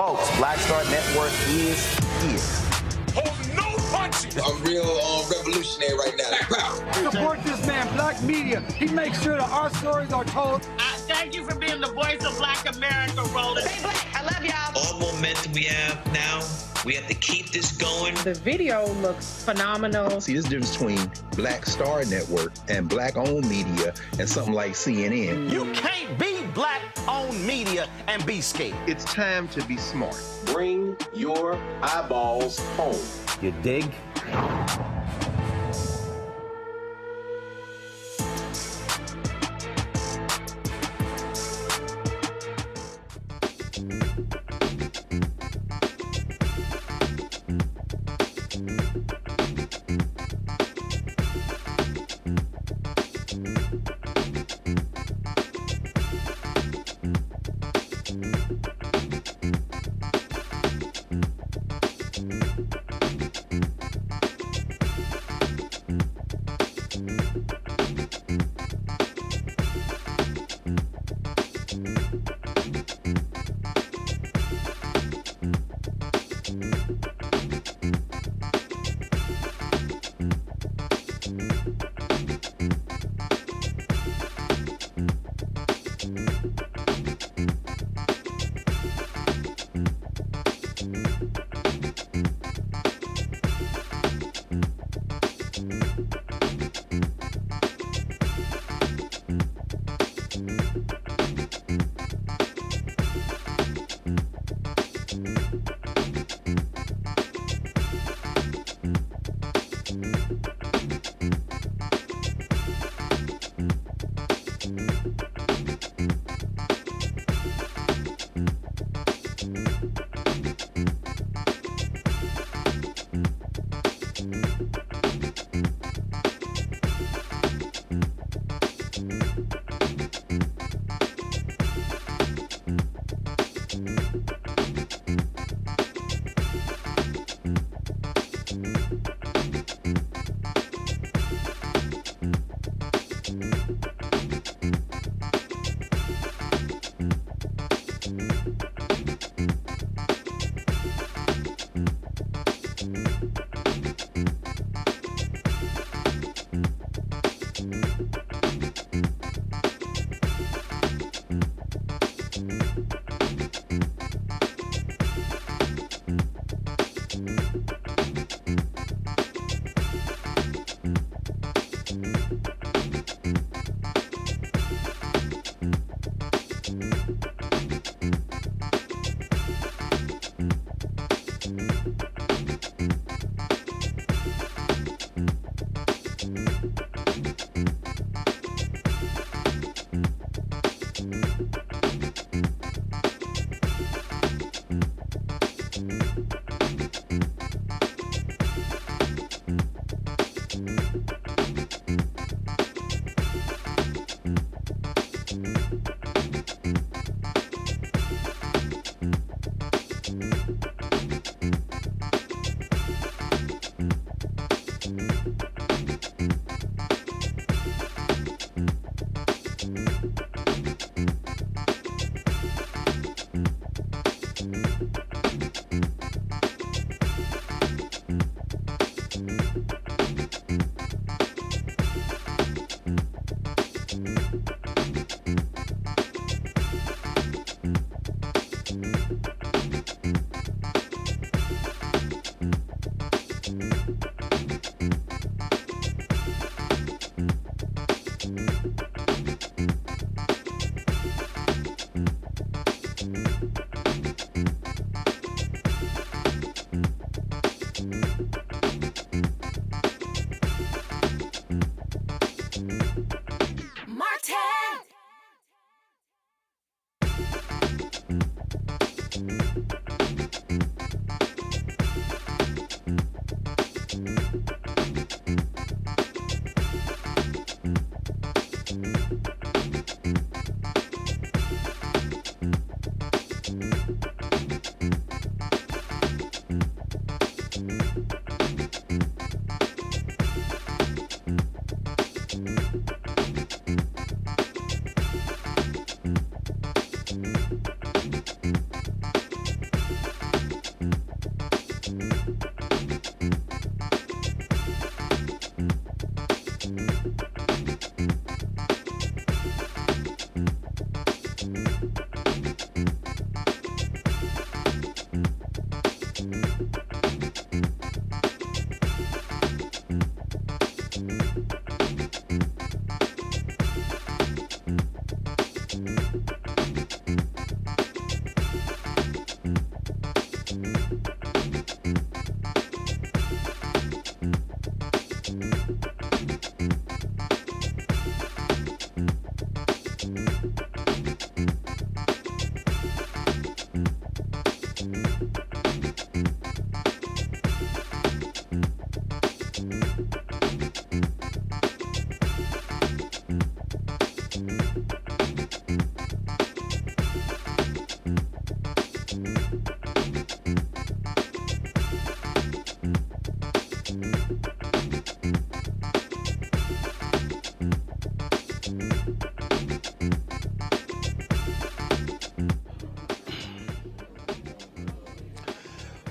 Folks, Black Star Network is here. Hold no punches. I'm real revolutionary right now. Support this man, Black Media. He makes sure that our stories are told. Thank you for being the voice of Black America, Roland. Stay black. I love y'all. All momentum we have now, we have to keep this going. The video looks phenomenal. See, there's a difference between Black Star Network and Black-owned media and something like CNN. You can't be Black-owned media and be scared. It's time to be smart. Bring your eyeballs home. You dig?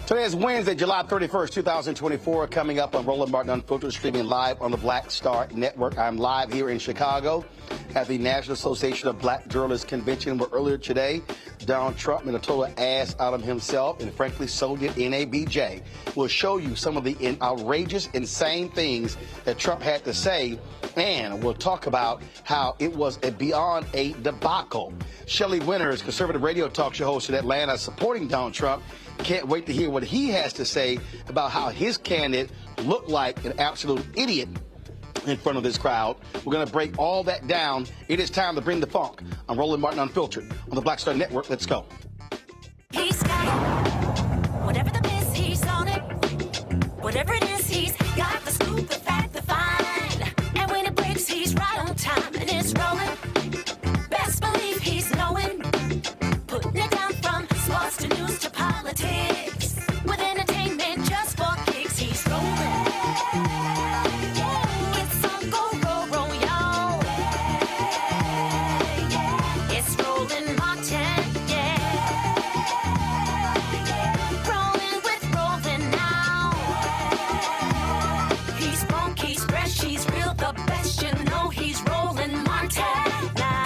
Today is Wednesday, July 31st, 2024, coming up on Roland Martin Unfiltered, streaming live on the Black Star Network. I'm live here in Chicago at the National Association of Black Journalists Convention, where earlier today, Donald Trump made a total ass out of himself, and frankly, so did NABJ. We'll show you some of the outrageous, insane things that Trump had to say, and we'll talk about how it was beyond a debacle. Shelley Wynter is conservative radio talk show host in Atlanta, supporting Donald Trump. Can't wait to hear what he has to say about how his candidate looked like an absolute idiot in front of this crowd. We're going to break all that down. It is time to bring the funk. I'm Roland Martin Unfiltered on the Black Star Network. Let's go. He's got it. Whatever the miss, he's on it. Whatever it is, he's got the scoop, the fact, the find. And when it breaks, he's right on time and it's rolling. Best believe he's knowing. Putting it down from sports to news to politics. With entertainment just for kicks, he's rolling. It's on go, roll, roll, y'all. It's Roland Martin, yeah. Rolling with Roland now. He's funk, he's fresh, he's real, the best, you know he's Roland Martin now.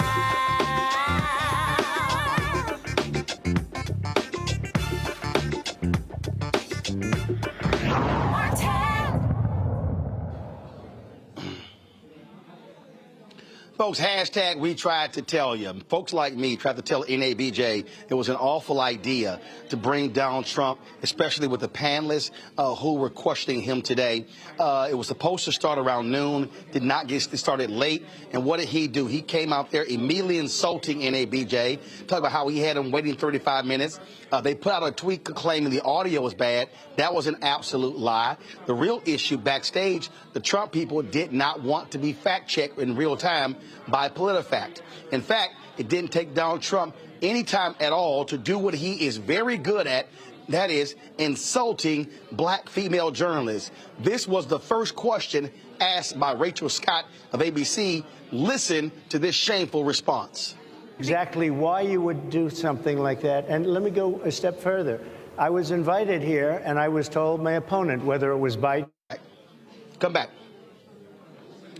Folks, hashtag we tried to tell you. Folks like me tried to tell NABJ it was an awful idea to bring Donald Trump, especially with the panelists who were questioning him today. It was supposed to start around noon, did not get started late. And what did he do? He came out there immediately insulting NABJ, talking about how he had him waiting 35 minutes. They put out a tweet claiming the audio was bad. That was an absolute lie. The real issue backstage, the Trump people did not want to be fact-checked in real time by PolitiFact. In fact, it didn't take Donald Trump any time at all to do what he is very good at, that is insulting black female journalists. This was the first question asked by Rachel Scott of ABC. Listen to this shameful response. Exactly why you would do something like that. And let me go a step further. I was invited here and I was told my opponent, whether it was Biden. Come back.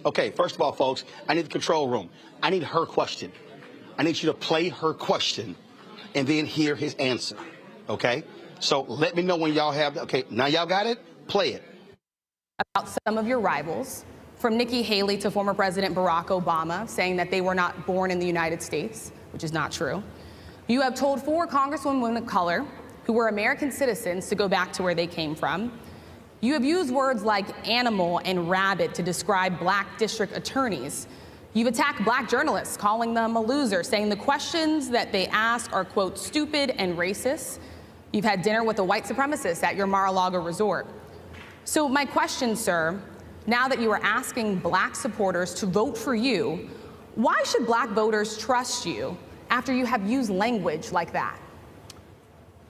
Okay, first of all, folks, I need the control room. I need her question. I need you to play her question and then hear his answer. Okay? So let me know when y'all have, okay, now y'all got it? Play it. About some of your rivals, from Nikki Haley to former President Barack Obama, saying that they were not born in the United States, which is not true. You have told 4 congresswomen of color who were American citizens to go back to where they came from. You have used words like animal and rabbit to describe black district attorneys. You've attacked black journalists, calling them a loser, saying the questions that they ask are, quote, stupid and racist. You've had dinner with a white supremacist at your Mar-a-Lago resort. So my question, sir, now that you are asking black supporters to vote for you, why should black voters trust you after you have used language like that?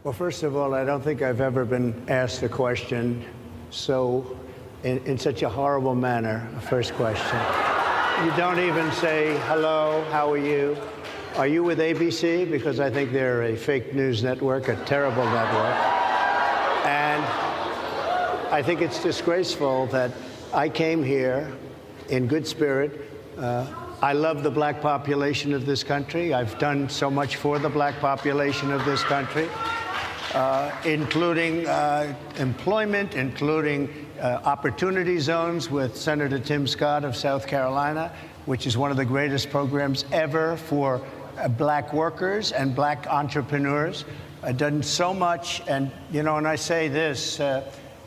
Well, first of all, I don't think I've ever been asked a question so in such a horrible manner. First question. You don't even say, hello, how are you? Are you with ABC? Because I think they're a fake news network, a terrible network. And I think it's disgraceful that I came here in good spirit. I love the black population of this country. I've done so much for the black population of this country, including employment, including opportunity zones with Senator Tim Scott of South Carolina, which is one of the greatest programs ever for black workers and black entrepreneurs. I've done so much, and, you know, and I say this,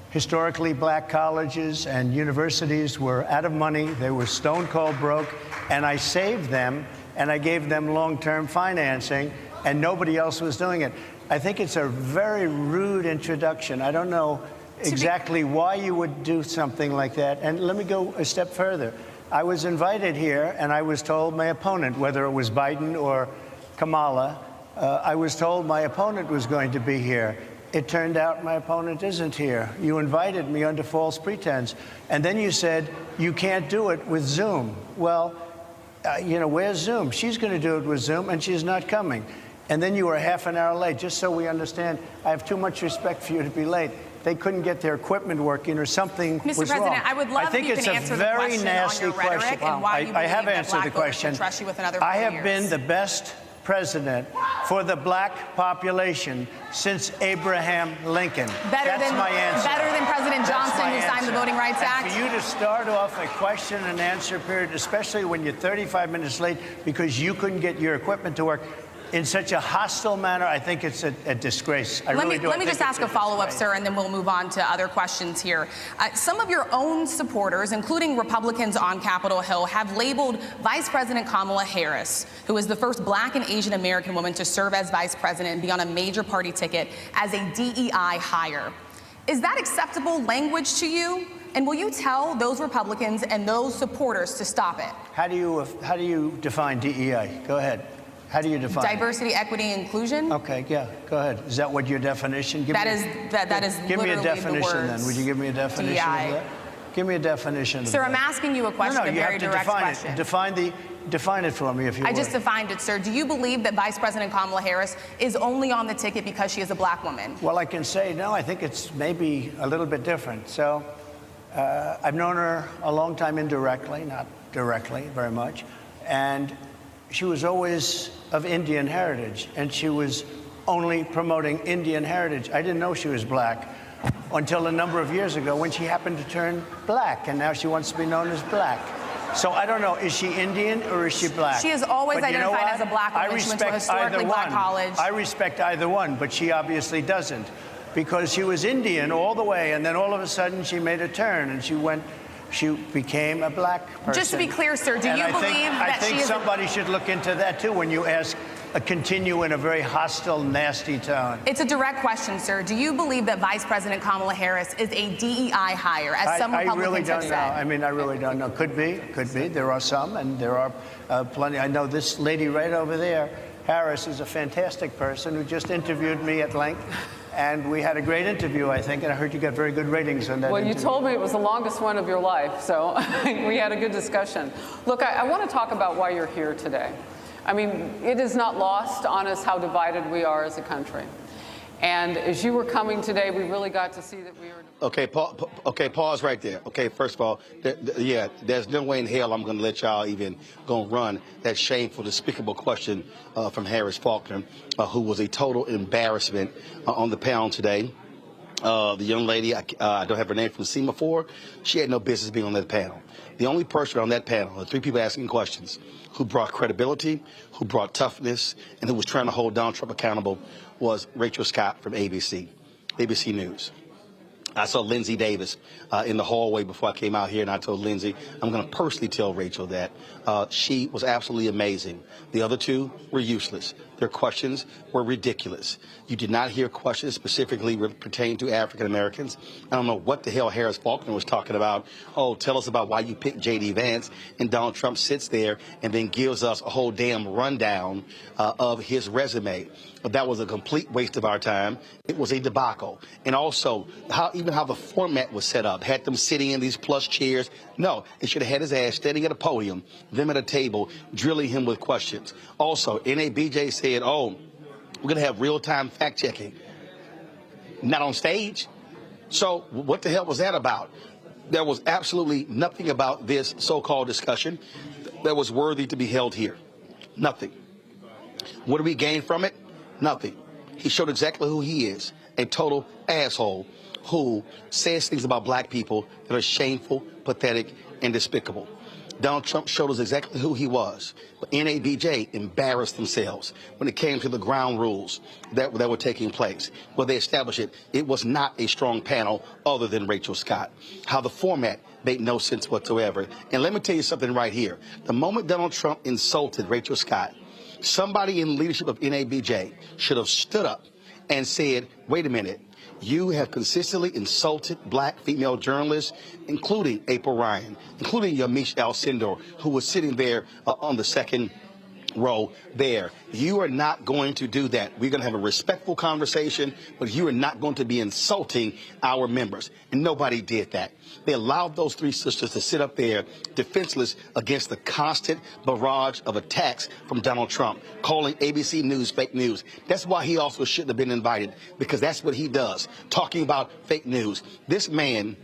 historically black colleges and universities were out of money. They were stone cold broke, and I saved them, and I gave them long-term financing, and nobody else was doing it. I think it's a very rude introduction. I don't know exactly why you would do something like that. And let me go a step further. I was invited here, and I was told my opponent, whether it was Biden or Kamala, I was told my opponent was going to be here. It turned out my opponent isn't here. You invited me under false pretense. And then you said, you can't do it with Zoom. Well, you know, where's Zoom? She's going to do it with Zoom, and she's not coming. And then you were half an hour late. Just so we understand, I have too much respect for you to be late. They couldn't get their equipment working, or something was wrong. Mr. President, I would love if you can answer the question on your rhetoric and why you believe that black voters can trust you with another 4 years. I have been the best president for the black population since Abraham Lincoln. That's my answer. Better than President Johnson, who signed the Voting Rights Act? For you to start off a question and answer period, especially when you're 35 minutes late because you couldn't get your equipment to work, in such a hostile manner, I think it's a disgrace. Let me just ask a follow-up, sir, and then we'll move on to other questions here. Some of your own supporters, including Republicans on Capitol Hill, have labeled Vice President Kamala Harris, who is the first black and Asian American woman to serve as vice president and be on a major party ticket, as a DEI hire. Is that acceptable language to you? And will you tell those Republicans and those supporters to stop it? How do you define DEI? Go ahead. How do you define diversity, equity, inclusion? Okay, yeah, go ahead. Is that what your definition? Give me a definition then. Would you give me a definition DEI. of that? Give me a definition. Sir, I'm asking you a question, a very direct question. Define it for me, if you would. I just defined it, sir. Do you believe that Vice President Kamala Harris is only on the ticket because she is a black woman? Well, I can say no. I think it's maybe a little bit different. So I've known her a long time indirectly, not directly very much, and she was always of Indian heritage, and she was only promoting Indian heritage. I didn't know she was black until a number of years ago when she happened to turn black, and now she wants to be known as black. So I don't know, is she Indian or is she black? She has always identified as a black woman. She went to a historically black college. I respect either one, but she obviously doesn't, because she was Indian all the way, and then all of a sudden she made a turn, and she became a black person. Just to be clear, sir, do you believe that she is... I think somebody should look into that, too, when you continue in a very hostile, nasty tone. It's a direct question, sir. Do you believe that Vice President Kamala Harris is a DEI hire, as some Republicans have said? I mean, I really don't know. Could be. There are some, and there are plenty. I know this lady right over there, Harris, is a fantastic person who just interviewed me at length. And we had a great interview, I think, and I heard you got very good ratings on that interview. You told me it was the longest one of your life, so we had a good discussion. Look, I want to talk about why you're here today. I mean, it is not lost on us how divided we are as a country. And as you were coming today, we really got to see that we are... Okay, pause right there. Okay, first of all, there's no way in hell I'm going to let y'all even go run that shameful, despicable question from Harris Faulkner, who was a total embarrassment on the panel today. The young lady, I don't have her name from Semaphore, she had no business being on that panel. The only person on that panel, the three people asking questions, who brought credibility, who brought toughness, and who was trying to hold Donald Trump accountable was Rachel Scott from ABC News. I saw Lindsay Davis in the hallway before I came out here, and I told Lindsay, I'm going to personally tell Rachel that she was absolutely amazing. The other two were useless. Their questions were ridiculous. You did not hear questions specifically pertaining to African Americans. I don't know what the hell Harris Faulkner was talking about. Oh, tell us about why you picked J.D. Vance. And Donald Trump sits there and then gives us a whole damn rundown of his resume. But that was a complete waste of our time. It was a debacle. And also, even how the format was set up, had them sitting in these plush chairs. No, it should have had his ass standing at a podium, them at a table, drilling him with questions. Also, NABJ said, oh, we're going to have real-time fact-checking. Not on stage. So what the hell was that about? There was absolutely nothing about this so-called discussion that was worthy to be held here. Nothing. What do we gain from it? Nothing. He showed exactly who he is, a total asshole who says things about black people that are shameful, pathetic, and despicable. Donald Trump showed us exactly who he was. But NABJ embarrassed themselves when it came to the ground rules that were taking place. Well, they established it. It was not a strong panel other than Rachel Scott. How the format made no sense whatsoever. And let me tell you something right here. The moment Donald Trump insulted Rachel Scott, somebody in leadership of NABJ should have stood up and said, wait a minute. You have consistently insulted black female journalists, including April Ryan, including Yamiche Alcindor, who was sitting there on the second row there. You are not going to do that. We're going to have a respectful conversation, but you are not going to be insulting our members. And nobody did that. They allowed those three sisters to sit up there defenseless against the constant barrage of attacks from Donald Trump, calling ABC News fake news. That's why he also shouldn't have been invited, because that's what he does, talking about fake news. This man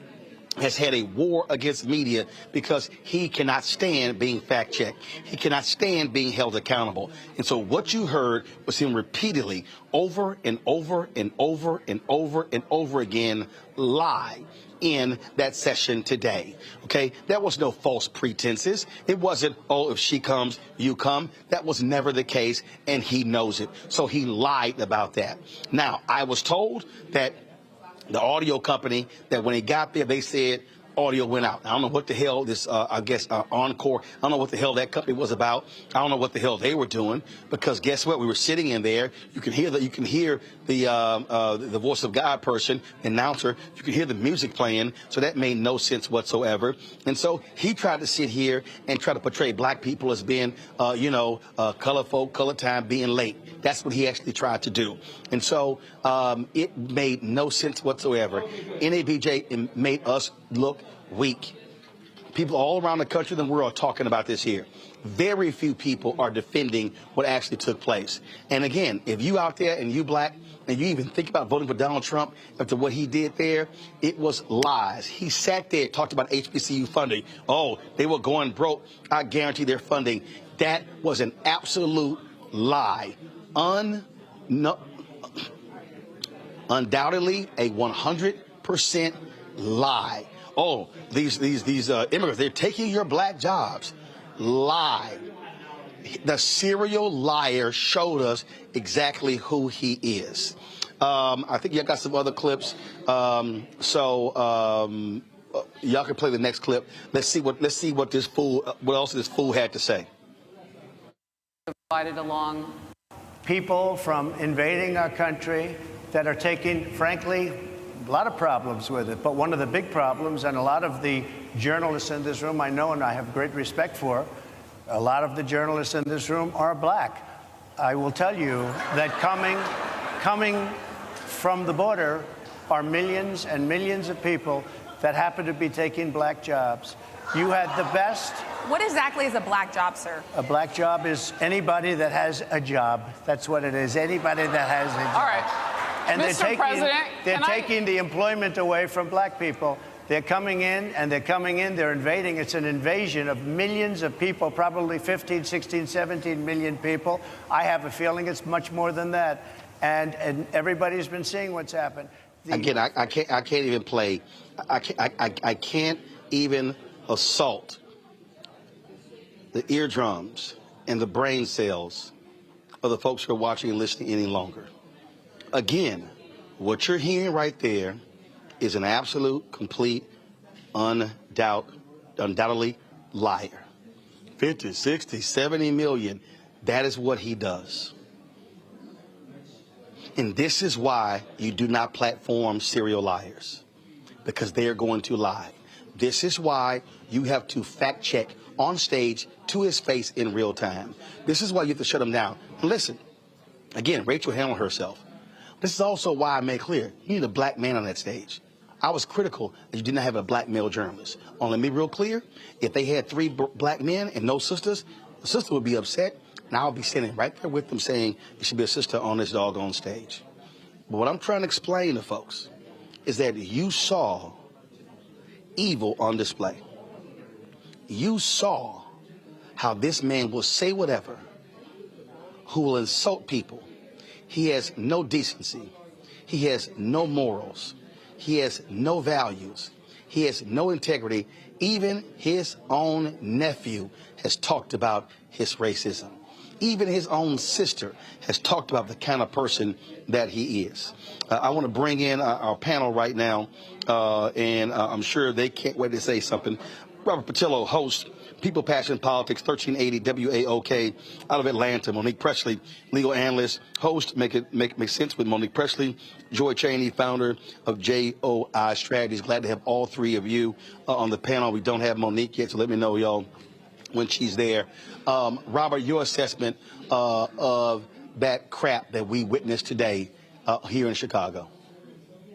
has had a war against media because he cannot stand being fact-checked. He cannot stand being held accountable. And so what you heard was him repeatedly, over and over and over and over and over again, lie in that session today. Okay? There was no false pretenses. It wasn't, oh, if she comes, you come. That was never the case, and he knows it. So he lied about that. Now, I was told that the audio company, that when he got there, they said audio went out. I don't know what the hell this, Encore, I don't know what the hell that company was about. I don't know what the hell they were doing, because guess what? We were sitting in there. You can hear the voice of God person, announcer. You can hear the music playing. So that made no sense whatsoever. And so he tried to sit here and try to portray black people as being, color folk, color time, being late. That's what he actually tried to do. And so it made no sense whatsoever. NABJ made us look weak. People all around the country and the world are talking about this here. Very few people are defending what actually took place. And again, if you out there and you black and you even think about voting for Donald Trump after what he did there, it was lies. He sat there, talked about HBCU funding. Oh, they were going broke. I guarantee their funding. That was an absolute lie. Undoubtedly a 100% lie. Oh, these immigrants, they're taking your black jobs. Lie. The serial liar showed us exactly who he is. I think you got some other clips. Y'all can play the next clip. Let's see what else this fool had to say. Divided along. People from invading our country that are taking, frankly, a lot of problems with it. But one of the big problems, and a lot of the journalists in this room I know and I have great respect for, a lot of the journalists in this room are black. I will tell you that coming from the border are millions and millions of people that happen to be taking black jobs. You had the best. What exactly is a black job, sir? A black job is anybody that has a job. That's what it is. Anybody that has a job. All right. And Mr. President, they're taking the employment away from black people. They're coming in, they're invading. It's an invasion of millions of people, probably 15, 16, 17 million people. I have a feeling it's much more than that. And everybody's been seeing what's happened. Again, I can't even play. I can't even assault the eardrums and the brain cells of the folks who are watching and listening any longer. Again, what you're hearing right there is an absolute, complete, undoubtedly liar. 50, 60, 70 million. That is what he does. And this is why you do not platform serial liars, because they are going to lie. This is why you have to fact check on stage to his face in real time. This is why you have to shut him down. And listen, again, Rachel handled herself. This is also why I made clear you need a black man on that stage. I was critical that you did not have a black male journalist. Let me be real clear. If they had 3 black men and no sisters, the sister would be upset, and I'll be standing right there with them saying there should be a sister on this doggone stage. But what I'm trying to explain to folks is that you saw evil on display. You saw how this man will say whatever, who will insult people. He has no decency. He has no morals. He has no values. He has no integrity. Even his own nephew has talked about his racism. Even his own sister has talked about the kind of person that he is. I want to bring in our panel right now, and I'm sure they can't wait to say something. Robert Patillo, host, People, Passion, Politics, 1380 WAOK, out of Atlanta. Monique Presley, legal analyst, host, Make Sense with Monique Presley. Joy Cheney, founder of JOI Strategies. Glad to have all three of you on the panel. We don't have Monique yet, so let me know, y'all, when she's there. Robert, your assessment of that crap that we witnessed today here in Chicago.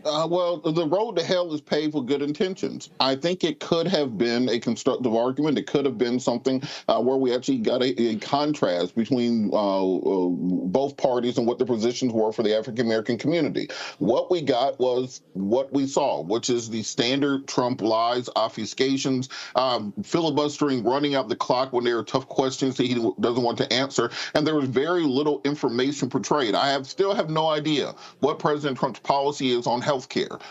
Well, the road to hell is paved with good intentions. I think it could have been a constructive argument. It could have been something where we actually got a contrast between both parties and what the positions were for the African-American community. What we got was what we saw, which is the standard Trump lies, obfuscations, filibustering, running out the clock when there are tough questions that he doesn't want to answer. And there was very little information portrayed. I still have no idea what President Trump's policy is on healthcare.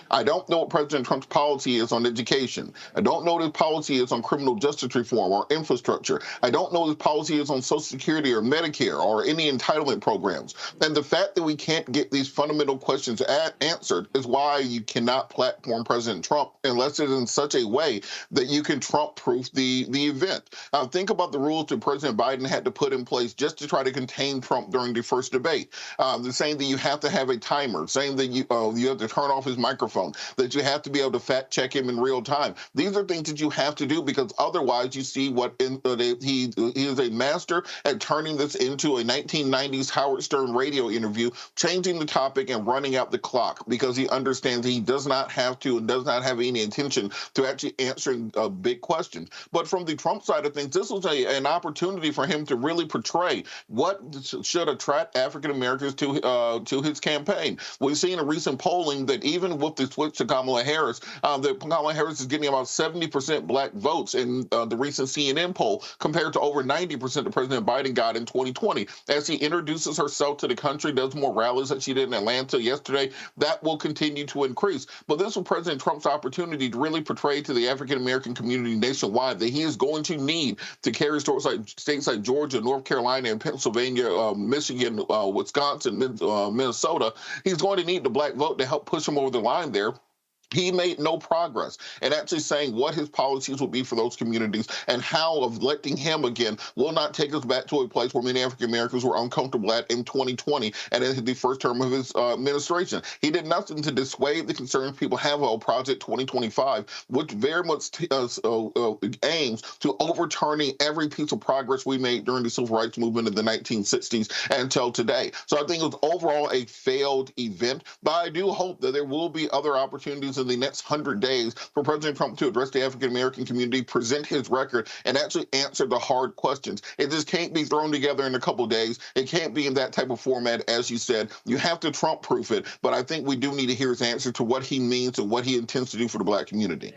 I don't know what President Trump's policy is on education. I don't know what his policy is on criminal justice reform or infrastructure. I don't know what his policy is on Social Security or Medicare or any entitlement programs. And the fact that we can't get these fundamental questions answered is why you cannot platform President Trump unless it's in such a way that you can Trump-proof the event. Think about the rules that President Biden had to put in place just to try to contain Trump during the first debate. The saying that you have to have a timer, saying that you have to turn off his microphone, that you have to be able to fact check him in real time. These are things that you have to do because otherwise you see what he is a master at turning this into a 1990s Howard Stern radio interview, changing the topic and running out the clock because he understands he does not have to and does not have any intention to actually answering big questions. But from the Trump side of things, this was an opportunity for him to really portray what should attract African Americans to his campaign. We've seen a recent polling that even with the switch to Kamala Harris, that Kamala Harris is getting about 70% black votes in the recent CNN poll compared to over 90% that President Biden got in 2020. As he introduces herself to the country, does more rallies that she did in Atlanta yesterday, that will continue to increase. But this was President Trump's opportunity to really portray to the African-American community nationwide that he is going to need to carry states like Georgia, North Carolina, and Pennsylvania, Michigan, Wisconsin, Minnesota. He's going to need the black vote to help push him over the line there. He made no progress in actually saying what his policies will be for those communities and how electing him again will not take us back to a place where many African Americans were uncomfortable at in 2020 and in the first term of his administration. He did nothing to dissuade the concerns people have about Project 2025, which very much aims to overturning every piece of progress we made during the civil rights movement in the 1960s until today. So I think it was overall a failed event, but I do hope that there will be other opportunities in the next 100 days for President Trump to address the African-American community, present his record, and actually answer the hard questions. It just can't be thrown together in a couple days. It can't be in that type of format, as you said. You have to Trump-proof it, but I think we do need to hear his answer to what he means and what he intends to do for the black community.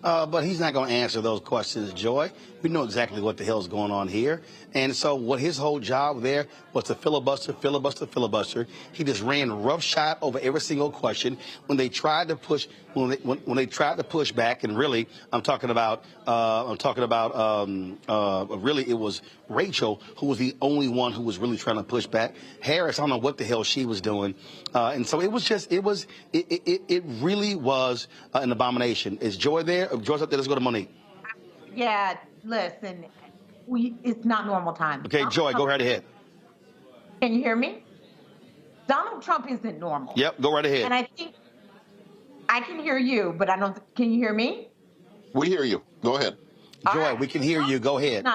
But he's not going to answer those questions, Joy. We know exactly what the hell's going on here. And so what his whole job there was to filibuster. He just ran roughshod over every single question. When they tried to push, when they tried to push back, and really, really it was Rachel who was the only one who was really trying to push back. Harris, I don't know what the hell she was doing. And so it really was an abomination. Is Joy there? Joy's up there. Let's go to Monique. Yeah, listen, it's not normal time. Okay, Joy, go right ahead. Can you hear me? Donald Trump isn't normal. Yep, go right ahead. And I think I can hear you, but I don't. Can you hear me? We hear you. Go ahead. Joy, right. We can hear you. Go ahead.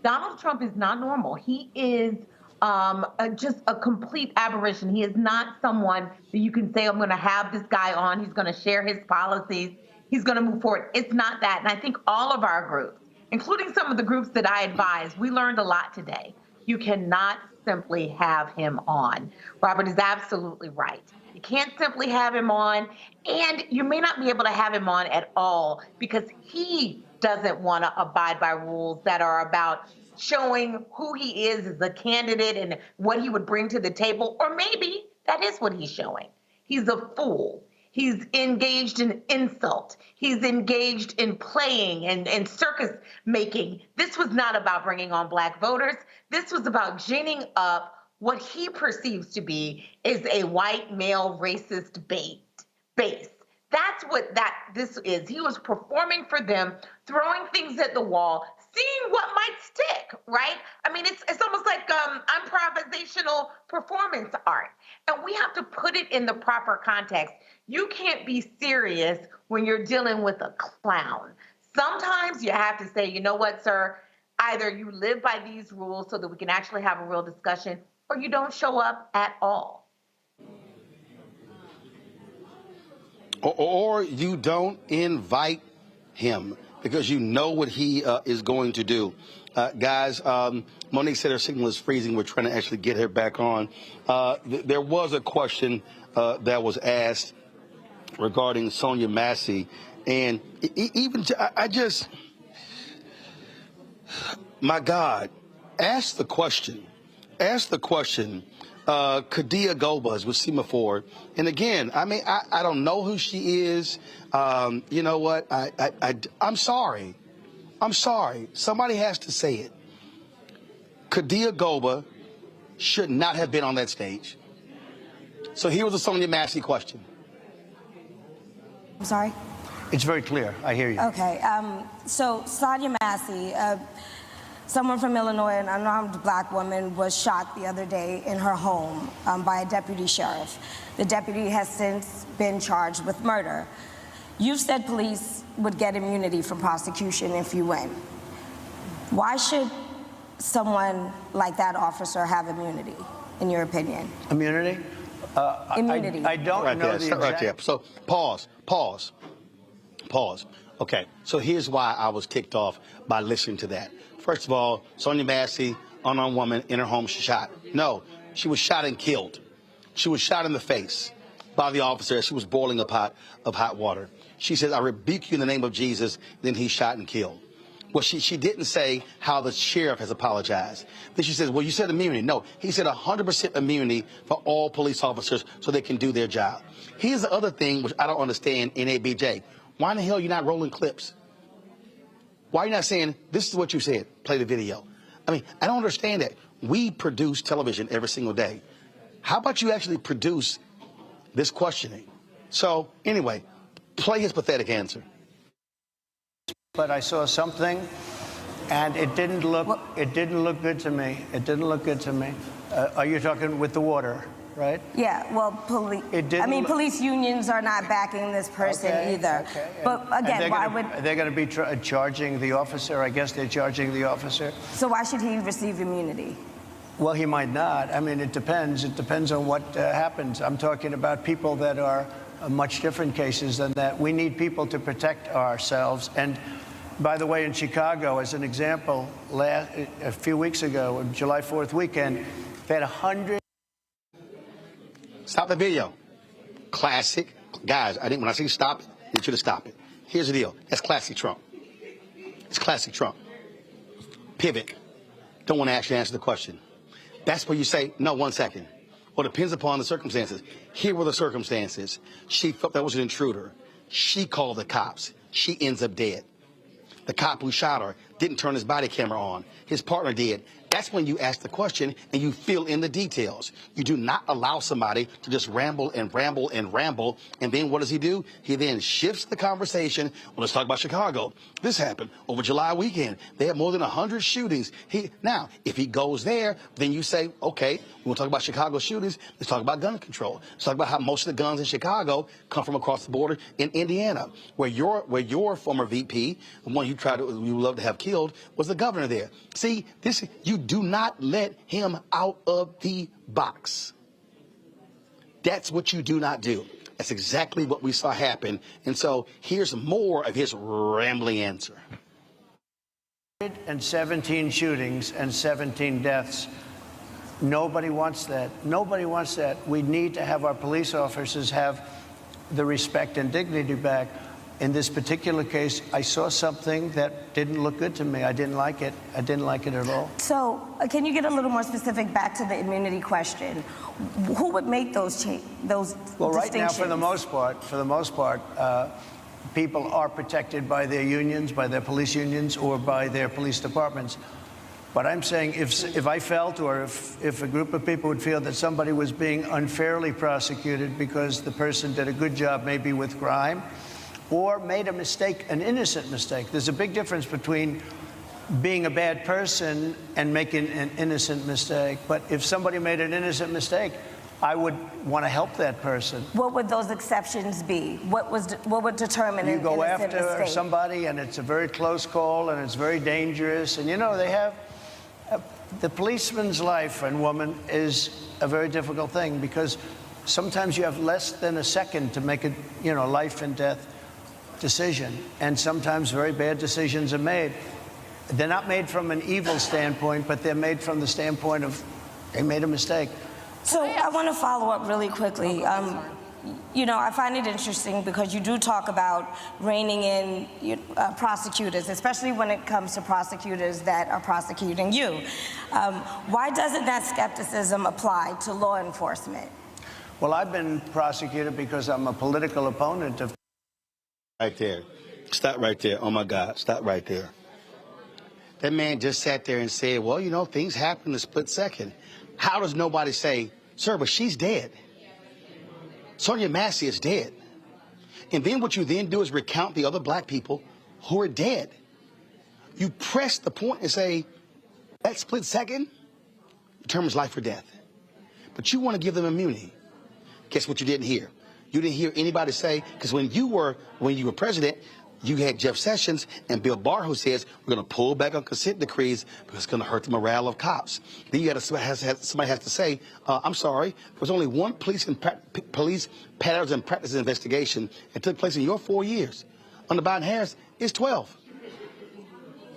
Donald Trump is not normal. He is just a complete aberration. He is not someone that you can say, I'm going to have this guy on. He's going to share his policies. He's going to move forward. It's not that. And I think all of our groups, including some of the groups that I advise, we learned a lot today. You cannot simply have him on. Robert is absolutely right. can't simply have him on, and you may not be able to have him on at all because he doesn't want to abide by rules that are about showing who he is as a candidate and what he would bring to the table. Or maybe that is what he's showing. He's a fool. He's engaged in insult. He's engaged in playing and circus making. This was not about bringing on Black voters. This was about ginning up what he perceives to be is a white male racist base. That's what this is. He was performing for them, throwing things at the wall, seeing what might stick, right? I mean, it's almost like improvisational performance art. And we have to put it in the proper context. You can't be serious when you're dealing with a clown. Sometimes you have to say, you know what, sir? Either you live by these rules so that we can actually have a real discussion, or you don't show up at all. Or you don't invite him because you know what he is going to do. Guys, Monique said her signal is freezing. We're trying to actually get her back on. There was a question that was asked regarding Sonia Massey. And my God, ask the question. Kadia Gobas with Semaphore. And again, I mean, I don't know who she is. You know what? I'm sorry. Somebody has to say it. Kadia Goba should not have been on that stage. So here was a Sonia Massey question. I'm sorry? It's very clear. I hear you. Okay. So Sonia Massey, someone from Illinois, an unarmed Black woman, was shot the other day in her home by a deputy sheriff. The deputy has since been charged with murder. You said police would get immunity from prosecution if you win. Why should someone like that officer have immunity, in your opinion? Immunity? Immunity. I don't know the exact... Right there. So pause. Okay, so here's why I was ticked off by listening to that. First of all, Sonia Massey, unarmed woman, in her home, she shot. No, she was shot and killed. She was shot in the face by the officer as she was boiling a pot of hot water. She says, I rebuke you in the name of Jesus. Then he shot and killed. Well, she didn't say how the sheriff has apologized. Then she says, well, you said immunity. No, he said 100% immunity for all police officers so they can do their job. Here's the other thing which I don't understand, NABJ. Why in the hell are you not rolling clips? Why are you not saying, this is what you said, play the video? I mean, I don't understand that. We produce television every single day. How about you actually produce this questioning? So anyway, play his pathetic answer. But I saw something, and it didn't look good to me. It didn't look good to me. Are you talking with the water, right? Yeah, well, police unions are not backing this person either. Okay. But again, why would... They're going to be charging the officer. I guess they're charging the officer. So why should he receive immunity? Well, he might not. I mean, it depends. It depends on what happens. I'm talking about people that are much different cases than that. We need people to protect ourselves. And by the way, in Chicago, as an example, a few weeks ago, July 4th weekend, they had 100. Stop the video. Classic. Guys, when I say stop it, you should have stopped it. Here's the deal. That's classic Trump. It's classic Trump. Pivot. Don't want to actually answer the question. That's where you say, no, 1 second. Well, it depends upon the circumstances. Here were the circumstances. She felt that was an intruder. She called the cops. She ends up dead. The cop who shot her didn't turn his body camera on. His partner did. That's when you ask the question and you fill in the details. You do not allow somebody to just ramble and ramble and ramble. And then what does he do? He then shifts the conversation. Well, let's talk about Chicago. This happened over July weekend. They had more than 100 shootings. Now, if he goes there, then you say, okay, we want to talk about Chicago shootings. Let's talk about gun control. Let's talk about how most of the guns in Chicago come from across the border in Indiana, where your former VP, the one you love to have killed, was the governor there. See, you do not let him out of the box. That's what you do not do. That's exactly what we saw happen. And so here's more of his rambling answer. 117 shootings and 17 deaths. Nobody wants that. Nobody wants that. We need to have our police officers have the respect and dignity back. In this particular case, I saw something that didn't look good to me. I didn't like it. I didn't like it at all. So, can you get a little more specific back to the immunity question? Who would make those Well, right now, for the most part, people are protected by their unions, by their police unions, or by their police departments. But I'm saying if I felt, or if a group of people would feel that somebody was being unfairly prosecuted because the person did a good job maybe with crime, or made a mistake, an innocent mistake. There's a big difference between being a bad person and making an innocent mistake. But if somebody made an innocent mistake, I would want to help that person. What would those exceptions be? What would determine an innocent mistake? You go after somebody, and it's a very close call, and it's very dangerous. And, you know, they have... the policeman's life and woman is a very difficult thing, because sometimes you have less than a second to make a, you know, life and death decision, and sometimes very bad decisions are made. They're not made from an evil standpoint, but they're made from the standpoint of they made a mistake. So I want to follow up really quickly. You know, I find it interesting because you do talk about reining in prosecutors, especially when it comes to prosecutors that are prosecuting you. Why doesn't that skepticism apply to law enforcement? Well, I've been prosecuted because I'm a political opponent of... Right there. Stop right there. Oh, my God. Stop right there. That man just sat there and said, well, you know, things happen in a split second. How does nobody say, sir, but she's dead? Sonia Massey is dead. And then what you then do is recount the other black people who are dead. You press the point and say, that split second determines life or death. But you want to give them immunity. Guess what you didn't hear? You didn't hear anybody say, because when you were president, you had Jeff Sessions and Bill Barr who says, we're going to pull back on consent decrees because it's going to hurt the morale of cops. Then you somebody has to say, I'm sorry, there was only one police patterns and practices investigation that took place in your 4 years. Under Biden-Harris, it's 12.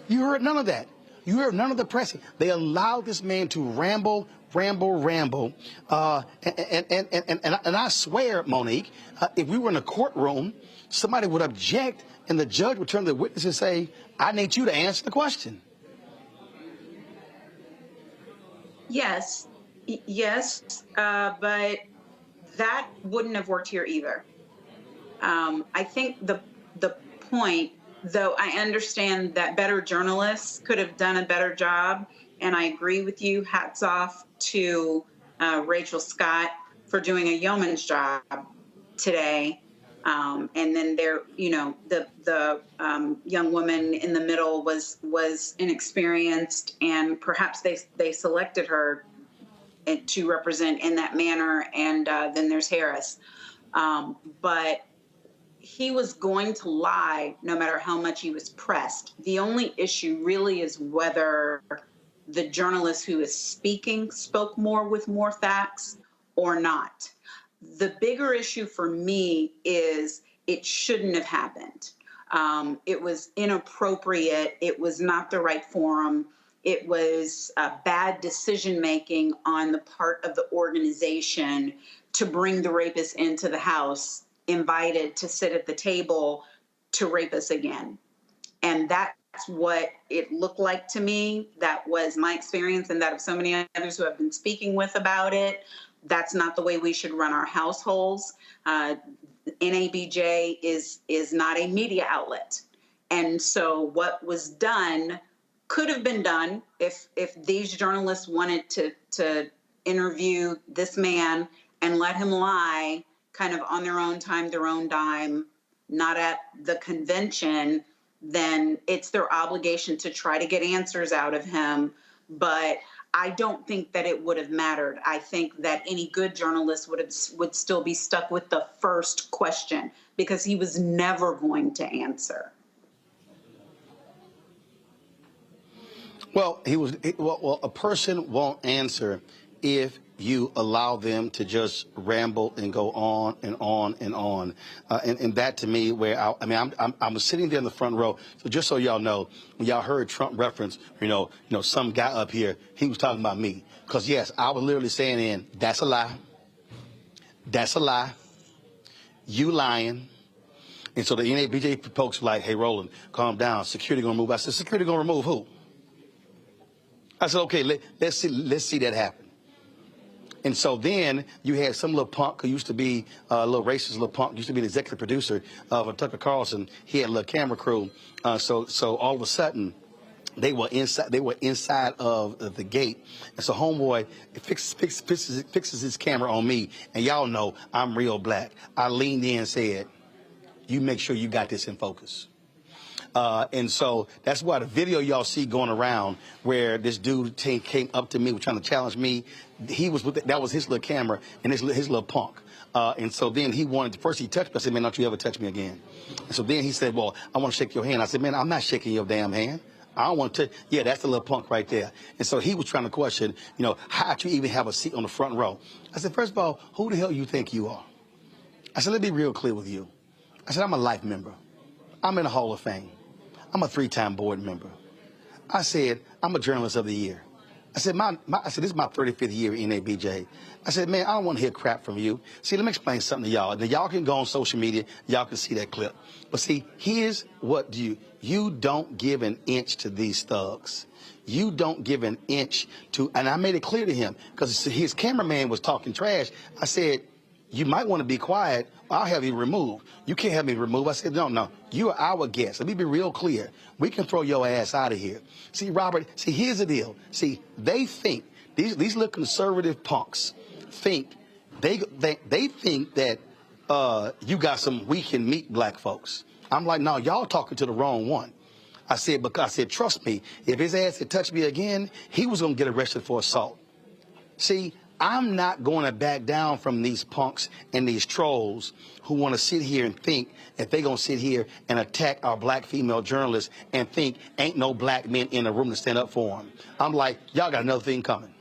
You heard none of that. You heard none of the pressing. They allowed this man to ramble. And I swear, Monique, if we were in a courtroom, somebody would object and the judge would turn to the witness and say, I need you to answer the question. Yes, but that wouldn't have worked here either. I think the point, though I understand that better journalists could have done a better job, and I agree with you, hats off to Rachel Scott for doing a yeoman's job today. And then there, you know, the young woman in the middle was inexperienced, and perhaps they selected her to represent in that manner. And then there's Harris. But he was going to lie no matter how much he was pressed. The only issue really is whether the journalist who is speaking spoke with more facts or not. The bigger issue for me is it shouldn't have happened. It was inappropriate. It was not the right forum. It was bad decision-making on the part of the organization to bring the rapist into the house, invited to sit at the table to rape us again. And that's what it looked like to me. That was my experience and that of so many others who have been speaking with about it. That's not the way we should run our households. NABJ is not a media outlet. And so what was done could have been done if these journalists wanted to interview this man and let him lie kind of on their own time, their own dime, not at the convention, then it's their obligation to try to get answers out of him. But I don't think that it would have mattered. I think that any good journalist would still be stuck with the first question because he was never going to answer. Well, a person won't answer if you allow them to just ramble and go on and on and on. And that to me, where I'm sitting there in the front row. So just so y'all know, when y'all heard Trump reference, some guy up here, he was talking about me. Because yes, I was literally saying that's a lie. That's a lie. You lying. And so the NABJ folks were like, hey, Roland, calm down. Security going to move. I said, security going to remove who? I said, okay, let's see that happen. And so then you had some little punk who used to be a little racist little punk, used to be the executive producer of Tucker Carlson. He had a little camera crew. So all of a sudden, they were inside of the gate. And so homeboy fixes his camera on me. And y'all know I'm real black. I leaned in and said, you make sure you got this in focus. And so that's why the video y'all see going around where this dude came up to me, was trying to challenge me. That was his little camera and his little punk. And so then he first he touched me. I said, man, don't you ever touch me again. And so then he said, well, I want to shake your hand. I said, man, I'm not shaking your damn hand. I don't want to. Yeah, that's the little punk right there. And so he was trying to question, how'd you even have a seat on the front row? I said, first of all, who the hell you think you are? I said, let me be real clear with you. I said, I'm a life member. I'm in the Hall of Fame. I'm a 3-time board member. I said, I'm a journalist of the year. I said, this is my 35th year in NABJ. I said, man, I don't want to hear crap from you. See, let me explain something to y'all. Now, y'all can go on social media. Y'all can see that clip. But see, here's what you don't give an inch to these thugs. You don't give an inch to, and I made it clear to him, because his cameraman was talking trash. I said, you might want to be quiet, or I'll have you removed. You can't have me removed. I said, no, you are our guest. Let me be real clear. We can throw your ass out of here. See, Robert, here's the deal. See, they think, these little conservative punks think, they think that you got some we can meet black folks. I'm like, no, y'all talking to the wrong one. I said, trust me, if his ass had touched me again, he was going to get arrested for assault. See, I'm not going to back down from these punks and these trolls who want to sit here and think that they're going to sit here and attack our black female journalists and think ain't no black men in the room to stand up for them. I'm like, y'all got another thing coming.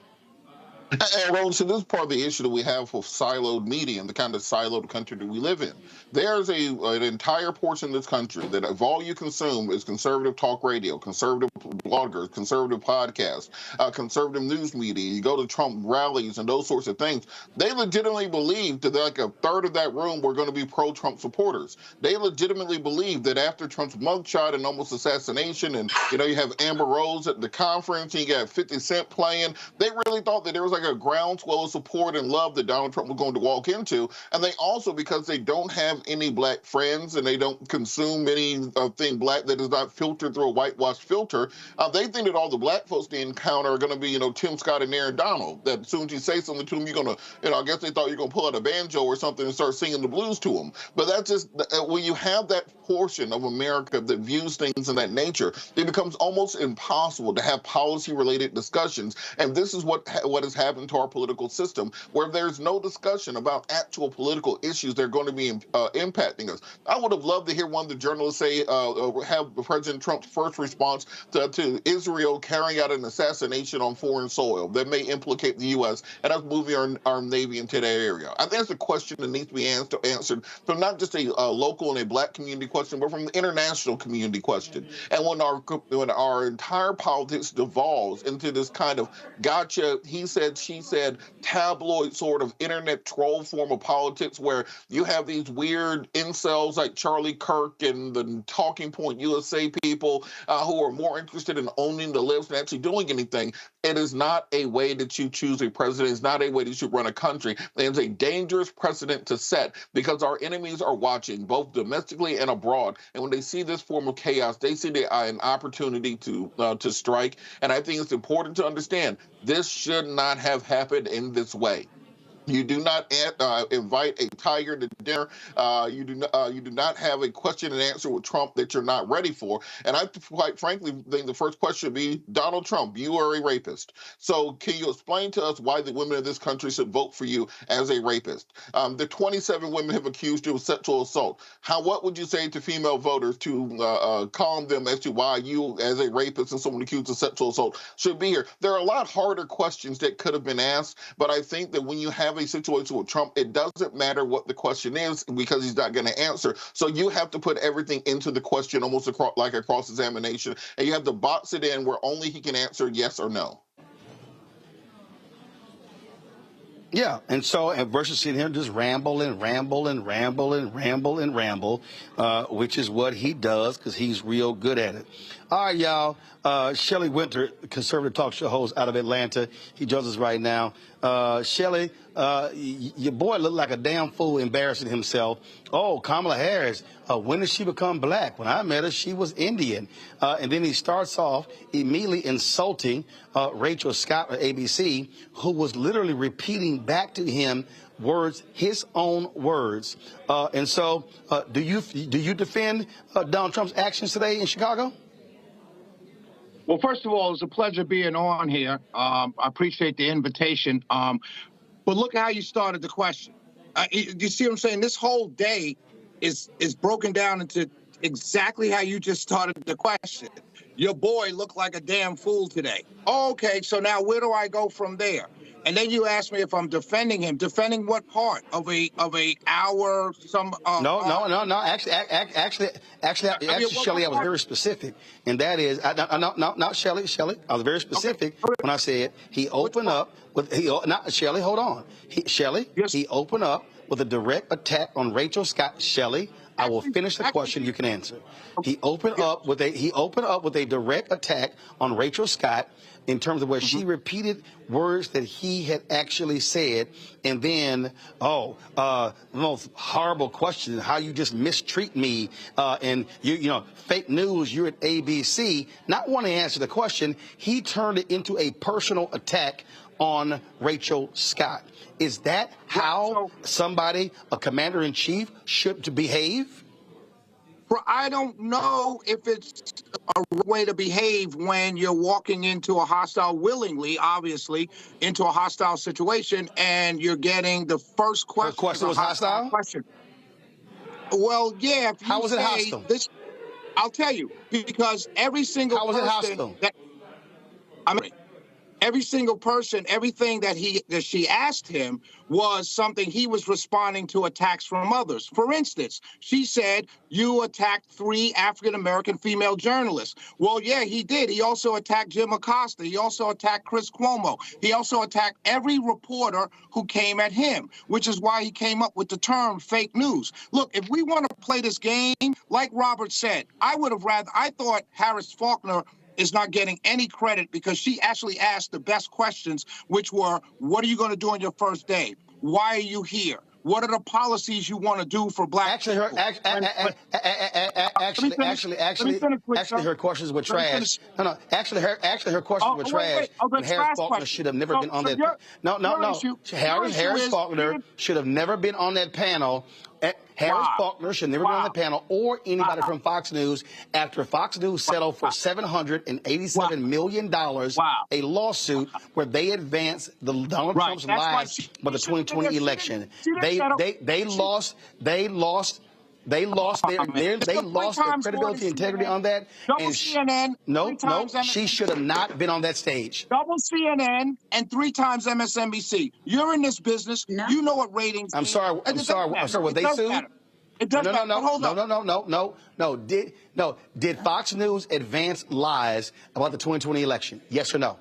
And Roland, so this is part of the issue that we have with siloed media and the kind of siloed country that we live in. There's an entire portion of this country that if all you consume is conservative talk radio, conservative bloggers, conservative podcasts, conservative news media, you go to Trump rallies and those sorts of things, they legitimately believe that like a third of that room were going to be pro-Trump supporters. They legitimately believe that after Trump's mugshot and almost assassination, and you have Amber Rose at the conference, and you got 50 Cent playing, they really thought that there was like a groundswell of support and love that Donald Trump was going to walk into. And they also, because they don't have any black friends and they don't consume anything black that is not filtered through a whitewashed filter, they think that all the black folks they encounter are going to be, Tim Scott and Aaron Donald. That as soon as you say something to them, you're going to, I guess they thought you're going to pull out a banjo or something and start singing the blues to them. But that's just, when you have that portion of America that views things in that nature, it becomes almost impossible to have policy-related discussions. And this is what has happened to our political system, where there's no discussion about actual political issues that are going to be impacting us. I would have loved to hear one of the journalists say, have President Trump's first response to Israel carrying out an assassination on foreign soil that may implicate the U.S. and us moving our Navy into that area. I think that's a question that needs to be answered from not just a local and a black community question, but from the international community question. And when our entire politics devolves into this kind of gotcha, he said, she said, tabloid sort of internet troll form of politics, where you have these weird incels like Charlie Kirk and the Talking Point USA people who are more interested in owning the libs than actually doing anything. It is not a way that you choose a president. It's not a way that you run a country. It's a dangerous precedent to set, because our enemies are watching, both domestically and abroad. And when they see this form of chaos, they see an opportunity to strike. And I think it's important to understand this should not have happened in this way. You do not invite a tiger to dinner. You do not have a question and answer with Trump that you're not ready for. And I quite frankly think the first question should be, Donald Trump, you are a rapist. So can you explain to us why the women of this country should vote for you as a rapist? The 27 women have accused you of sexual assault. What would you say to female voters to calm them as to why you, as a rapist and someone accused of sexual assault, should be here? There are a lot harder questions that could have been asked, but I think that when you have a situation with Trump, it doesn't matter what the question is because he's not going to answer. So you have to put everything into the question almost like a cross-examination, and you have to box it in where only he can answer yes or no. Yeah, and so versus sitting here just ramble, which is what he does because he's real good at it. All right, y'all. Shelley Wynter, conservative talk show host out of Atlanta. He joins us right now. Shelley, your boy looked like a damn fool embarrassing himself. Oh, Kamala Harris, when did she become black? When I met her, she was Indian. And then he starts off immediately insulting Rachel Scott of ABC, who was literally repeating back to him words, his own words. And so do you defend Donald Trump's actions today in Chicago? Well, first of all, it's a pleasure being on here. I appreciate the invitation. But look at how you started the question. You see what I'm saying? This whole day is broken down into exactly how you just started the question. Your boy looked like a damn fool today. Oh, okay, so now where do I go from there? And then you asked me if I'm defending him. Defending what part of a hour? No. Actually, Shelley, I was very specific, and that is, not Shelley. I was very specific when I said he opened up with Shelley. Hold on, Shelley. Yes. He opened up with a direct attack on Rachel Scott. Shelley, I will finish the question. You can answer. He opened up with a direct attack on Rachel Scott in terms of where she repeated words that he had actually said, and then, the most horrible question, how you just mistreat me, and you fake news, you're at ABC. Not wanting to answer the question, he turned it into a personal attack on Rachel Scott. Is that how somebody, a commander-in-chief, should behave? I don't know if it's a way to behave when you're walking into a hostile, willingly, obviously, into a hostile situation, and you're getting the first question. The question was hostile? Question. Well, yeah. If you how was it hostile? I'll tell you, because every single how was it hostile? Every single person, everything that she asked him was something he was responding to attacks from others. For instance, she said, you attacked 3 African-American female journalists. Well, yeah, he did. He also attacked Jim Acosta. He also attacked Chris Cuomo. He also attacked every reporter who came at him, which is why he came up with the term fake news. Look, if we want to play this game, like Robert said, I thought Harris Faulkner is not getting any credit because she actually asked the best questions, which were, what are you going to do on your first day? Why are you here? What are the policies you want to do for black people? Actually, her questions were trash. Actually, her questions were trash. Harris Faulkner should have never been on that. No. Harris Faulkner should have never been on that panel. Harris Faulkner should never be on the panel, or anybody from Fox News, after Fox News settled for $787 million, a lawsuit where they advanced Donald Trump's lies by the 2020 election. They lost their credibility, integrity on that. And she should have not been on that stage. Double CNN and 3 times MSNBC. You're in this business. No. You know what ratings. I'm sorry. Were they sued? It does No. Did Fox News advance lies about the 2020 election? Yes or no?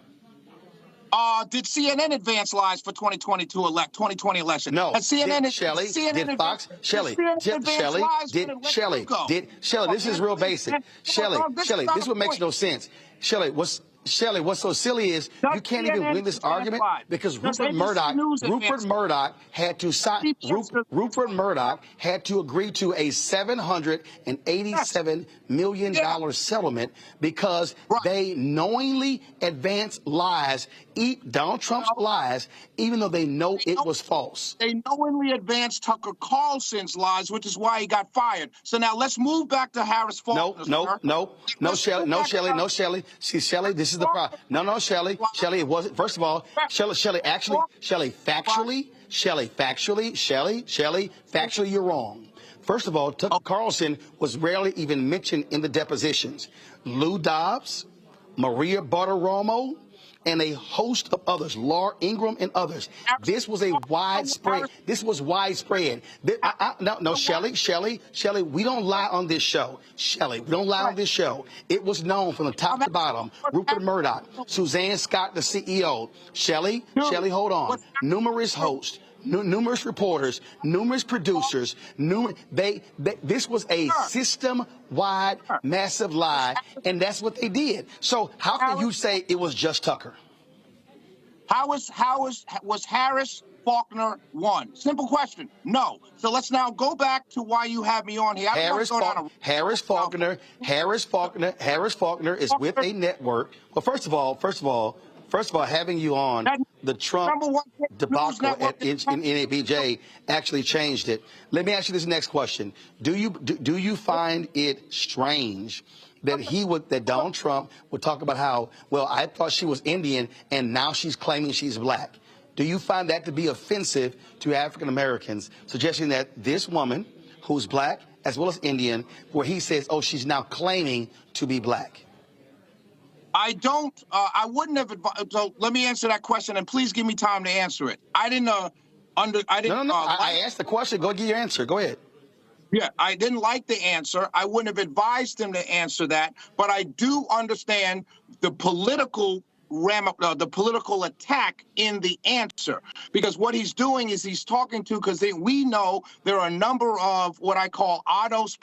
Did CNN advance lies for 2020 election? No. CNN, Shelley, this is real basic. Shelley, this is what makes no sense. Shelley, Shelley, what's so silly is you can't even win this argument because Rupert Murdoch had to sign. Rupert Murdoch had to agree to a $787 million settlement because they knowingly advanced lies, Donald Trump's lies, even though they know it was false. They knowingly advanced Tucker Carlson's lies, which is why he got fired. So now let's move back to Harris Faulkner. No, Shelley. See, Shelley, this is the problem. No, Shelley, it wasn't. First of all, Shelley, factually, you're wrong. First of all, Tucker Carlson was rarely even mentioned in the depositions. Lou Dobbs, Maria Bartiromo, and a host of others, Laura Ingraham and others. This was a widespread. No, Shelley, we don't lie on this show. Shelley, we don't lie on this show. It was known from the top to bottom. Rupert Murdoch, Suzanne Scott, the CEO. Shelley, hold on. Numerous hosts. Numerous reporters, numerous producers, this was a system-wide massive lie, and that's what they did. So how can you say it was just Tucker? Was Harris Faulkner won? Simple question. No. So let's now go back to why you have me on here. Harris Faulkner is with a network. Well, first of all, having you on the Trump debacle in NABJ actually changed it. Let me ask you this next question: Do you find it strange that Donald Trump would talk about how, well, I thought she was Indian and now she's claiming she's black? Do you find that to be offensive to African Americans, suggesting that this woman, who's black as well as Indian, where he says, oh, she's now claiming to be black? I wouldn't have advised. So let me answer that question, and please give me time to answer it. I asked the question. Go get your answer. Go ahead. Yeah, I didn't like the answer. I wouldn't have advised him to answer that, but I do understand the political attack in the answer, because what he's doing is he's talking to, because we know there are a number of what I call autos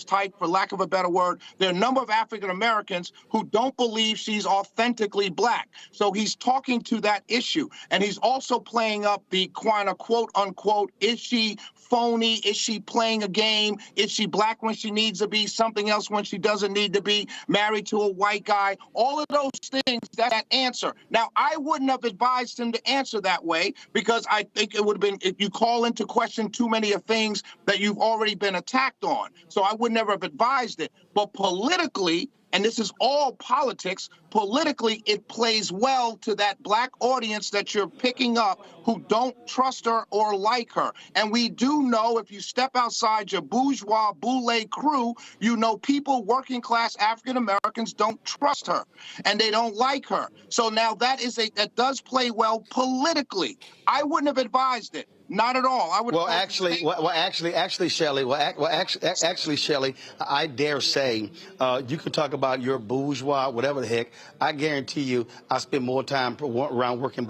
type, for lack of a better word. There are a number of African Americans who don't believe she's authentically black. So he's talking to that issue, and he's also playing up the quote unquote, is she phony? Is she playing a game? Is she black when she needs to be something else when she doesn't need to be? Married to a white guy? All of those things, that answer. Now, I wouldn't have advised him to answer that way, because I think it would have been, if you call into question too many of things that you've already been attacked on. So I would never have advised it. But politically, and this is all politics, politically, it plays well to that black audience that you're picking up who don't trust her or like her. And we do know, if you step outside your bourgeois boule crew, you know people, working class African Americans, don't trust her and they don't like her. So now that does play well politically. I wouldn't have advised it. Not at all. I would. Actually, Shelley. Shelley, I dare say, you can talk about your bourgeois, whatever the heck. I guarantee you, I spend more time around working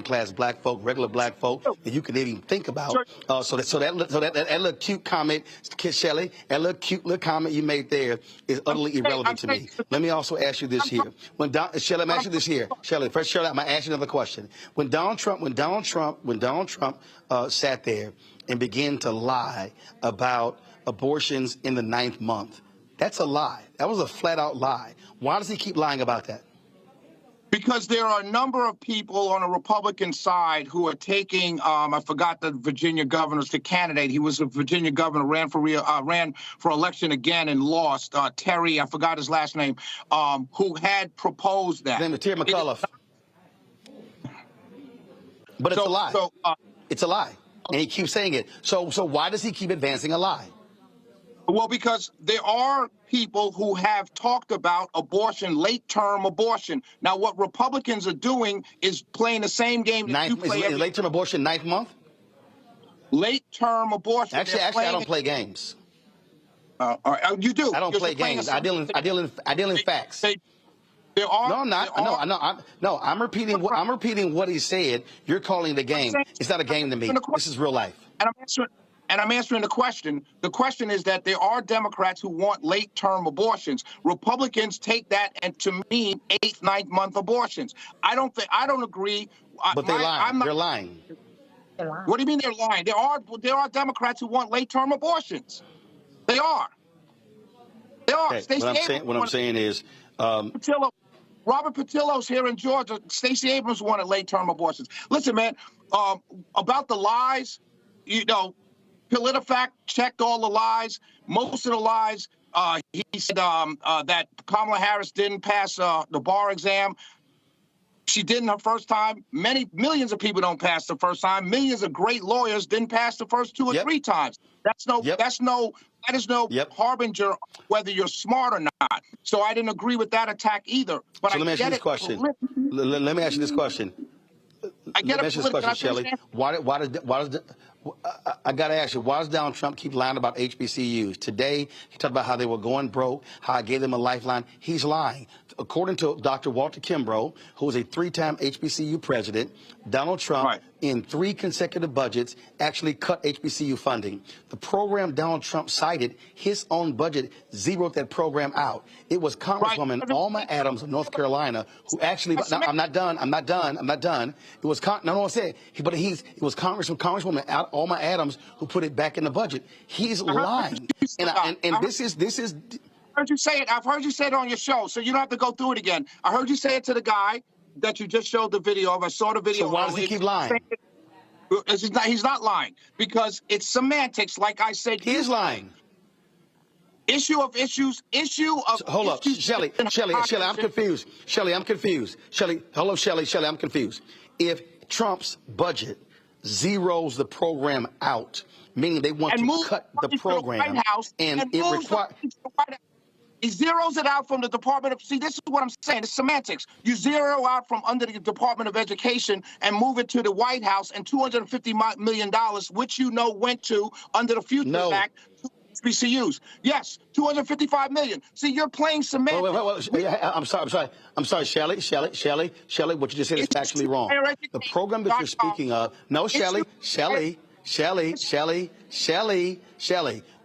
class black folk, regular black folk, than you can even think about. So that little cute comment, Shelley, that little cute little comment you made there is utterly irrelevant to me. Let me also ask you this here. Shelley, I'm asking you this here. Shelley, first, Shelley, I'm gonna ask you another question. When Donald Trump sat there and began to lie about abortions in the 9th month, that's a lie. That was a flat-out lie. Why does he keep lying about that? Because there are a number of people on the Republican side who are taking, I forgot the Virginia governor's candidate. He was a Virginia governor, ran for election again and lost. Terry, I forgot his last name, who had proposed that. His name is Terry McAuliffe. But it's a lie. It's a lie, and he keeps saying it. So why does he keep advancing a lie? Well, because there are people who have talked about abortion, late-term abortion. Now, what Republicans are doing is playing the same game that you play. Is late-term abortion 9th month? Late-term abortion. Actually, I don't play games. You do. I don't play games. I deal in facts. There are. No, I'm not. No, I'm repeating what he said. You're calling it a game. It's not a game to me. This is real life. And and I'm answering the question. The question is that there are Democrats who want late-term abortions. Republicans take that and to mean 8th, 9th month abortions. I don't agree. But they're lying. They're lying. What do you mean they're lying? There are Democrats who want late-term abortions. They are. They are. Okay, what I'm saying is, Robert Patillo's here in Georgia. Stacey Abrams wanted late-term abortions. Listen, man, about the lies, you know, PolitiFact checked all the lies. Most of the lies, he said that Kamala Harris didn't pass the bar exam. She didn't her first time. Millions of people don't pass the first time. Millions of great lawyers didn't pass the first 2 or 3 times. That is no harbinger of whether you're smart or not. So I didn't agree with that attack either. But so let me ask you this question. Let me ask you this question. I get this question, Shelley. Why does I got to ask you, why does Donald Trump keep lying about HBCUs? Today, he talked about how they were going broke, how I gave them a lifeline. He's lying. According to Dr. Walter Kimbrough, who was a 3-time HBCU president, Donald Trump, in 3 consecutive budgets, actually cut HBCU funding. The program Donald Trump cited, his own budget zeroed that program out. It was Congresswoman Alma Adams of North Carolina who actually, I'm not done. It was, it was Congresswoman Alma Adams who put it back in the budget. He's lying. And this is. I've heard you say it on your show, so you don't have to go through it again. I heard you say it to the guy that you just showed the video of. I saw the video. So why does he keep lying? He's not lying because it's semantics, like I said. He is lying. Issue of issues. Hold up, Shelley, I'm confused. Shelley, I'm confused. Shelley, hello, Shelley, I'm confused. If Trump's budget zeroes the program out, meaning they want to cut the program, and it requires. He zeroes it out from the Department of, see, this is what I'm saying, it's semantics. You zero out from under the Department of Education and move it to the White House, and $250 million, which you know went to, under the Futures Act, to HBCUs. Yes, $255 million. See, you're playing semantics. I'm sorry, Shelley, what you just said is factually wrong. The program that you're speaking of, no, Shelley,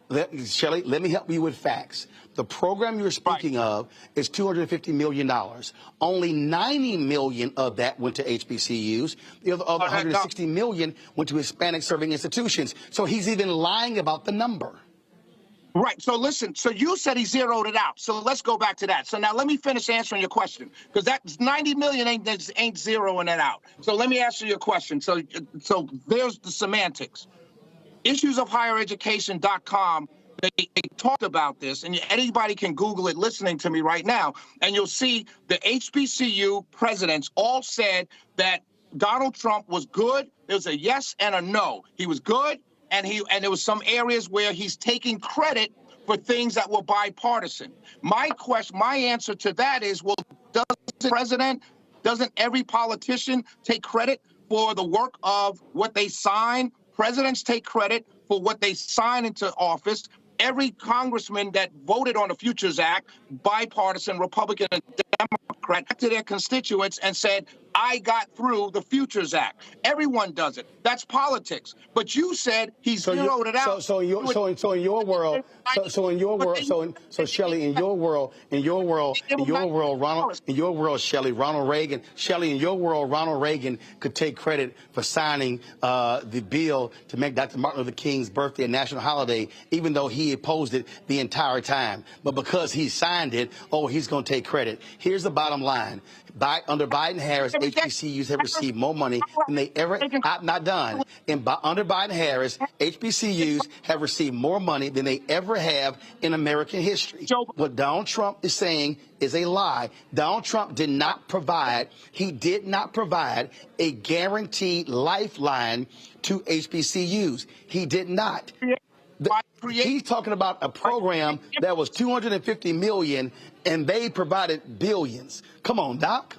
let me help you with facts. The program you're speaking of is $250 million. Only $90 million of that went to HBCUs. The other $160 million went to Hispanic serving institutions. So he's even lying about the number. Right. So listen, so you said he zeroed it out. So let's go back to that. So now let me finish answering your question, because that $90 million ain't zeroing it out. So let me answer your question. So there's the semantics. Issuesofhighereducation.com. They talked about this, and anybody can Google it listening to me right now, and you'll see the HBCU presidents all said that Donald Trump was good. There was a yes and a no. He was good, and there was some areas where he's taking credit for things that were bipartisan. My answer to that is, well, doesn't every politician take credit for the work of what they sign? Presidents take credit for what they sign into office. Every congressman that voted on the Futures Act, bipartisan, Republican and Democrat, to their constituents and said, I got through the Futures Act. Everyone does it. That's politics. But you said he zeroed it out. So in your world, Shelley, in your world, Shelley, Ronald Reagan could take credit for signing the bill to make Dr. Martin Luther King's birthday a national holiday, even though he opposed it the entire time. But because he signed it, he's going to take credit. Here's the bottom line. Under Biden-Harris, HBCUs have received more money than they ever. I'm not done. Under Biden-Harris, HBCUs have received more money than they ever have in American history. What Donald Trump is saying is a lie. Donald Trump did not provide. He did not provide a guaranteed lifeline to HBCUs. He did not. He's talking about a program that was $250 million, and they provided billions. Come on, Doc.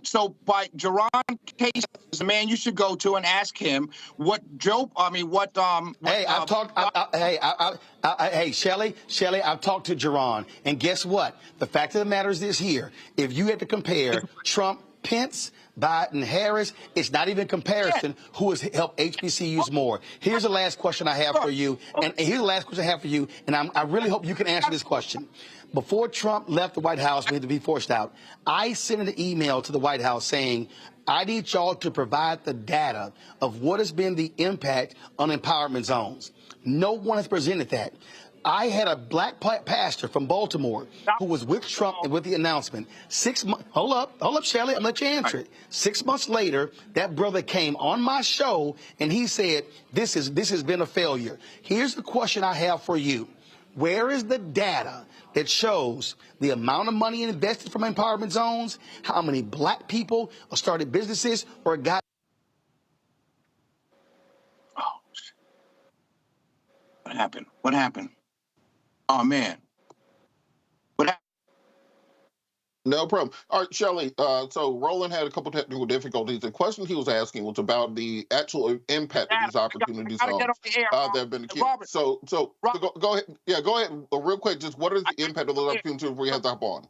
So by Jerron Case is the man you should go to and ask him what Joe. Hey, Shelley, I've talked to Jerron, and guess what? The fact of the matter is this here: if you had to compare Trump, Pence, Biden, Harris, it's not even comparison who has helped HBCUs more. Here's the last question I have for you, and here's the last question I have for you, and I really hope you can answer this question. Before Trump left the White House, we had to be forced out, I sent an email to the White House saying, I need y'all to provide the data of what has been the impact on empowerment zones. No one has presented that. I had a black pastor from Baltimore who was with Trump and with the announcement. 6 months, hold up, Shelley, I'm gonna let you answer it. 6 months later, that brother came on my show and he said, this has been a failure. Here's the question I have for you. Where is the data that shows the amount of money invested from empowerment zones, how many black people started businesses or got... Oh, what happened? What happened? Oh, man. What happened? No problem. All right, Shelley, so Roland had a couple technical difficulties. The question he was asking was about the actual impact of these opportunities that have been achieved. So go ahead. Yeah, go ahead real quick. Just what is the impact of those opportunities we have to hop on?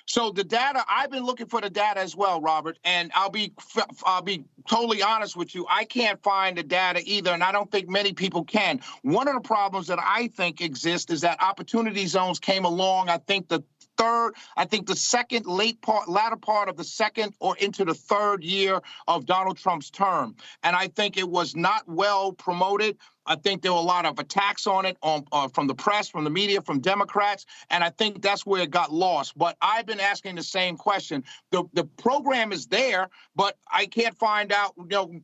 So the data, I've been looking for the data as well, Robert, and I'll be totally honest with you. I can't find the data either, and I don't think many people can. One of the problems that I think exists is that opportunity zones came along, I think the second latter part of the second or into the third year of Donald Trump's term. And I think it was not well promoted. I think there were a lot of attacks on it from the press, from the media, from Democrats, and I think that's where it got lost. But I've been asking the same question. The program is there, but I can't find out,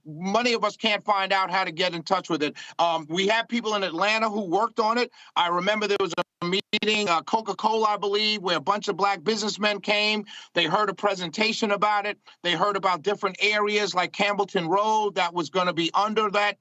many of us can't find out how to get in touch with it. We have people in Atlanta who worked on it. I remember there was a meeting, Coca-Cola, I believe, where a bunch of black businessmen came. They heard a presentation about it. They heard about different areas like Campbellton Road that was going to be under that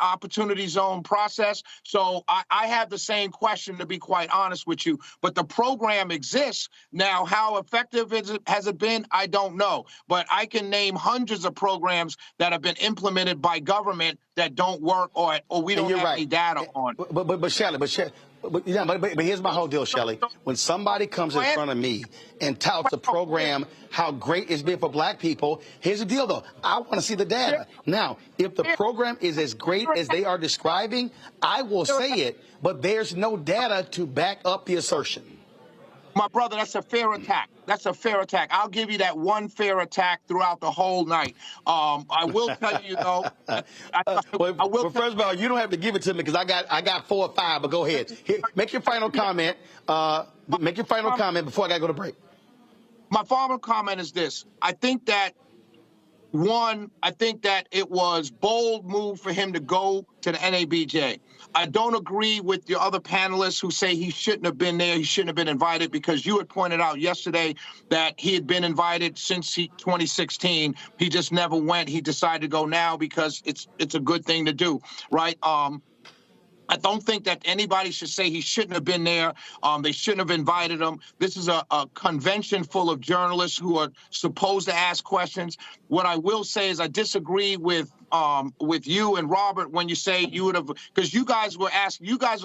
opportunity zone process. So I have the same question, to be quite honest with you. But the program exists. Now, how effective has it been? I don't know. But I can name hundreds of programs that have been implemented by government that don't work or we don't have any data on. But Shelley, but here's my whole deal, Shelley. When somebody comes in front of me and touts a program, how great it's been for black people, here's the deal, though. I want to see the data. Now, if the program is as great as they are describing, I will say it, but there's no data to back up the assertion. My brother, that's a fair attack. That's a fair attack. I'll give you that one fair attack throughout the whole night. I will tell you, though. Well, first of all, you don't have to give it to me because I got 4 or 5, but go ahead. Here, make your final comment. Make your final comment before I got to go to break. My final comment is this. I think that it was bold move for him to go to the NABJ. I don't agree with the other panelists who say he shouldn't have been there, he shouldn't have been invited, because you had pointed out yesterday that he had been invited since 2016. He just never went. He decided to go now because it's a good thing to do, right? I don't think that anybody should say he shouldn't have been there. They shouldn't have invited him. This is a convention full of journalists who are supposed to ask questions. What I will say is I disagree with you and Robert when you say you would have, because you guys were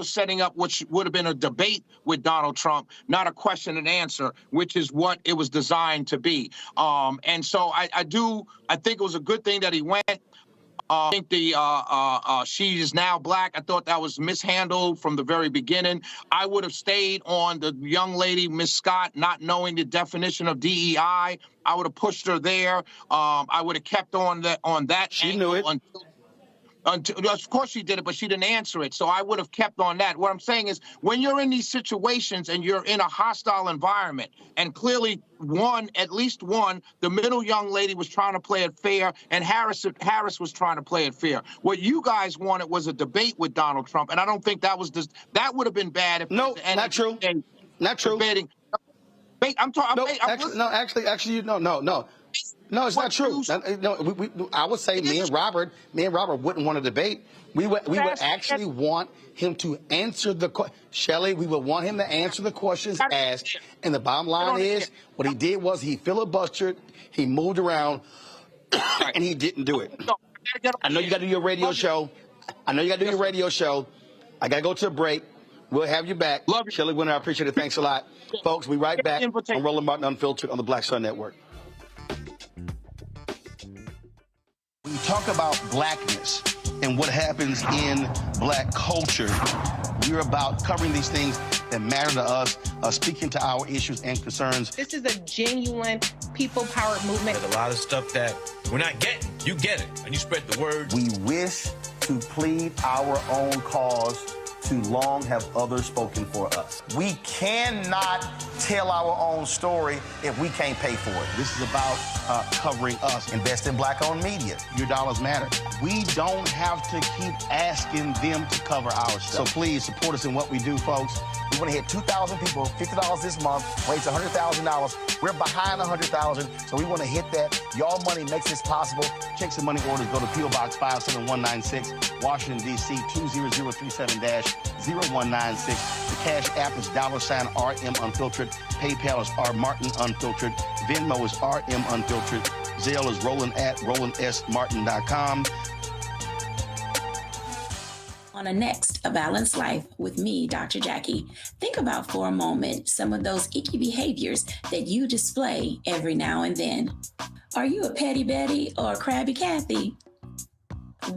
setting up what would have been a debate with Donald Trump, not a question and answer, which is what it was designed to be. And so I think it was a good thing that he went. I think she is now black. I thought that was mishandled from the very beginning. I would have stayed on the young lady, Miss Scott, not knowing the definition of DEI. I would have pushed her there. I would have kept on that. She knew it. Of course she did it, but she didn't answer it. So I would have kept on that. What I'm saying is when you're in these situations and you're in a hostile environment, and clearly at least one, the middle young lady was trying to play it fair, and Harris was trying to play it fair. What you guys wanted was a debate with Donald Trump, and I don't think that would have been bad. If no, not true. Not true. Debating. No, it's not true. No, I would say me and Robert wouldn't want to debate. We would actually want him to answer the question. Shelley, we would want him to answer the questions asked. And the bottom line is, what he did was he filibustered, he moved around, and he didn't do it. I know you got to do your radio show. I got to go to a break. We'll have you back. Love you. Shelley Wynter, I appreciate it. Thanks a lot. Folks, we right back on Roland Martin Unfiltered on the Black Star Network. talk about blackness and what happens in black culture, we're about covering these things that matter to us, speaking to our issues and concerns. This is a genuine people-powered movement. There's a lot of stuff that we're not getting. You get it, and you spread the word. We wish to plead our own cause. Too long have others spoken for us. We cannot tell our own story if we can't pay for it. This is about covering us. Invest in black-owned media. Your dollars matter. We don't have to keep asking them to cover our stuff. So please support us in what we do, folks. We want to hit 2,000 people, $50 this month, raise $100,000. We're behind 100,000, so we want to hit that. Y'all money makes this possible. Checks and money orders go to P.O. Box 57196, Washington, D.C. 20037-0196. The Cash App is $RM Unfiltered. PayPal is R Martin Unfiltered. Venmo is RM Unfiltered. Zelle is Roland at RolandSMartin.com. On a next, A Balanced Life with me, Dr. Jackie, think about for a moment some of those icky behaviors that you display every now and then. Are you a petty Betty or a crabby Kathy?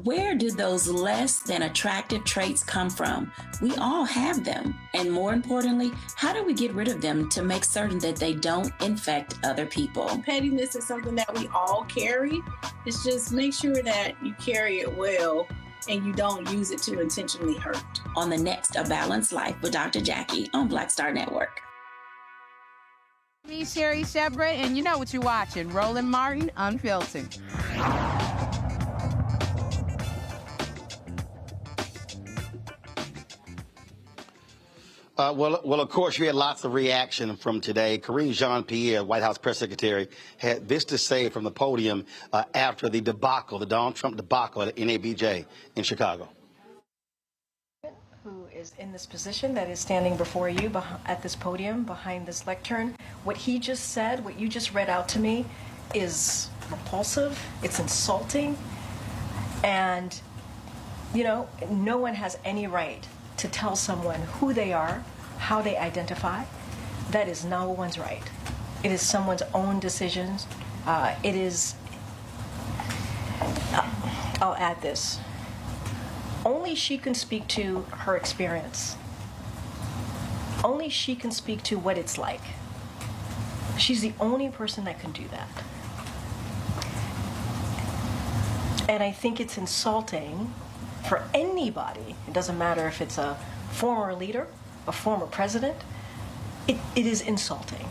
Where do those less than attractive traits come from? We all have them. And more importantly, how do we get rid of them to make certain that they don't infect other people? Pettiness is something that we all carry. It's just make sure that you carry it well and you don't use it to intentionally hurt. On the next A Balanced Life with Dr. Jackie on Black Star Network. Me, Sherry Shepard, and you know what you're watching, Roland Martin Unfiltered. Well, of course, we had lots of reaction from today. Karine Jean-Pierre, White House press secretary, had this to say from the podium after the debacle, the Donald Trump debacle at NABJ in Chicago. Who is in this position that is standing before you at this podium behind this lectern. What he just said, what you just read out to me, is repulsive, it's insulting, and, you know, no one has any right to tell someone who they are, how they identify. That is no one's right. It is someone's own decisions. It is, I'll add this. Only she can speak to her experience. Only she can speak to what it's like. She's the only person that can do that. And I think it's insulting for anybody. It doesn't matter if it's a former leader, a former president. It is insulting.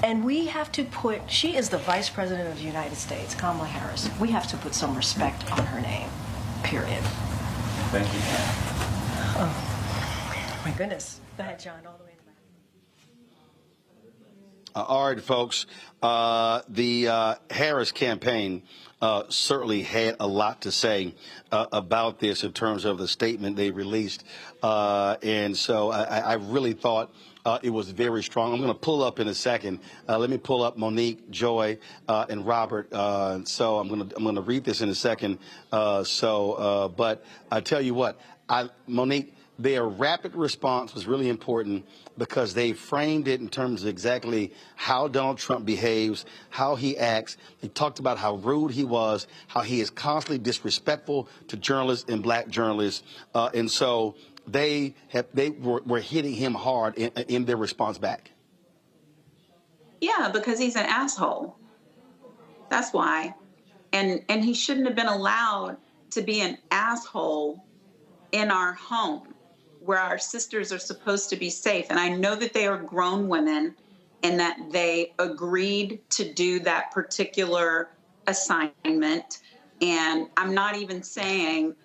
And we have to put, she is the Vice President of the United States, Kamala Harris. We have to put some respect on her name, period. Thank you. Oh, my goodness. Go ahead, John, all the way in the back. All right, folks. The Harris campaign certainly had a lot to say about this in terms of the statement they released. And so I really thought it was very strong. I'm going to pull up in a second. Let me pull up Monique, Joy, and Robert. So I'm going to read this in a second. But I tell you what, Monique, their rapid response was really important because they framed it in terms of exactly how Donald Trump behaves, how he acts. They talked about how rude he was, how he is constantly disrespectful to journalists and black journalists. And so they were hitting him hard in their response back. Yeah, because he's an asshole. That's why. And he shouldn't have been allowed to be an asshole in our home, where our sisters are supposed to be safe. And I know that they are grown women and that they agreed to do that particular assignment. And I'm not even saying,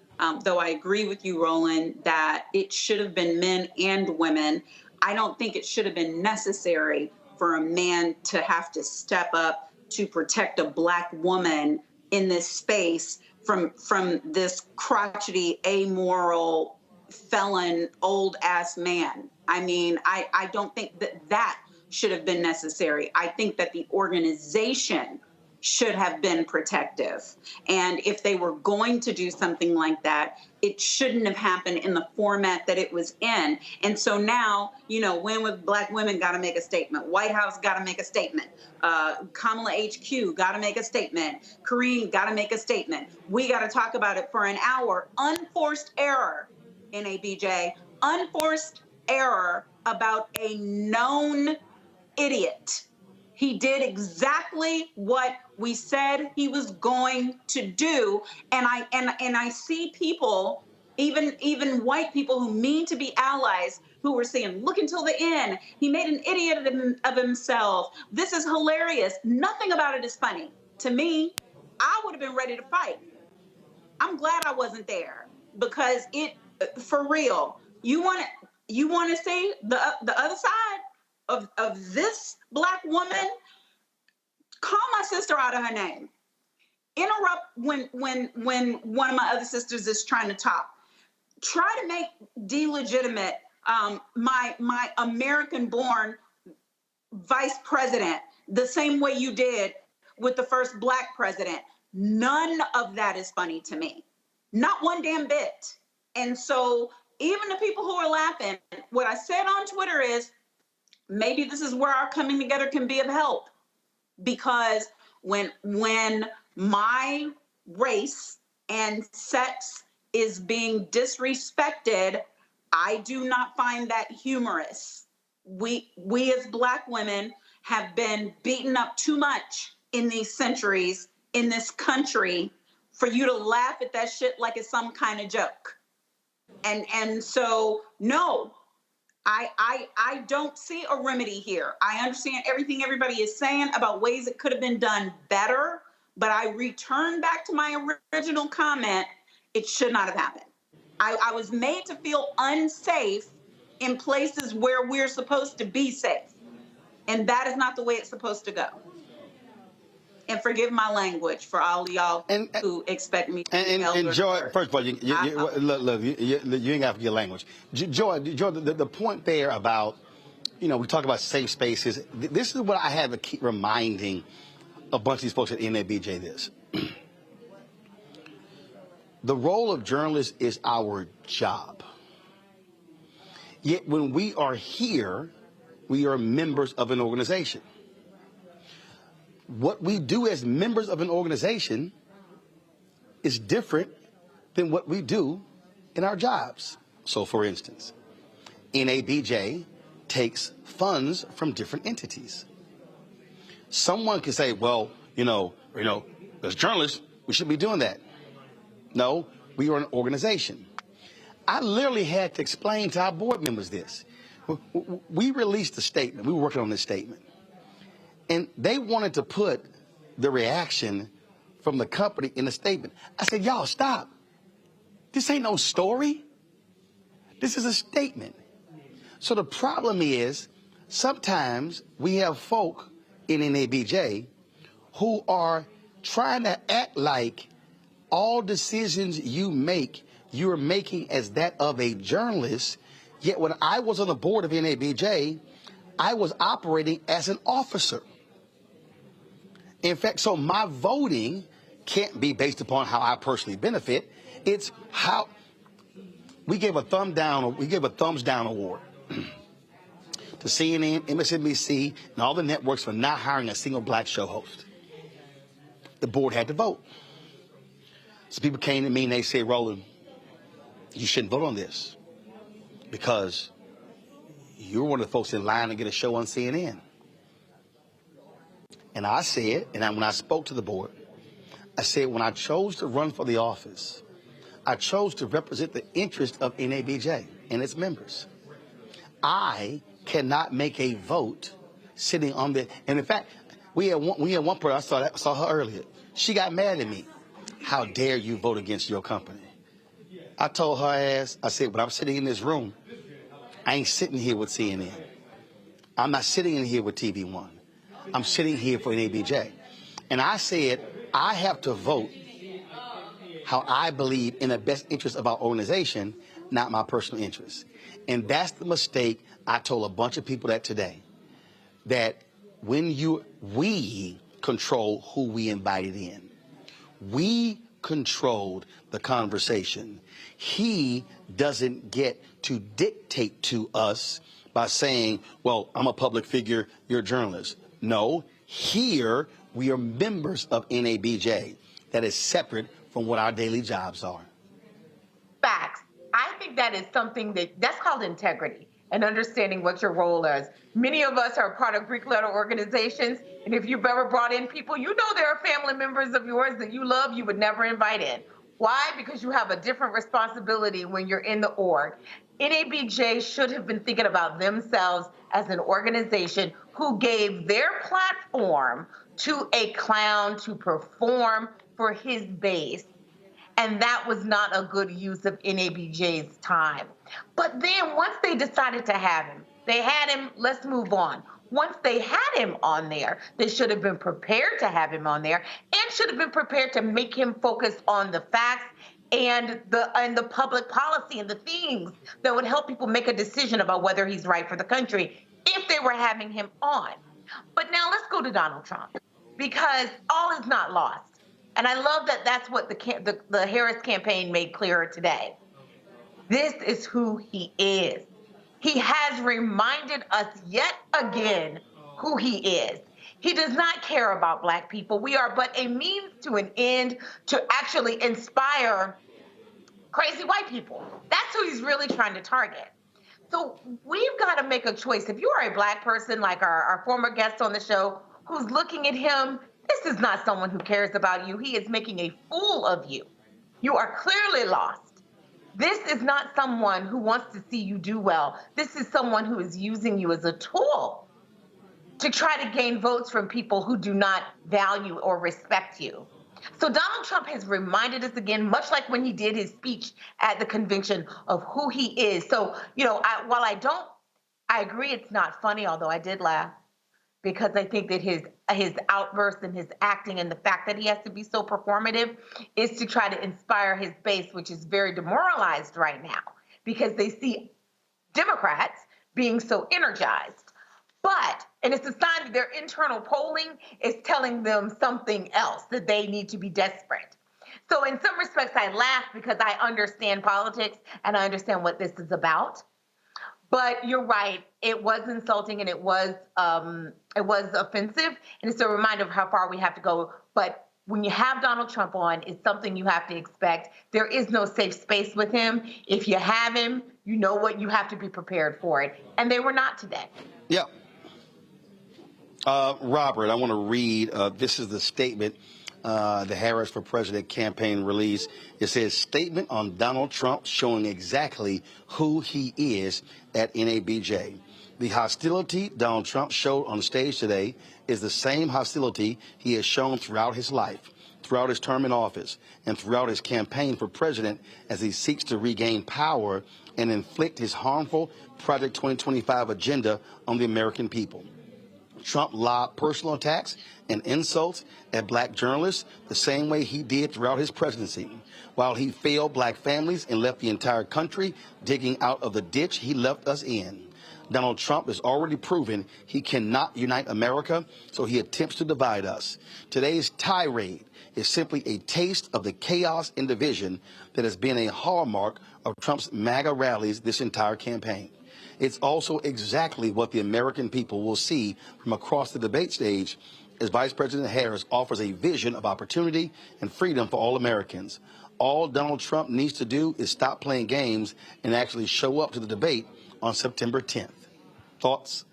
though I agree with you, Roland, that it should have been men and women. I don't think it should have been necessary for a man to have to step up to protect a black woman in this space from this crotchety, amoral, felon, old-ass man. I mean, I don't think that should have been necessary. I think that the organization should have been protective. And if they were going to do something like that, it shouldn't have happened in the format that it was in. And so now, you know, when with Black women got to make a statement, White House got to make a statement, Kamala HQ got to make a statement, Kareem got to make a statement. We got to talk about it for an hour. Unforced error, NABJ, unforced error about a known idiot. He did exactly what we said he was going to do, and I see people, even white people who mean to be allies, who were saying, "Look until the end. He made an idiot of himself. This is hilarious." Nothing about it is funny to me. I would have been ready to fight. I'm glad I wasn't there, because it, for real. You want to see the other side of this Black woman? Call my sister out of her name. Interrupt when one of my other sisters is trying to talk. Try to make delegitimate my American-born vice president the same way you did with the first Black president. None of that is funny to me. Not one damn bit. And so even the people who are laughing, what I said on Twitter is, maybe this is where our coming together can be of help. Because when my race and sex is being disrespected, I do not find that humorous. We as Black women have been beaten up too much in these centuries in this country for you to laugh at that shit like it's some kind of joke. And so, no, I don't see a remedy here. I understand everything everybody is saying about ways it could have been done better, but I return back to my original comment. It should not have happened. I was made to feel unsafe in places where we're supposed to be safe. And that is not the way it's supposed to go. And forgive my language for all of y'all who expect me to and Joy, first of all, you ain't got to forget language. Joy, the point there about, you know, we talk about safe spaces. This is what I have to keep reminding a bunch of these folks at NABJ this. The role of journalists is our job. Yet when we are here, we are members of an organization. What we do as members of an organization is different than what we do in our jobs. So, for instance, NABJ takes funds from different entities. Someone can say, well, you know, as journalists, we should be doing that. No, we are an organization. I literally had to explain to our board members this. We released a statement. We were working on this statement. And they wanted to put the reaction from the company in the statement. I said, y'all, stop. This ain't no story. This is a statement. So the problem is, sometimes we have folk in NABJ who are trying to act like all decisions you make, you're making as that of a journalist. Yet when I was on the board of NABJ, I was operating as an officer. In fact, so my voting can't be based upon how I personally benefit. It's how we gave a thumbs down award to CNN, MSNBC, and all the networks for not hiring a single Black show host. The board had to vote. So people came to me and they said, Roland, you shouldn't vote on this because you're one of the folks in line to get a show on CNN. And I said, when I spoke to the board, I said, when I chose to run for the office, I chose to represent the interest of NABJ and its members. I cannot make a vote sitting on the, and in fact, we had one person, I saw her earlier. She got mad at me. How dare you vote against your company? I told her ass, I said, when I'm sitting in this room, I ain't sitting here with CNN. I'm not sitting in here with TV One. I'm sitting here for NABJ. And I said, I have to vote how I believe in the best interest of our organization, not my personal interests. And that's the mistake I told a bunch of people that today. That when we control who we invited in. We controlled the conversation. He doesn't get to dictate to us by saying, well, I'm a public figure, you're a journalist. No, here we are members of NABJ. That is separate from what our daily jobs are. Facts. I think that is something that's called integrity and understanding what your role is. Many of us are part of Greek letter organizations, and if you've ever brought in people, you know there are family members of yours that you love you would never invite in. Why? Because you have a different responsibility when you're in the org. NABJ should have been thinking about themselves as an organization who gave their platform to a clown to perform for his base. And that was not a good use of NABJ's time. But then once they decided to have him, they had him, let's move on. Once they had him on there, they should have been prepared to have him on there and should have been prepared to make him focus on the facts and the public policy and the things that would help people make a decision about whether he's right for the country if they were having him on. But now let's go to Donald Trump, because all is not lost. And I love that that's what the Harris campaign made clearer today. This is who he is. He has reminded us yet again who he is. He does not care about Black people. We are but a means to an end to actually inspire crazy white people. That's who he's really trying to target. So we've got to make a choice. If you are a Black person, like our former guest on the show, who's looking at him, this is not someone who cares about you. He is making a fool of you. You are clearly lost. This is not someone who wants to see you do well. This is someone who is using you as a tool to try to gain votes from people who do not value or respect you. So Donald Trump has reminded us again, much like when he did his speech at the convention, of who he is. So, while I agree it's not funny, although I did laugh, because I think that his outbursts and his acting and the fact that he has to be so performative is to try to inspire his base, which is very demoralized right now because they see Democrats being so energized. And it's a sign that their internal polling is telling them something else, that they need to be desperate. So in some respects, I laugh because I understand politics and I understand what this is about. But you're right, it was insulting and it was offensive, and it's a reminder of how far we have to go. But when you have Donald Trump on, it's something you have to expect. There is no safe space with him. If you have him, you know what, you have to be prepared for it. And they were not today. Yeah. Robert, I want to read, this is the statement the Harris for President campaign release. It says, statement on Donald Trump showing exactly who he is at NABJ. The hostility Donald Trump showed on the stage today is the same hostility he has shown throughout his life, throughout his term in office, and throughout his campaign for president as he seeks to regain power and inflict his harmful Project 2025 agenda on the American people. Trump lobbed personal attacks and insults at Black journalists the same way he did throughout his presidency, while he failed Black families and left the entire country digging out of the ditch he left us in. Donald Trump has already proven he cannot unite America, so he attempts to divide us. Today's tirade is simply a taste of the chaos and division that has been a hallmark of Trump's MAGA rallies this entire campaign. It's also exactly what the American people will see from across the debate stage as Vice President Harris offers a vision of opportunity and freedom for all Americans. All Donald Trump needs to do is stop playing games and actually show up to the debate on September 10th. Thoughts?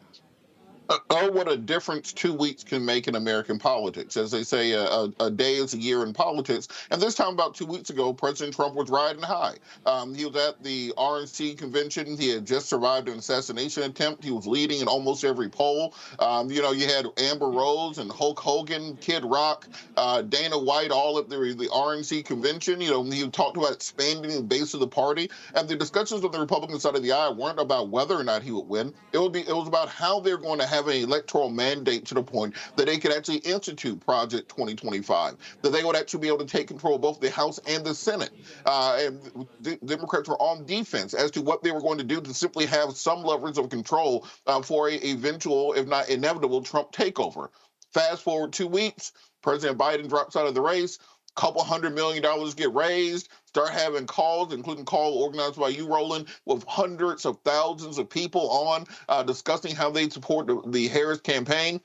Oh, what a difference 2 weeks can make in American politics. As they say, a day is a year in politics. And this time about 2 weeks ago, President Trump was riding high. He was at the RNC convention. He had just survived an assassination attempt. He was leading in almost every poll. You had Amber Rose and Hulk Hogan, Kid Rock, Dana White, all at the RNC convention. He talked about expanding the base of the party. And the discussions on the Republican side of the aisle weren't about whether or not he would win. It was about how they're going to have an electoral mandate to the point that they could actually institute Project 2025, that they would actually be able to take control of both the House and the Senate. And the Democrats were on defense as to what they were going to do to simply have some levers of control for a eventual, if not inevitable, Trump takeover. Fast forward 2 weeks, President Biden drops out of the race. Couple $100 million get raised, start having calls, including call organized by you, Roland, with hundreds of thousands of people on discussing how they support the Harris campaign.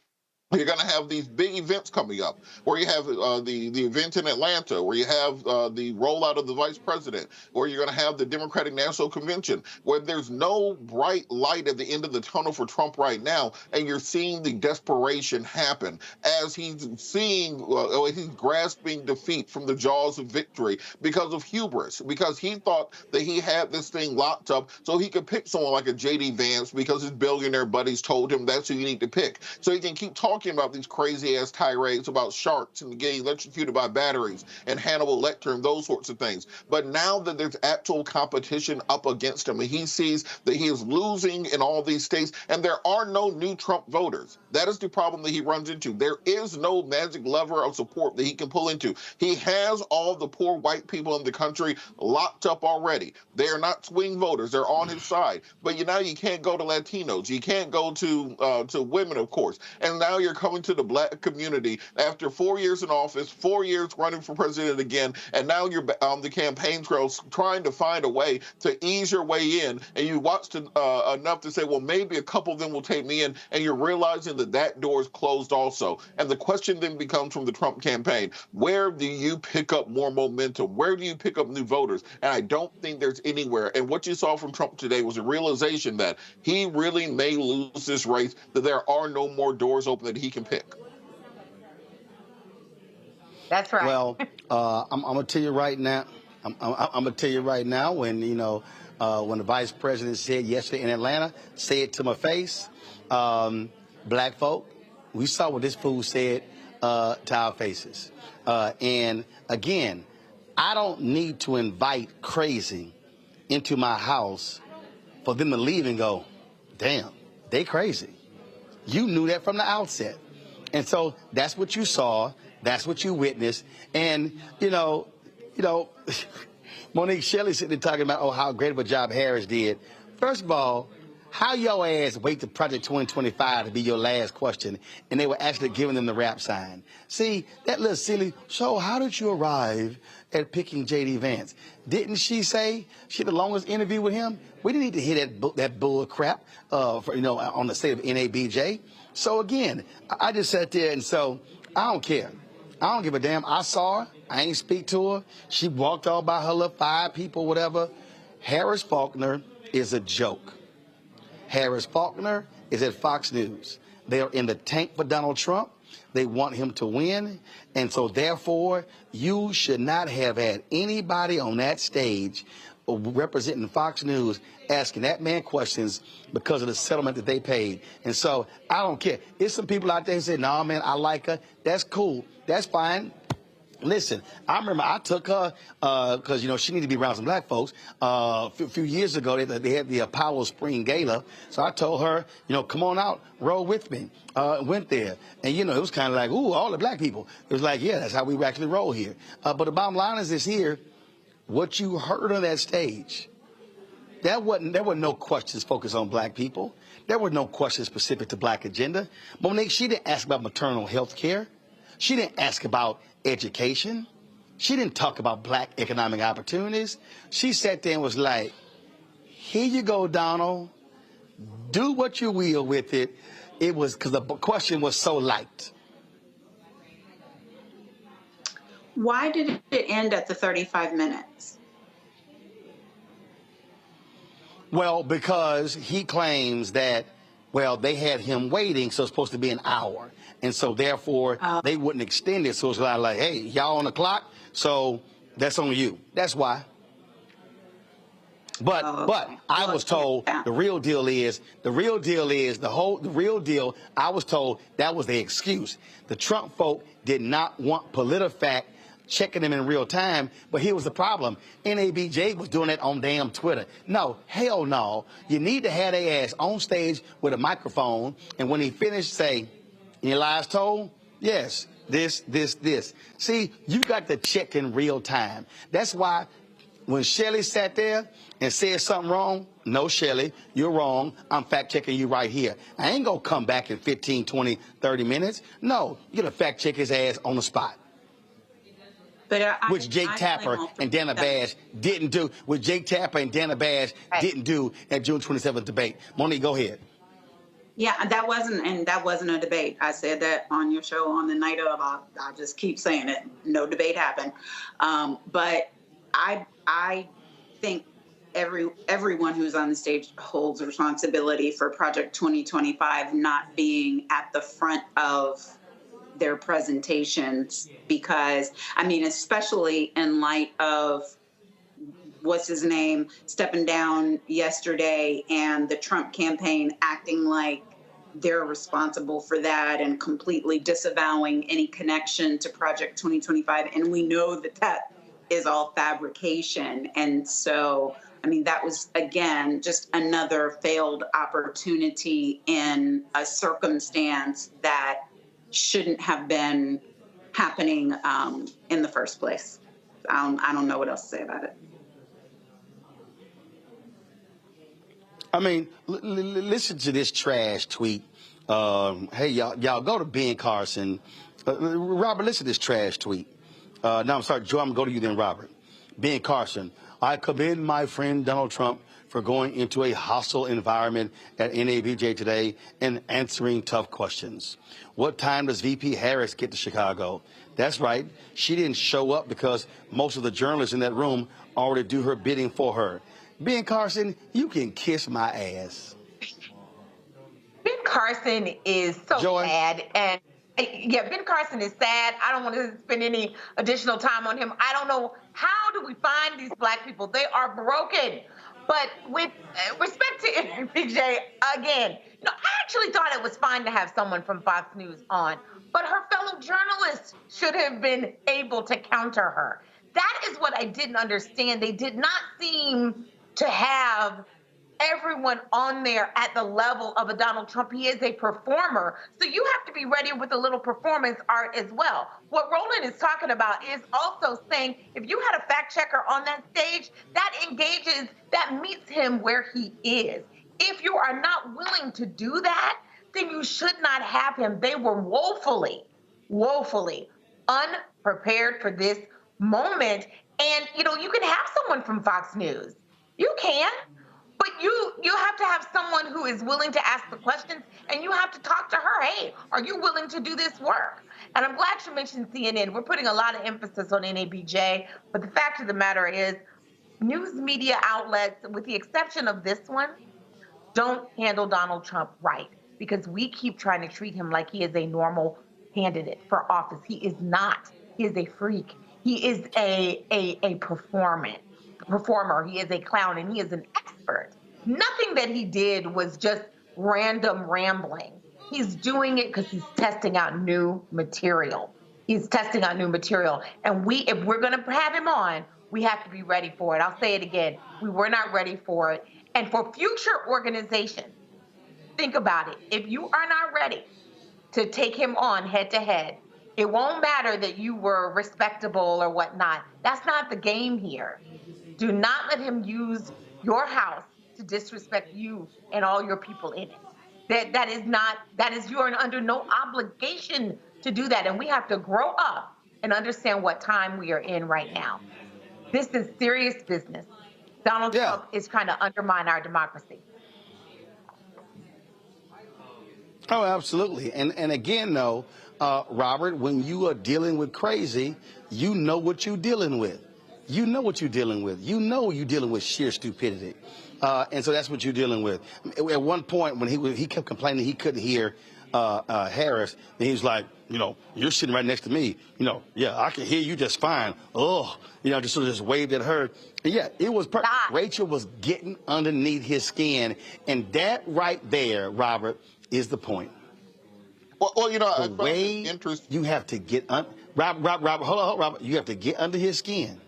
You're going to have these big events coming up, where you have the event in Atlanta, where you have the rollout of the vice president, where you're going to have the Democratic National Convention, where there's no bright light at the end of the tunnel for Trump right now, and you're seeing the desperation happen as he's he's grasping defeat from the jaws of victory because of hubris, because he thought that he had this thing locked up so he could pick someone like a J.D. Vance because his billionaire buddies told him that's who you need to pick. So he can keep talking about these crazy-ass tirades about sharks and getting electrocuted by batteries and Hannibal Lecter and those sorts of things. But now that there's actual competition up against him, and he sees that he is losing in all these states, and there are no new Trump voters. That is the problem that he runs into. There is no magic lever of support that he can pull into. He has all the poor white people in the country locked up already. They are not swing voters. They're on his side. But now you can't go to Latinos. You can't go to women, of course. And now you're coming to the black community after 4 years in office, 4 years running for president again, and now you're on the campaign trails trying to find a way to ease your way in, and you watched enough to say, well, maybe a couple of them will take me in, and you're realizing that that door is closed also. And the question then becomes from the Trump campaign, where do you pick up more momentum? Where do you pick up new voters? And I don't think there's anywhere. And what you saw from Trump today was a realization that he really may lose this race, that there are no more doors open that he can pick. That's right. Well, I'm gonna tell you right now. I'm gonna tell you right now. When when the vice president said yesterday in Atlanta, say it to my face, black folk, we saw what this fool said to our faces. And again, I don't need to invite crazy into my house for them to leave and go, damn, they crazy. You knew that from the outset. And so that's what you saw. That's what you witnessed. And, Monique, Shelley sitting there talking about, how great of a job Harris did. First of all, how your ass wait to Project 2025 to be your last question, and they were actually giving them the rap sign. See, that little silly, so how did you arrive at picking J.D. Vance? Didn't she say she had the longest interview with him? We didn't need to hear that bull crap on the state of NABJ. So again, I just sat there, and so I don't care. I don't give a damn. I saw her. I ain't speak to her. She walked all by her little 5 people, whatever. Harris Faulkner is a joke. Harris Faulkner is at Fox News. They are in the tank for Donald Trump. They want him to win. And so, therefore, you should not have had anybody on that stage representing Fox News asking that man questions because of the settlement that they paid. And so, I don't care. There's some people out there who say, no, man, I like her. That's cool. That's fine. Listen, I remember I took her because, she needed to be around some black folks. A few years ago, they had the Apollo Spring Gala. So I told her, come on out, roll with me. Went there. And, it was kind of like, ooh, all the black people. It was like, yeah, that's how we actually roll here. But the bottom line is this here, what you heard on that stage, there were no questions focused on black people. There were no questions specific to black agenda. Monique, she didn't ask about maternal health care. She didn't ask about education. She didn't talk about black economic opportunities. She sat there and was like, here you go, Donald. Do what you will with it. It was because the question was so light. Why did it end at the 35 minutes? Well, because he claims that, they had him waiting, so it's supposed to be an hour. And so, therefore, they wouldn't extend it. So it's like, hey, y'all on the clock, so that's on you. That's why. But I was told the real deal, I was told that was the excuse. The Trump folk did not want PolitiFact checking them in real time, but here was the problem. NABJ was doing it on damn Twitter. No, hell no. You need to have their ass on stage with a microphone, and when he finished, say, any lies told? Yes, this. See, you got to check in real time. That's why when Shelley sat there and said something wrong, no, Shelley, you're wrong. I'm fact-checking you right here. I ain't going to come back in 15, 20, 30 minutes. No, you're going to fact-check his ass on the spot. But which Jake Tapper and Dana Bash didn't do. Which Jake Tapper and Dana Bash didn't do at June 27th debate. Monique, go ahead. Yeah, that wasn't a debate. I said that on your show on the night of. I just keep saying it. No debate happened. But I think everyone who's on the stage holds responsibility for Project 2025 not being at the front of their presentations, because, I mean, especially in light of what's his name stepping down yesterday and the Trump campaign acting like they're responsible for that and completely disavowing any connection to Project 2025. And we know that that is all fabrication. And so, I mean, that was, again, just another failed opportunity in a circumstance that shouldn't have been happening in the first place. I don't know what else to say about it. I mean, listen to this trash tweet. Hey, y'all go to Ben Carson. Robert, listen to this trash tweet. No, I'm sorry, Joe, I'm going to go to you then, Robert. Ben Carson, I commend my friend Donald Trump for going into a hostile environment at NABJ today and answering tough questions. What time does VP Harris get to Chicago? That's right. She didn't show up because most of the journalists in that room already do her bidding for her. Ben Carson, you can kiss my ass. Ben Carson is so sad. And yeah, Ben Carson is sad. I don't want to spend any additional time on him. I don't know, how do we find these black people? They are broken. But with respect to NABJ, again, I actually thought it was fine to have someone from Fox News on, but her fellow journalists should have been able to counter her. That is what I didn't understand. They did not seem to have everyone on there at the level of a Donald Trump. He is a performer, so you have to be ready with a little performance art as well. What Roland is talking about is also saying, if you had a fact checker on that stage, that engages, that meets him where he is. If you are not willing to do that, then you should not have him. They were woefully unprepared for this moment. And, you can have someone from Fox News. You can. But you have to have someone who is willing to ask the questions, and you have to talk to her. Hey, are you willing to do this work? And I'm glad you mentioned CNN. We're putting a lot of emphasis on NABJ, but the fact of the matter is, news media outlets, with the exception of this one, don't handle Donald Trump right, because we keep trying to treat him like he is a normal candidate for office. He is not. He is a freak. He is a performer. He is a clown, and he is an expert. Nothing that he did was just random rambling. He's doing it because he's testing out new material. And if we're going to have him on, we have to be ready for it. I'll say it again. We were not ready for it. And for future organizations, think about it. If you are not ready to take him on head to head, it won't matter that you were respectable or whatnot. That's not the game here. Do not let him use your house to disrespect you and all your people in it. You are under no obligation to do that. And we have to grow up and understand what time we are in right now. This is serious business. Donald Trump is trying to undermine our democracy. Oh, absolutely. And again, though, Robert, when you are dealing with crazy, you know what you're dealing with. You know what you're dealing with. You know you're dealing with sheer stupidity. And so that's what you're dealing with. At one point, when he kept complaining he couldn't hear Harris, and he was like, you're sitting right next to me. Yeah, I can hear you just fine. Oh, just sort of just waved at her. And yeah, it was perfect. Rachel was getting underneath his skin. And that right there, Robert, is the point. Well, the way you have to get Robert, hold on, Robert. You have to get under his skin.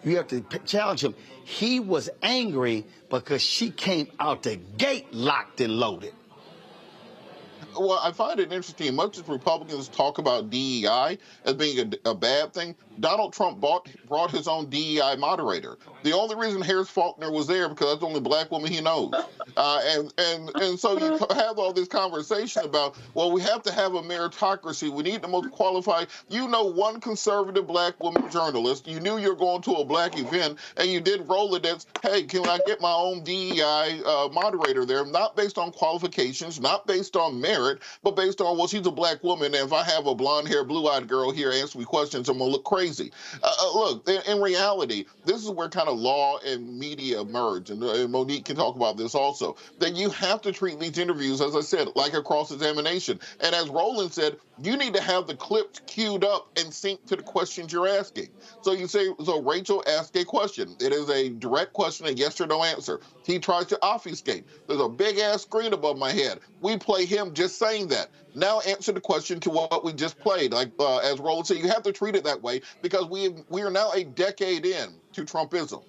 You have to challenge him. He was angry because she came out the gate locked and loaded. Well, I find it interesting. Much as Republicans talk about DEI as being a bad thing, Donald Trump brought his own DEI moderator. The only reason Harris Faulkner was there because that's the only black woman he knows. And so you have all this conversation about, well, we have to have a meritocracy. We need the most qualified. You know, one conservative black woman journalist. You knew you were going to a black event, and you did Rolodex. Hey, can I get my own DEI moderator there? Not based on qualifications, not based on merit, but based on, well, she's a black woman, and if I have a blonde-haired, blue-eyed girl here answer me questions, I'm gonna look crazy. Look, in reality, this is where kind of law and media merge, and Monique can talk about this also, that you have to treat these interviews, as I said, like a cross-examination. And as Roland said, you need to have the clips queued up and sync to the questions you're asking. So you say, so Rachel asked a question. It is a direct question, a yes or no answer. He tries to obfuscate. There's a big-ass screen above my head. We play him just saying that. Now answer the question to what we just played. Like as Roland said, you have to treat it that way because we are now a decade in to Trumpism.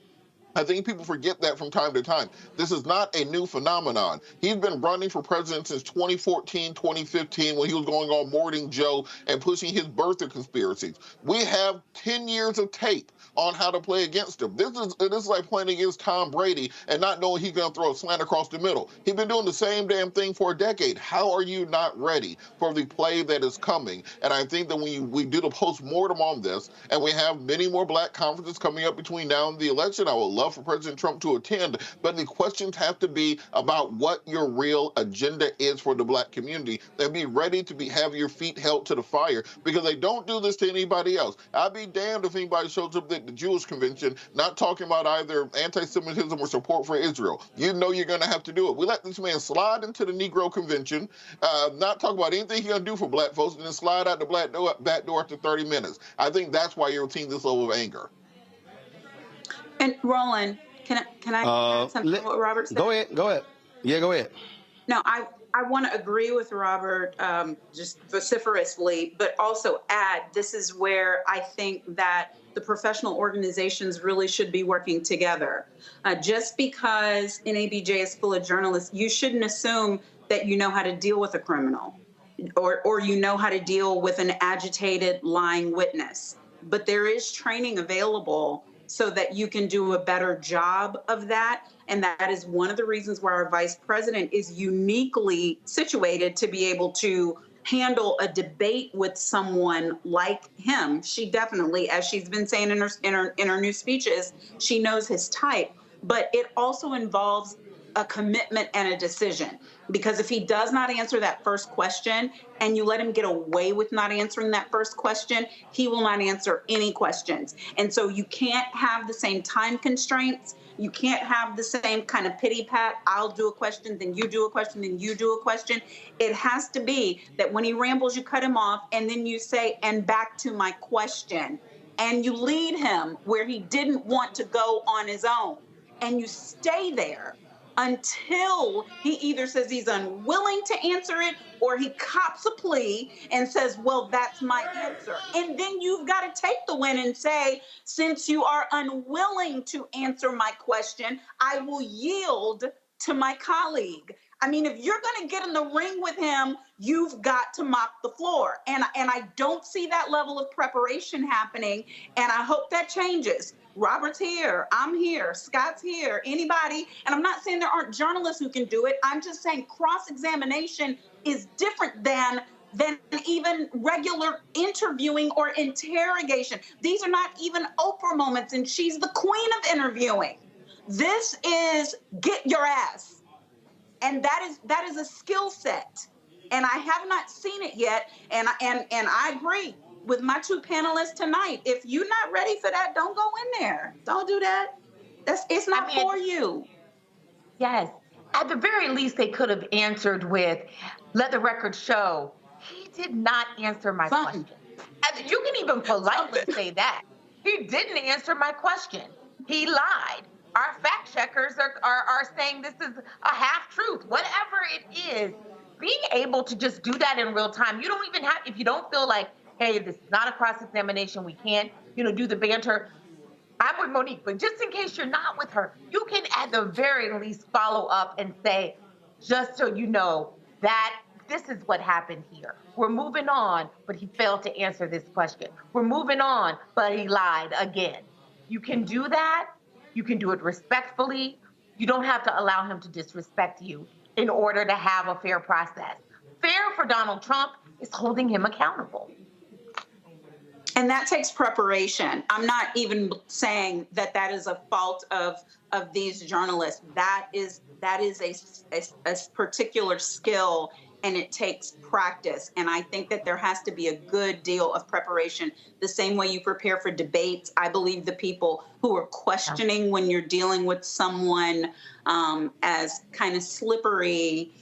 I think people forget that from time to time. This is not a new phenomenon. He's been running for president since 2014, 2015, when he was going on Mourning Joe and pushing his birther conspiracies. We have 10 years of tape on how to play against him. This is like playing against Tom Brady and not knowing he's going to throw a slant across the middle. He's been doing the same damn thing for a decade. How are you not ready for the play that is coming? And I think that when we do the post-mortem on this, and we have many more black conferences coming up between now and the election, I would love for President Trump to attend, but the questions have to be about what your real agenda is for the black community, and be ready to have your feet held to the fire, because they don't do this to anybody else. I'd be damned if anybody shows up at the Jewish convention not talking about either anti-Semitism or support for Israel. You know you're going to have to do it. We let this man slide into the Negro convention, not talk about anything he's going to do for black folks, and then slide out the back door after 30 minutes. I think that's why you're seeing this level of anger. And Roland, can I add something to what Robert said? Go ahead. Yeah, go ahead. No, I want to agree with Robert just vociferously, but also add, this is where I think that the professional organizations really should be working together. Just because NABJ is full of journalists, you shouldn't assume that you know how to deal with a criminal or you know how to deal with an agitated, lying witness. But there is training available so that you can do a better job of that. And that is one of the reasons why our vice president is uniquely situated to be able to handle a debate with someone like him. She definitely, as she's been saying in her new speeches, she knows his type. But it also involves a commitment and a decision. Because if he does not answer that first question and you let him get away with not answering that first question, he will not answer any questions. And so you can't have the same time constraints. You can't have the same kind of pity pat. I'll do a question, then you do a question, then you do a question. It has to be that when he rambles, you cut him off and then you say, and back to my question. And you lead him where he didn't want to go on his own. And you stay there until he either says he's unwilling to answer it or he cops a plea and says, well, that's my answer. And then you've got to take the win and say, since you are unwilling to answer my question, I will yield to my colleague. I mean, if you're going to get in the ring with him, you've got to mop the floor. And I don't see that level of preparation happening, and I hope that changes. Robert's here, I'm here, Scott's here, anybody. And I'm not saying there aren't journalists who can do it. I'm just saying cross-examination is different than even regular interviewing or interrogation. These are not even Oprah moments, and she's the queen of interviewing. This is get your ass. And that is a skill set. And I have not seen it yet. And I agree with my two panelists tonight. If you're not ready for that, don't go in there. Don't do that. It's not for you. Yes. At the very least, they could have answered with, let the record show, he did not answer my question. You can even politely say that. He didn't answer my question. He lied. Our fact checkers are saying this is a half-truth. Whatever it is, being able to just do that in real time, you don't even have, if you don't feel like, hey, this is not a cross-examination, we can't, do the banter. I'm with Monique, but just in case you're not with her, you can at the very least follow up and say, just so you know, that this is what happened here. We're moving on, but he failed to answer this question. We're moving on, but he lied again. You can do that. You can do it respectfully. You don't have to allow him to disrespect you in order to have a fair process. Fair for Donald Trump is holding him accountable. And that takes preparation. I'm not even saying that that is a fault of these journalists. That is a particular skill, and it takes practice. And I think that there has to be a good deal of preparation. The same way you prepare for debates, I believe the people who are questioning when you're dealing with someone as kind of slippery,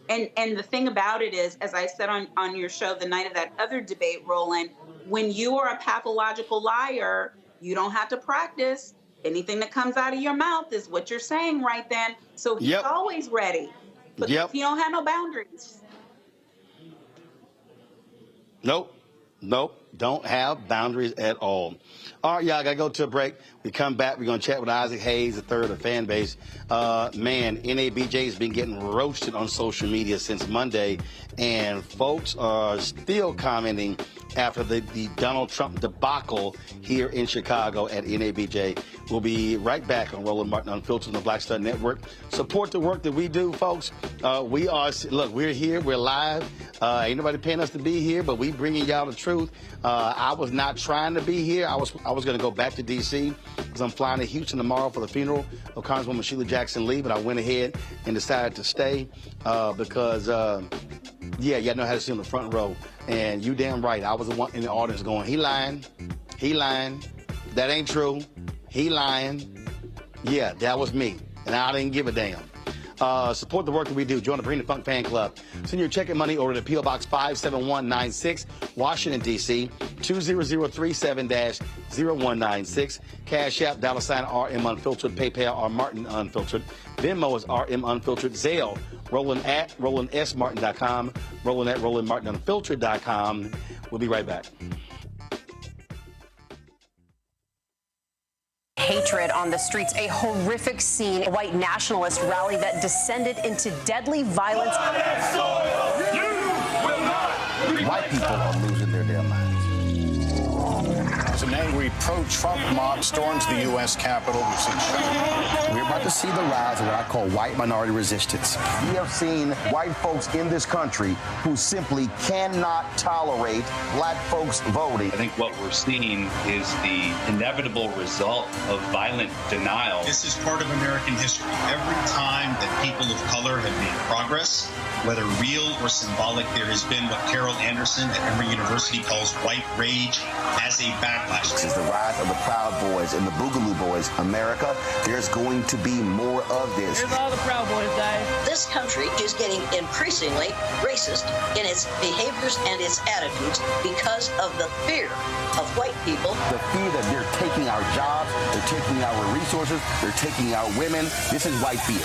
and the thing about it is, as I said on your show the night of that other debate, Roland, when you are a pathological liar, you don't have to practice. Anything that comes out of your mouth is what you're saying right then. So he's always ready. But if you don't have no boundaries. Nope. Don't have boundaries at all. All right, y'all, got to go to a break. We come back. We're going to chat with Isaac Hayes, the third of fan base. Man, NABJ has been getting roasted on social media since Monday, and folks are still commenting after the Donald Trump debacle here in Chicago at NABJ. We'll be right back on Roland Martin Unfiltered on the Black Star Network. Support the work that we do, folks. We're here. We're live. Ain't nobody paying us to be here, but we bringing y'all the truth. I was not trying to be here. I was going to go back to D.C. because I'm flying to Houston tomorrow for the funeral of Congresswoman Sheila Jackson Lee, but I went ahead and decided to stay because, y'all know how to sit in the front row. And you damn right, I was the one in the audience going, he lying, that ain't true, he lying. Yeah, that was me, and I didn't give a damn. Support the work that we do. Join the Bring the Funk fan club. Send your check and money over to P.O. Box 57196, Washington, D.C., 20037-0196. Cash App, $RM Unfiltered. PayPal, R Martin Unfiltered. Venmo is RM Unfiltered. Zelle, Roland at RolandSMartin.com. Roland at RolandMartinUnfiltered.com. We'll be right back. Hatred on the streets, a horrific scene, a white nationalist rally that descended into deadly violence. White people are losing their damn minds. As an angry pro-Trump mob storms the U.S. Capitol, we're about to see the rise of what I call white minority resistance. We have seen white folks in this country who simply cannot tolerate black folks voting. I think what we're seeing is the inevitable result of violent denial. This is part of American history. Every time that people of color have made progress, whether real or symbolic, there has been what Carol Anderson at Emory University calls white rage as a backlash. This is the rise of the Proud Boys and the Boogaloo Boys. America, there's going to be more of this. Here's all the Proud Boys, guys. This country is getting increasingly racist in its behaviors and its attitudes because of the fear of white people. The fear that they're taking our jobs, they're taking our resources, they're taking our women. This is white fear.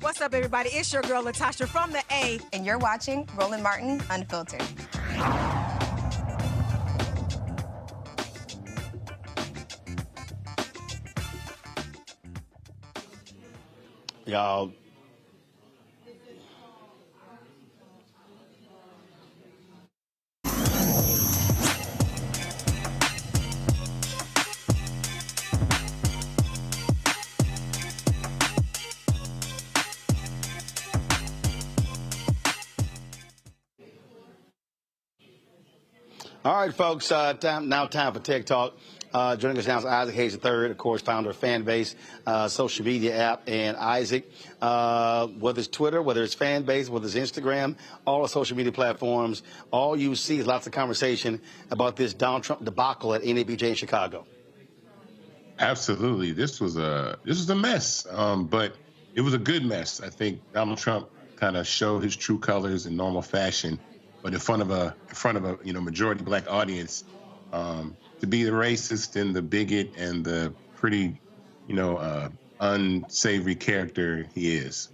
What's up, everybody? It's your girl, Latasha from the A. And you're watching Roland Martin Unfiltered. Y'all. All right, folks, time for Tech Talk. Joining us now is Isaac Hayes III, of course, founder of Fanbase, social media app. And Isaac, whether it's Twitter, whether it's Fanbase, whether it's Instagram, all the social media platforms, all you see is lots of conversation about this Donald Trump debacle at NABJ in Chicago. Absolutely. This was a mess, but it was a good mess. I think Donald Trump kind of showed his true colors in normal fashion, but in front of a majority black audience, to be the racist and the bigot and the pretty, unsavory character he is.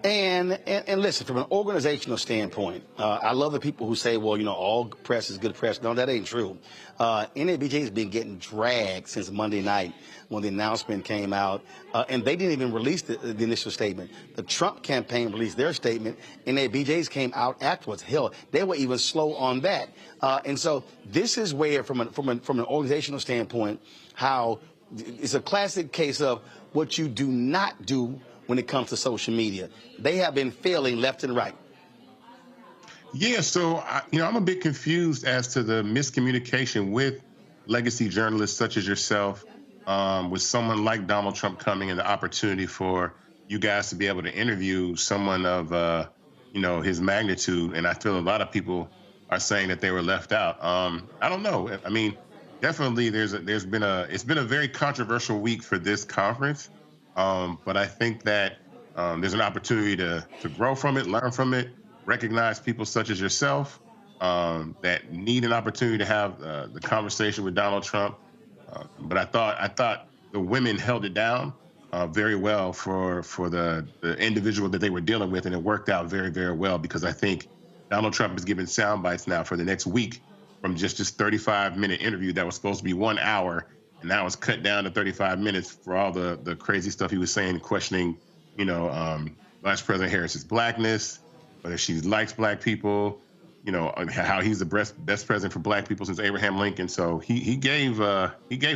And listen, from an organizational standpoint, I love the people who say, well, you know, all press is good press. No, that ain't true. NABJ has been getting dragged since Monday night when the announcement came out, and they didn't even release the initial statement. The Trump campaign released their statement, and NABJ's came out afterwards. Hell, they were even slow on that. And so this is where, from an organizational standpoint, how it's a classic case of what you do not do when it comes to social media. They have been failing left and right. Yeah, so, I'm a bit confused as to the miscommunication with legacy journalists such as yourself, with someone like Donald Trump coming and the opportunity for you guys to be able to interview someone of, his magnitude. And I feel a lot of people are saying that they were left out. I don't know. I mean, definitely it's been a very controversial week for this conference. But I think that there's an opportunity to grow from it, learn from it, recognize people such as yourself that need an opportunity to have the conversation with Donald Trump. But I thought the women held it down very well for the individual that they were dealing with, and it worked out very, very well, because I think Donald Trump is giving sound bites now for the next week from just this 35-minute interview that was supposed to be 1 hour. And now it's cut down to 35 minutes for all the crazy stuff he was saying, questioning, Vice President Harris's blackness, whether she likes black people, how he's the best president for black people since Abraham Lincoln. So he gave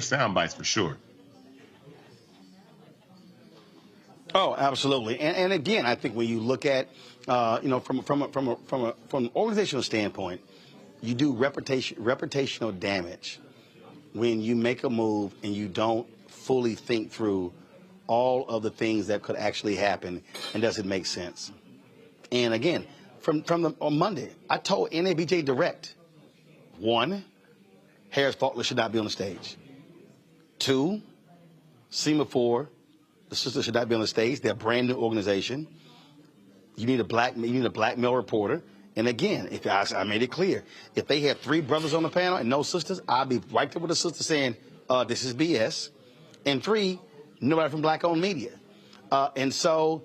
sound bites for sure. Oh, absolutely. And again, I think when you look at, from an organizational standpoint, you do reputational damage when you make a move and you don't fully think through all of the things that could actually happen, and does it make sense? And again, on Monday, I told NABJ direct, 1, Harris Faulkner should not be on the stage. 2, Semaphore, the sisters should not be on the stage. They're a brand new organization. You need a black male reporter. And again, if I made it clear, if they had 3 brothers on the panel and no sisters, I'd be right there with the sister saying, this is BS. And 3, nobody from black-owned media. And so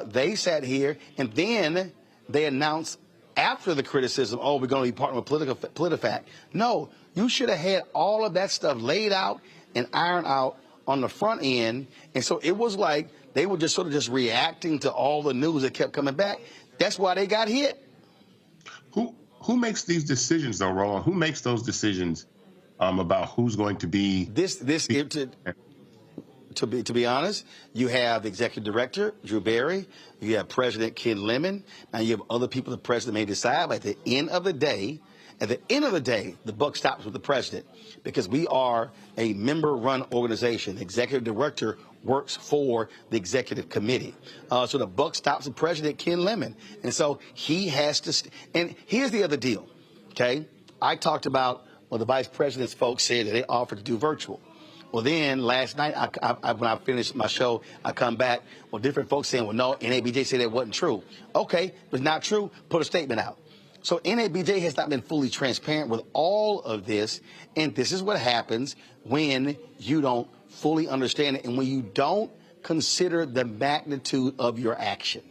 they sat here, and then they announced after the criticism, we're going to be partnering with PolitiFact. No, you should have had all of that stuff laid out and ironed out on the front end. And so it was like they were just sort of just reacting to all the news that kept coming back. That's why they got hit. Who makes these decisions, though, Roland? Who makes those decisions about who's going to be To be honest, you have the executive director, Drew Barry. You have President Ken Lemon. And you have other people the president may decide. But at the end of the day, the buck stops with the president, because we are a member-run organization. The executive director works for the executive committee. So the buck stops with President Ken Lemon. And so he has to. And here's the other deal, okay? I talked about what the vice president's folks said that they offered to do virtual. Well, then last night, when I finished my show, I come back. Well, different folks saying, well, no, NABJ said that wasn't true. Okay, if it's not true, put a statement out. So NABJ has not been fully transparent with all of this. And this is what happens when you don't fully understand it and when you don't consider the magnitude of your action.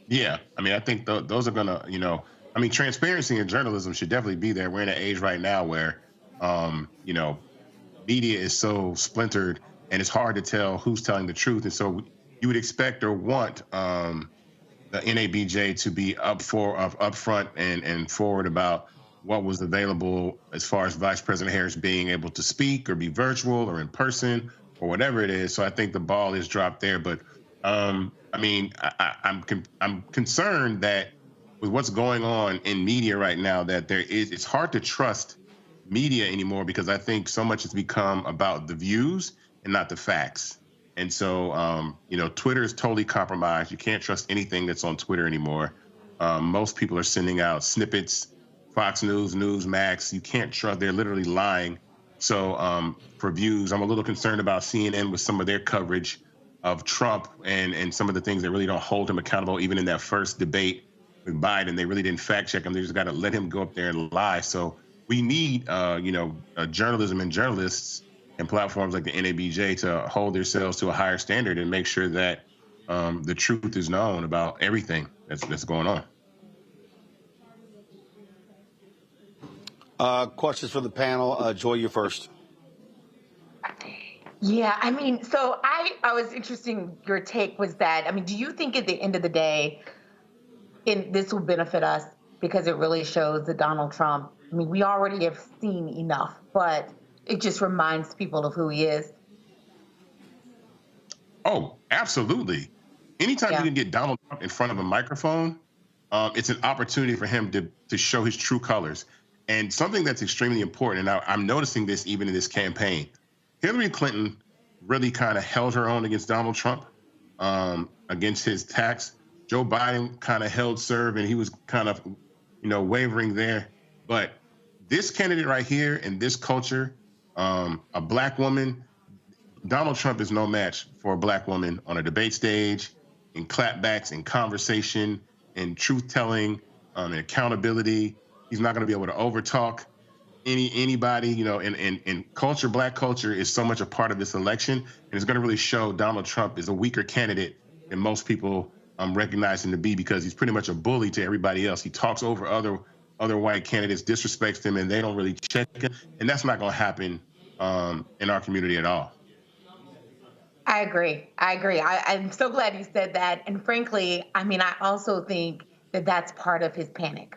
Yeah, I mean, I think those are going to, transparency in journalism should definitely be there. We're in an age right now where, media is so splintered and it's hard to tell who's telling the truth. And so you would expect or want the NABJ to be upfront and forward about what was available as far as Vice President Harris being able to speak or be virtual or in person or whatever it is. So I think the ball is dropped there. But I'm concerned that with what's going on in media right now, that it's hard to trust media anymore, because I think so much has become about the views and not the facts. And so, Twitter is totally compromised. You can't trust anything that's on Twitter anymore. Most people are sending out snippets, Fox News, Newsmax. You can't trust. They're literally lying. So for views, I'm a little concerned about CNN with some of their coverage of Trump and some of the things that really don't hold him accountable. Even in that first debate with Biden, they really didn't fact check him. They just got to let him go up there and lie. So we need, journalism and journalists and platforms like the NABJ to hold themselves to a higher standard and make sure that the truth is known about everything that's going on. Questions for the panel. Joy, you first. Yeah, I mean, so I was interesting. Your take was that, I mean, do you think at the end of the day, this will benefit us because it really shows that Donald Trump, I mean, we already have seen enough, but it just reminds people of who he is? Oh, absolutely. Anytime you can get Donald Trump in front of a microphone, it's an opportunity for him to show his true colors. And something that's extremely important, and I'm noticing this even in this campaign, Hillary Clinton really kind of held her own against Donald Trump, against his attacks. Joe Biden kind of held serve, and he was kind of, wavering there. But this candidate right here in this culture, a black woman, Donald Trump is no match for a black woman on a debate stage, in clapbacks, in conversation, in truth-telling, in accountability. He's not going to be able to overtalk anybody, and culture, black culture is so much a part of this election, and it's going to really show Donald Trump is a weaker candidate than most people recognize him to be, because he's pretty much a bully to everybody else. He talks over other white candidates, disrespects them, and they don't really check him, and that's not going to happen in our community at all. I agree. I'm so glad you said that. And frankly, I mean, I also think that that's part of his panic.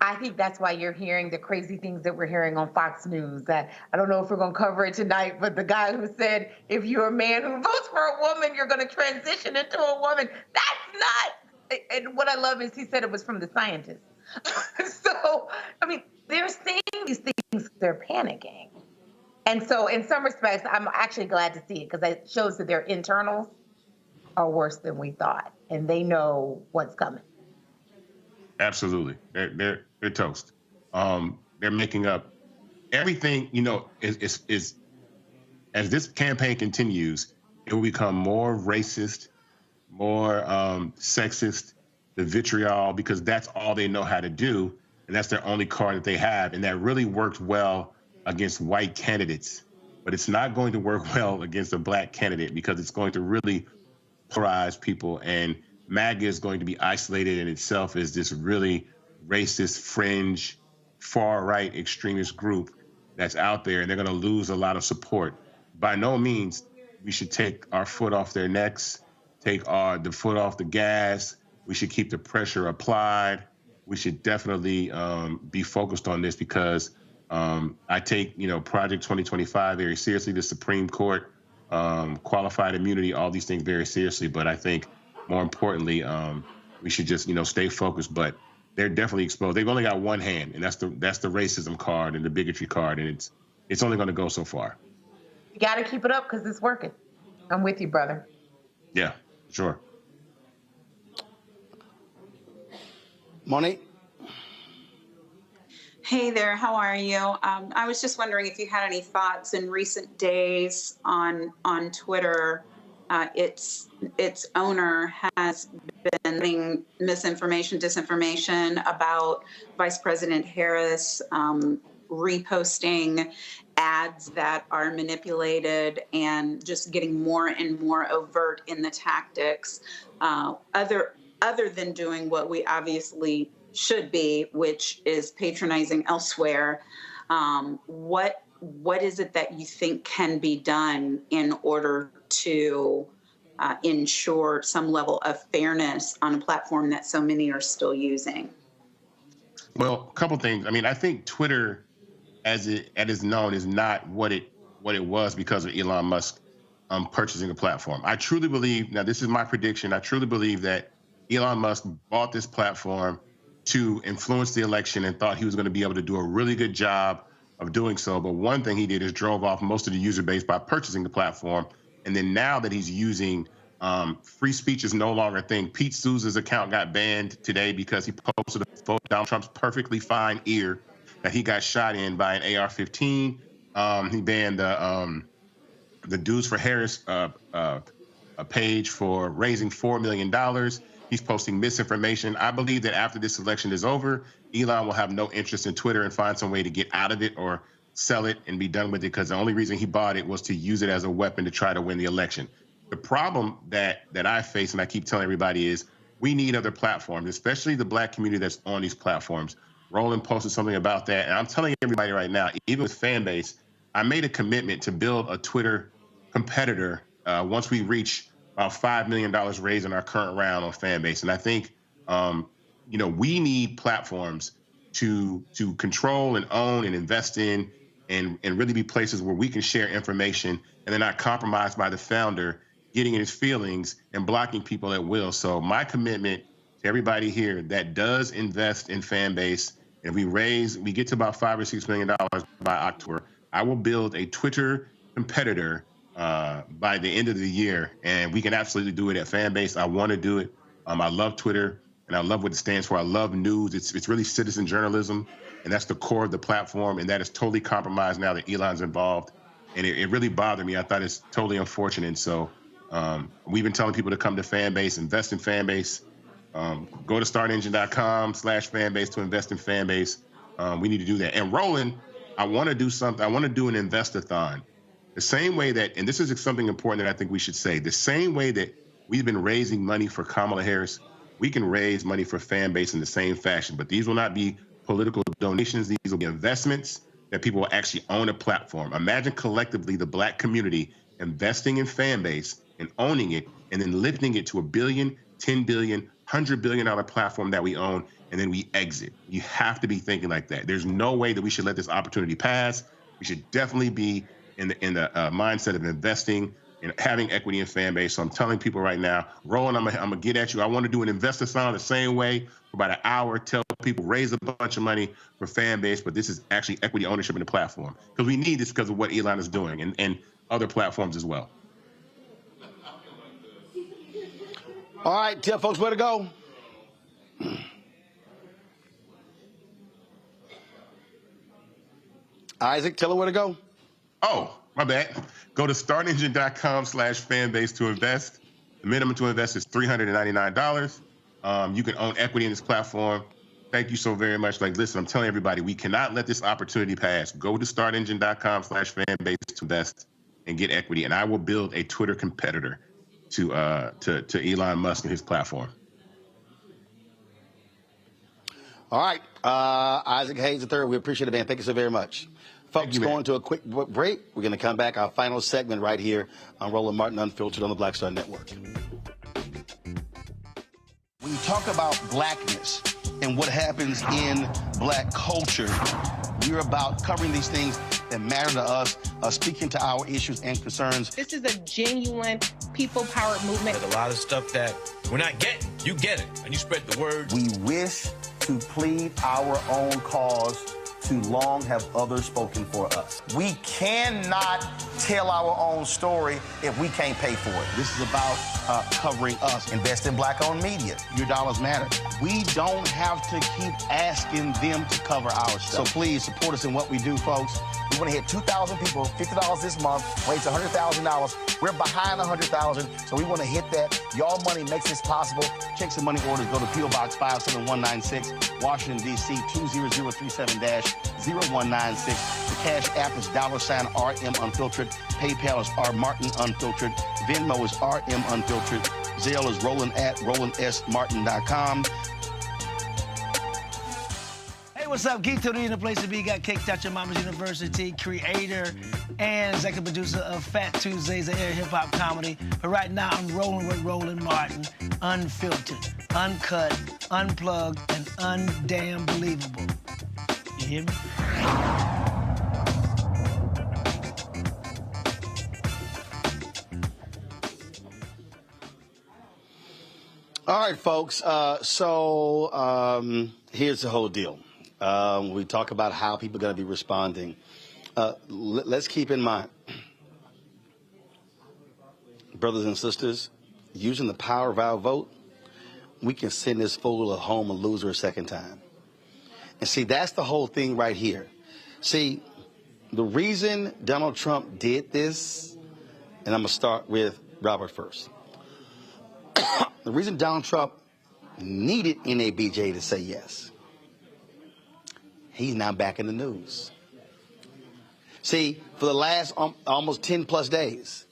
I think that's why you're hearing the crazy things that we're hearing on Fox News. That I don't know if we're going to cover it tonight, but the guy who said, if you're a man who votes for a woman, you're going to transition into a woman. That's not. And what I love is he said it was from the scientists. So, I mean, they're saying these things, they're panicking. And so in some respects, I'm actually glad to see it, because it shows that their internals are worse than we thought, and they know what's coming. Absolutely. They're toast. They're making up everything, is as this campaign continues, it will become more racist, more sexist, the vitriol, because that's all they know how to do, and that's their only card that they have. And that really worked well against white candidates, but it's not going to work well against a black candidate, because it's going to really polarize people, and MAGA is going to be isolated in itself as this really racist, fringe, far-right extremist group that's out there, and they're going to lose a lot of support. By no means we should take our foot off their necks, take the foot off the gas. We should keep the pressure applied. We should definitely be focused on this, because I take, Project 2025 very seriously, the Supreme Court, qualified immunity, all these things very seriously. But I think more importantly, we should just, stay focused. But they're definitely exposed. They've only got one hand, and that's the racism card and the bigotry card, and it's only going to go so far. You got to keep it up, because it's working. I'm with you, brother. Yeah, sure. Monique? Hey there, how are you? I was just wondering if you had any thoughts in recent days on Twitter. Its owner has been getting misinformation, disinformation about Vice President Harris, reposting ads that are manipulated, and just getting more and more overt in the tactics, other than doing what we obviously should be, which is patronizing elsewhere. What is it that you think can be done in order to ensure some level of fairness on a platform that so many are still using? Well, a couple things. I mean, I think Twitter, as it is known, is not what it was because of Elon Musk purchasing the platform. I truly believe, now this is my prediction, I truly believe that Elon Musk bought this platform to influence the election and thought he was going to be able to do a really good job of doing so. But one thing he did is drove off most of the user base by purchasing the platform. And then now that he's using free speech is no longer a thing. Pete Souza's account got banned today because he posted a photo of Donald Trump's perfectly fine ear that he got shot in by an AR-15. He banned the Dudes for Harris a page for raising $4 million. He's posting misinformation. I believe that after this election is over, Elon will have no interest in Twitter and find some way to get out of it or sell it and be done with it, because the only reason he bought it was to use it as a weapon to try to win the election. The problem that I face, and I keep telling everybody, is we need other platforms, especially the Black community that's on these platforms. Roland posted something about that, and I'm telling everybody right now, even with Fanbase, I made a commitment to build a Twitter competitor once we reach about $5 million raised in our current round on Fanbase. And I think, we need platforms to control and own and invest in and really be places where we can share information and they're not compromised by the founder getting in his feelings and blocking people at will. So my commitment to everybody here that does invest in Fanbase, and we get to about $5 or $6 million by October, I will build a Twitter competitor by the end of the year, and we can absolutely do it at Fanbase. I want to do it. I love Twitter, and I love what it stands for. I love news. It's really citizen journalism, and that's the core of the platform, and that is totally compromised now that Elon's involved. And it really bothered me. I thought it's totally unfortunate. So we've been telling people to come to Fanbase, invest in Fanbase. Go to startengine.com/Fanbase to invest in Fanbase. We need to do that. And Roland, I want to do something. I want to do an invest-a-thon. The same way that, and this is something important that I think we should say, the same way that we've been raising money for Kamala Harris, we can raise money for Fanbase in the same fashion. But these will not be political donations. These will be investments that people will actually own a platform. Imagine collectively the Black community investing in Fanbase and owning it and then lifting it to $1 billion, $10 billion, $100 billion platform that we own, and then we exit. You have to be thinking like that. There's no way that we should let this opportunity pass. We should definitely be in the mindset of investing and having equity in Fanbase. So I'm telling people right now, Roland, I'm gonna get at you. I want to do an investor-thon the same way for about an hour, tell people raise a bunch of money for Fanbase, but this is actually equity ownership in the platform. Because we need this because of what Elon is doing and other platforms as well. All right, tell folks where to go. Isaac, tell her where to go. Oh, my bad. Go to startengine.com/Fanbase to invest. The minimum to invest is $399. You can own equity in this platform. Thank you so very much. Listen, I'm telling everybody, we cannot let this opportunity pass. Go to startengine.com/Fanbase to invest and get equity, and I will build a Twitter competitor to Elon Musk and his platform. All right, Isaac Hayes III, we appreciate it, man. Thank you so very much. Folks, going to a quick break. We're going to come back, our final segment right here on Roland Martin Unfiltered on the Black Star Network. When you talk about blackness and what happens in Black culture, we're about covering these things that matter to us, speaking to our issues and concerns. This is a genuine people-powered movement. There's a lot of stuff that we're not getting. You get it, and you spread the word. We wish to plead our own cause. Too long have others spoken for us. We cannot tell our own story if we can't pay for it. This is about covering us. Invest in Black-owned media. Your dollars matter. We don't have to keep asking them to cover our stuff. So please support us in what we do, folks. We want to hit 2,000 people, $50 this month, raise $100,000. We're behind 100,000, so we want to hit that. Y'all money makes this possible. Checks and money orders go to P.O. Box 57196, Washington, D.C. 20037-0196. The Cash App is $RM Unfiltered. PayPal is R Martin Unfiltered. Venmo is RM Unfiltered. Zelle is Roland at RolandSMartin.com. Hey, what's up? Geek Tony in the place to be. Got Kicked Out Your Mama's University, creator and executive producer of Fat Tuesdays, the air hip-hop comedy. But right now, I'm rolling with Roland Martin, unfiltered, uncut, unplugged, and undamn believable. You hear me? All right, folks. Here's the whole deal. We talk about how people are going to be responding. Let's keep in mind, brothers and sisters, using the power of our vote, we can send this fool home a loser a second time. And see, that's the whole thing right here. See, the reason Donald Trump did this, and I'm going to start with Robert first. The reason Donald Trump needed NABJ to say yes, he's now back in the news. See, for the last almost 10 plus days,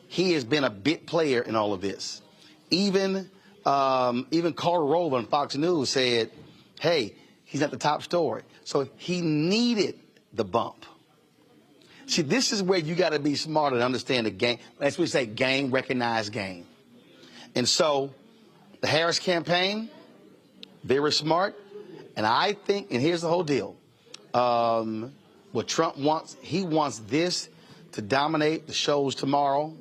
he has been a big player in all of this. Even Carl Roland on Fox News said, hey, he's not the top story. So he needed the bump. See, this is where you got to be smart and understand the game. As we say, game, recognize game. And so the Harris campaign, very smart. And I think, and here's the whole deal. What Trump wants, he wants this to dominate the shows tomorrow.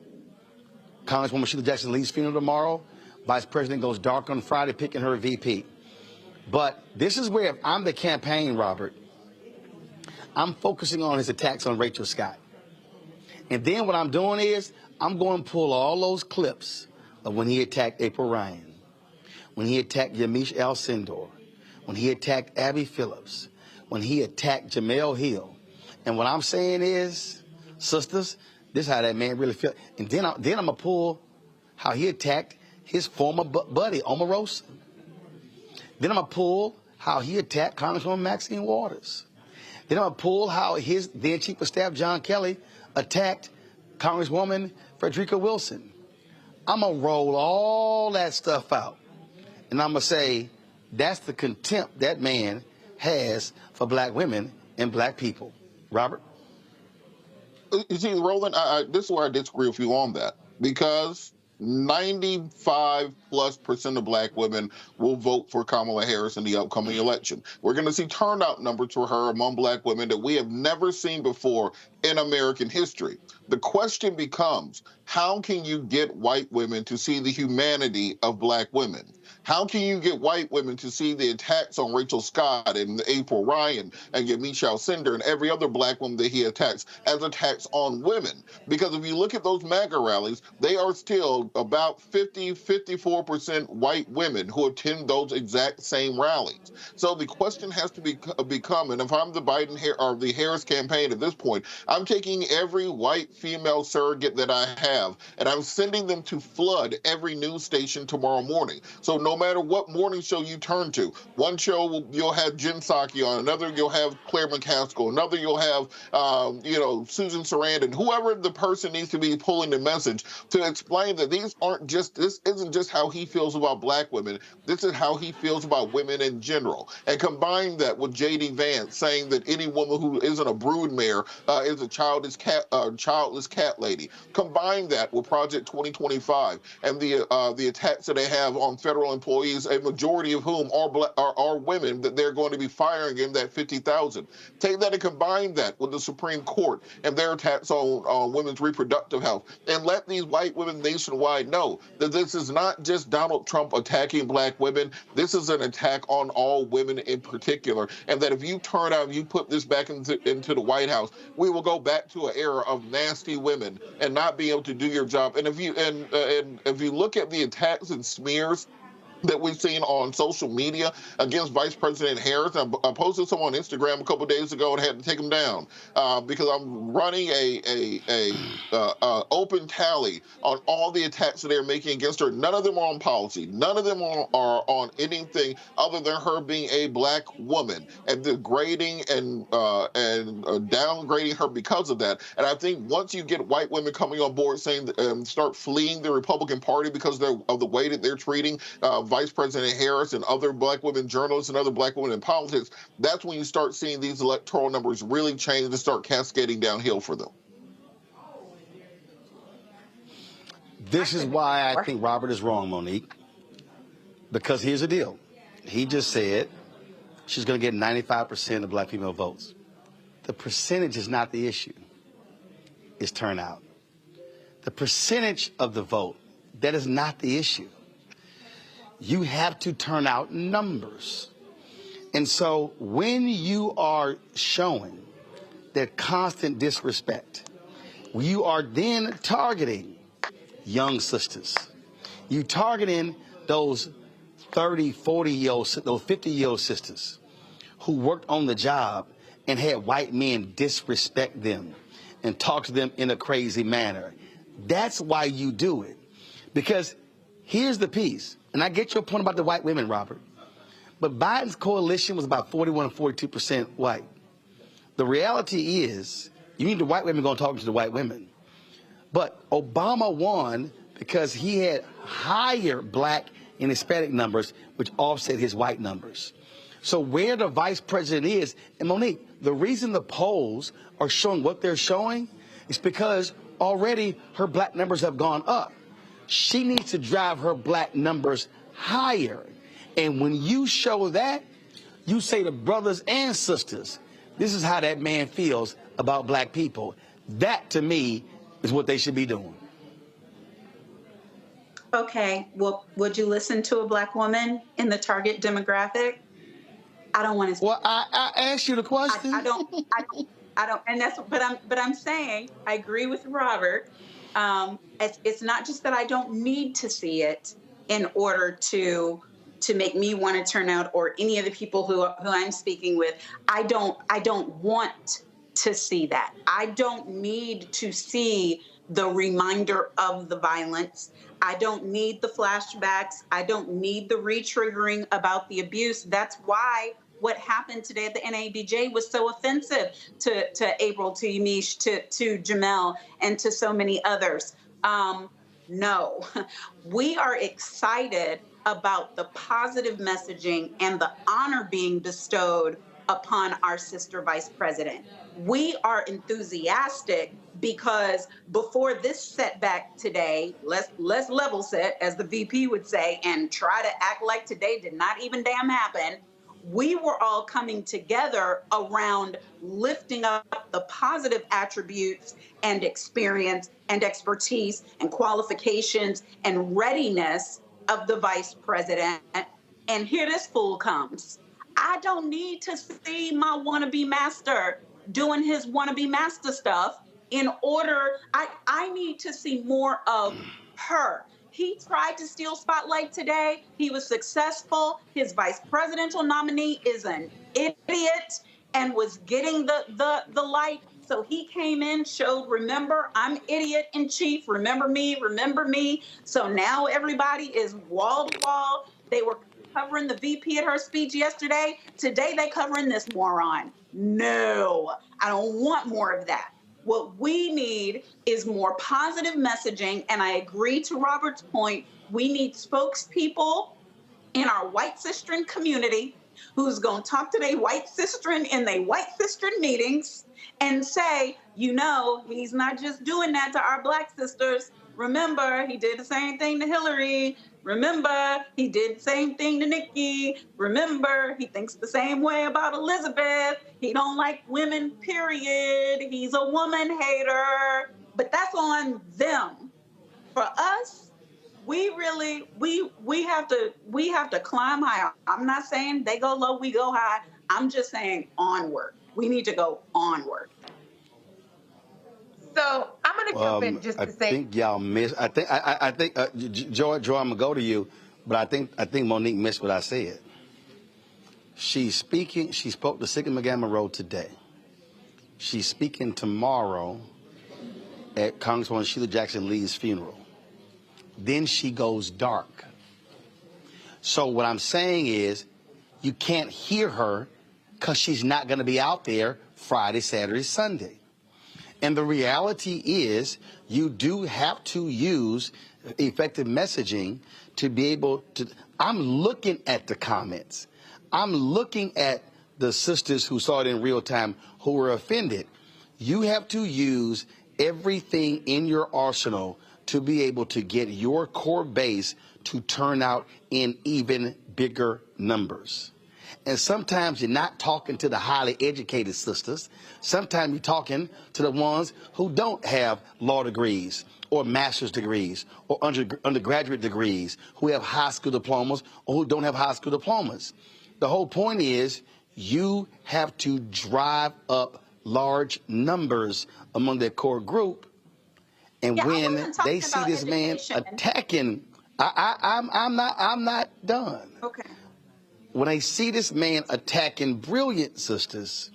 Congresswoman Sheila Jackson Lee's funeral tomorrow. Vice President goes dark on Friday, picking her VP. But this is where, if I'm the campaign, Robert, I'm focusing on his attacks on Rachel Scott. And then what I'm doing is I'm going to pull all those clips of when he attacked April Ryan, when he attacked Yamiche Alcindor, when he attacked Abby Phillips, when he attacked Jamel Hill. And what I'm saying is, sisters, this is how that man really feels. And then I'm going to pull how he attacked his former buddy, Omarosa. Then I'm going to pull how he attacked Congresswoman Maxine Waters. Then I'm going to pull how his then Chief of Staff, John Kelly, attacked Congresswoman Frederica Wilson. I'm going to roll all that stuff out. And I'm going to say, that's the contempt that man has for black women and black people. Robert? You see, Roland, this is where I disagree with you on that. Because 95+% of black women will vote for Kamala Harris in the upcoming election. We're going to see turnout numbers for her among black women that we have never seen before in American history. The question becomes, how can you get white women to see the humanity of black women? How can you get white women to see the attacks on Rachel Scott and April Ryan and Yamiche Alcindor and every other black woman that he attacks as attacks on women? Because if you look at those MAGA rallies, they are still about 54% white women who attend those exact same rallies. So the question has to become, and if I'm the Biden or the Harris campaign at this point, I'm taking every white female surrogate that I have, and I'm sending them to flood every news station tomorrow morning. So no matter what morning show you turn to, one show you'll have Jen Psaki on, another you'll have Claire McCaskill, another you'll have, Susan Sarandon, whoever the person needs to be pulling the message to explain that this isn't just how he feels about black women, this is how he feels about women in general. And combine that with J.D. Vance saying that any woman who isn't a broodmare is a childless cat lady. Combine that with Project 2025 and the attacks that they have on federal employees, a majority of whom are women that they're going to be firing in that 50,000. Take that and combine that with the Supreme Court and their attacks on women's reproductive health, and let these white women nationwide know that this is not just Donald Trump attacking black women. This is an attack on all women in particular, and that if you turn out and you put this back into the White House, we will go back to an era of nasty women and not be able to do your job. And if you if you look at the attacks and smears that we've seen on social media against Vice President Harris. I posted some on Instagram a couple of days ago and had to take them down because I'm running a open tally on all the attacks that they're making against her. None of them are on policy. None of them are on anything other than her being a black woman and degrading and downgrading her because of that. And I think once you get white women coming on board saying start fleeing the Republican Party because of the way that they're treating Vice President Harris and other black women journalists and other black women in politics, that's when you start seeing these electoral numbers really change and start cascading downhill for them. This is why I think Robert is wrong, Monique. Because here's the deal. He just said she's going to get 95% of black female votes. The percentage is not the issue. It's turnout. The percentage of the vote, that is not the issue. You have to turn out numbers. And so when you are showing that constant disrespect, you are then targeting young sisters. You targeting those 30, 40-year-old, those 50-year-old sisters who worked on the job and had white men disrespect them and talk to them in a crazy manner. That's why you do it. Because here's the piece. And I get your point about the white women, Robert. But Biden's coalition was about 41 and 42% white. The reality is, you need the white women going to talk to the white women. But Obama won because he had higher black and Hispanic numbers, which offset his white numbers. So where the vice president is, and Monique, the reason the polls are showing what they're showing is because already her black numbers have gone up. She needs to drive her black numbers higher. And when you show that, you say to brothers and sisters, this is how that man feels about black people. That, to me, is what they should be doing. Okay, well, would you listen to a black woman in the target demographic? I don't want to. Well, I asked you the question. I don't, and that's. But I'm saying I agree with Robert. It's not just that I don't need to see it in order to make me want to turn out, or any of the people who I'm speaking with. I don't want to see that. I don't need to see the reminder of the violence. I don't need the flashbacks. I don't need the re-triggering about the abuse. That's why what happened today at the NABJ was so offensive to April, to Yamiche, to Jamel, and to so many others. No, we are excited about the positive messaging and the honor being bestowed upon our sister vice president. We are enthusiastic because before this setback today, let's level set, as the VP would say, and try to act like today did not even damn happen. We were all coming together around lifting up the positive attributes and experience and expertise and qualifications and readiness of the vice president. And here this fool comes. I don't need to see my wannabe master doing his wannabe master stuff in order. I need to see more of her. He tried to steal spotlight today. He was successful. His vice presidential nominee is an idiot and was getting the light. So he came in, showed, remember, I'm idiot in chief. Remember me, remember me. So now everybody is wall to wall. They were covering the VP at her speech yesterday. Today they covering this moron. No, I don't want more of that. What we need is more positive messaging, and I agree to Robert's point. We need spokespeople in our white sistren community who's going to talk to their white sistren in their white sistren meetings and say, you know, he's not just doing that to our black sisters. Remember, he did the same thing to Hillary. Remember, he did the same thing to Nikki. Remember, he thinks the same way about Elizabeth. He don't like women, period. He's a woman hater. But that's on them. For us, we have to climb higher. I'm not saying they go low, we go high. I'm just saying onward. We need to go onward. So I'm going to jump in just to say. I think y'all missed. I think Joy, I'm gonna go to you, but I think Monique missed what I said. She's speaking. She spoke to Sigma Gamma Road today. She's speaking tomorrow at Congresswoman Sheila Jackson Lee's funeral. Then she goes dark. So what I'm saying is, you can't hear her because she's not going to be out there Friday, Saturday, Sunday. And the reality is, you do have to use effective messaging to be able to. I'm looking at the comments. I'm looking at the sisters who saw it in real time who were offended. You have to use everything in your arsenal to be able to get your core base to turn out in even bigger numbers. And sometimes you're not talking to the highly educated sisters. Sometimes you're talking to the ones who don't have law degrees or master's degrees or undergraduate degrees, who have high school diplomas or who don't have high school diplomas. The whole point is, you have to drive up large numbers among their core group. And when they see this man attacking, I'm not done. Okay. When I see this man attacking brilliant sisters,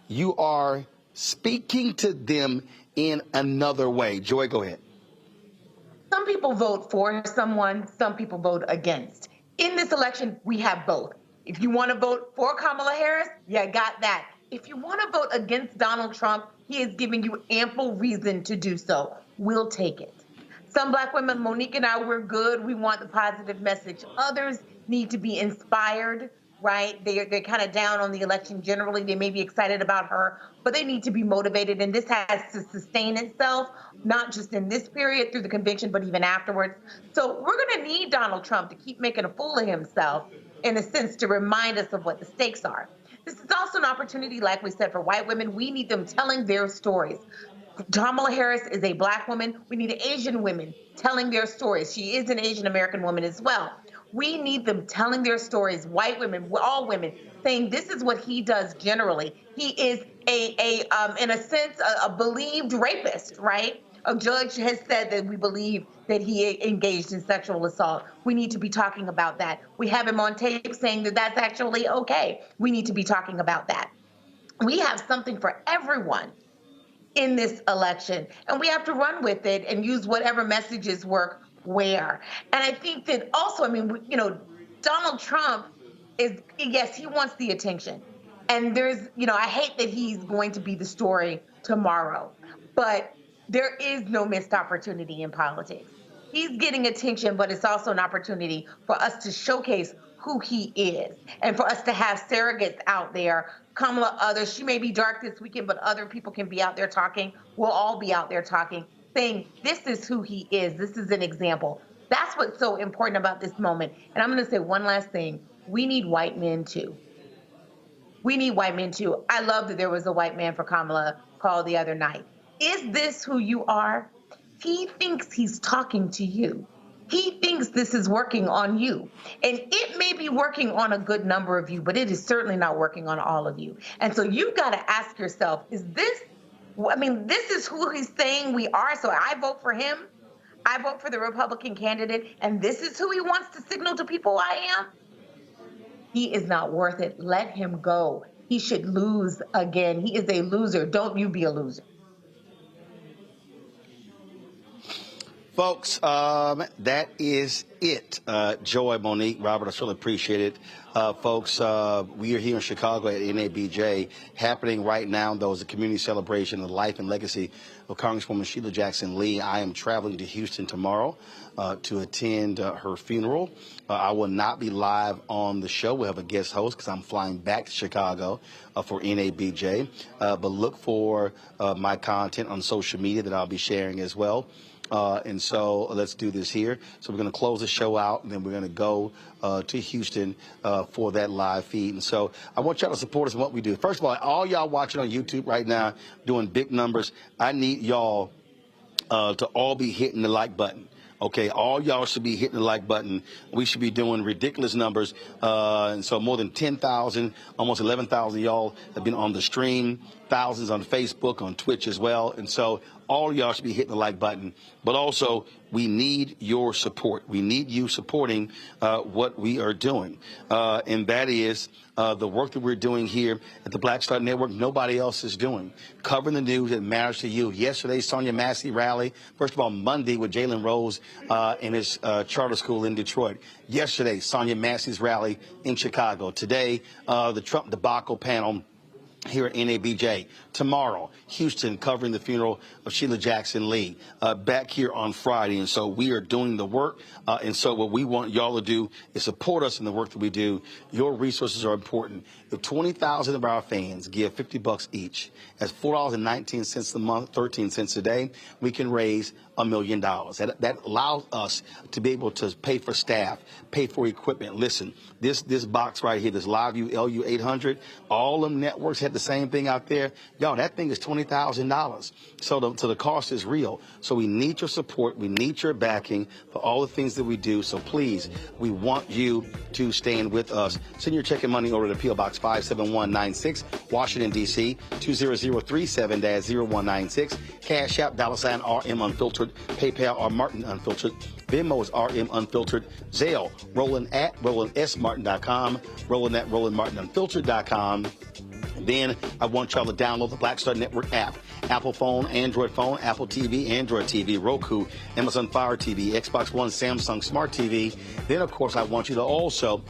you are speaking to them in another way. Joy, go ahead. Some people vote for someone, some people vote against. In this election, we have both. If you want to vote for Kamala Harris, you got that. If you want to vote against Donald Trump, he is giving you ample reason to do so. we'll take it. Some Black women, Monique and I, we're good. We want the positive message. Others need to be inspired, right? They're kind of down on the election generally. They may be excited about her, but they need to be motivated. And this has to sustain itself, not just in this period through the convention, but even afterwards. So we're going to need Donald Trump to keep making a fool of himself, in a sense, to remind us of what the stakes are. This is also an opportunity, like we said, for white women. We need them telling their stories. Kamala Harris is a Black woman. We need Asian women telling their stories. She is an Asian American woman as well. We need them telling their stories, white women, all women, saying this is what he does generally. He is in a sense, a believed rapist, right? A judge has said that we believe that he engaged in sexual assault. We need to be talking about that. We have him on tape saying that that's actually okay. We need to be talking about that. We have something for everyone in this election, and we have to run with it and use whatever messages work where. And I think that also, I mean, you know, Donald Trump is, yes, he wants the attention. And there's, you know, I hate that he's going to be the story tomorrow, but there is no missed opportunity in politics. He's getting attention, but it's also an opportunity for us to showcase who he is and for us to have surrogates out there. Kamala, others, she may be dark this weekend, but other people can be out there talking. We'll all be out there talking, saying this is who he is. This is an example. That's what's so important about this moment. And I'm going to say one last thing. We need white men too. We need white men too. I love that there was a white man for Kamala called the other night. Is this who you are? He thinks he's talking to you. He thinks this is working on you. And it may be working on a good number of you, but it is certainly not working on all of you. And so you've got to ask yourself, is this, I mean, this is who he's saying we are. So I vote for him. I vote for the Republican candidate. And this is who he wants to signal to people I am. He is not worth it. Let him go. He should lose again. He is a loser. Don't you be a loser. Folks, that is it. Joy, Monique, Robert, I certainly appreciate it. Folks, we are here in Chicago at NABJ. Happening right now, though, is a community celebration of the life and legacy of Congresswoman Sheila Jackson Lee. I am traveling to Houston tomorrow to attend her funeral. I will not be live on the show. We'll have a guest host because I'm flying back to Chicago for NABJ. But look for my content on social media that I'll be sharing as well. And so let's do this here. So we're going to close the show out, and then we're going to go to Houston for that live feed. And so I want y'all to support us in what we do. First of all y'all watching on YouTube right now doing big numbers, I need y'all to all be hitting the like button. Okay, all y'all should be hitting the like button. We should be doing ridiculous numbers. And so more than 10,000, almost 11,000 y'all have been on the stream, thousands on Facebook, on Twitch as well. And so all y'all should be hitting the like button. But also, we need your support. We need you supporting what we are doing. And that is the work that we're doing here at the Black Star Network, nobody else is doing. Covering the news that matters to you. Yesterday, Sonia Massey rally. First of all, Monday with Jalen Rose in his charter school in Detroit. Yesterday, Sonia Massey's rally in Chicago. Today, the Trump debacle panel here at NABJ. Tomorrow, Houston covering the funeral of Sheila Jackson Lee. Back here on Friday. And so we are doing the work. And so what we want y'all to do is support us in the work that we do. Your resources are important. If 20,000 of our fans give $50 each, that's $4.19 a month, 13 cents a day, we can raise $1 million. That allows us to be able to pay for staff, pay for equipment. Listen, this box right here, this LiveView LU800, all them networks had the same thing out there. Y'all, that thing is $20,000. So the cost is real. So we need your support. We need your backing for all the things that we do. So please, we want you to stand with us. Send your check and money order to P.O. Box 57196, Washington, D.C., 20037-0196. Cash App, $RM Unfiltered. PayPal, R Martin Unfiltered. Venmo is RM Unfiltered. Zelle, Roland at RolandSMartin.com. Roland at RolandMartinUnfiltered.com. Then I want y'all to download the Black Star Network app. Apple phone, Android phone, Apple TV, Android TV, Roku, Amazon Fire TV, Xbox One, Samsung Smart TV. Then, of course, I want you to also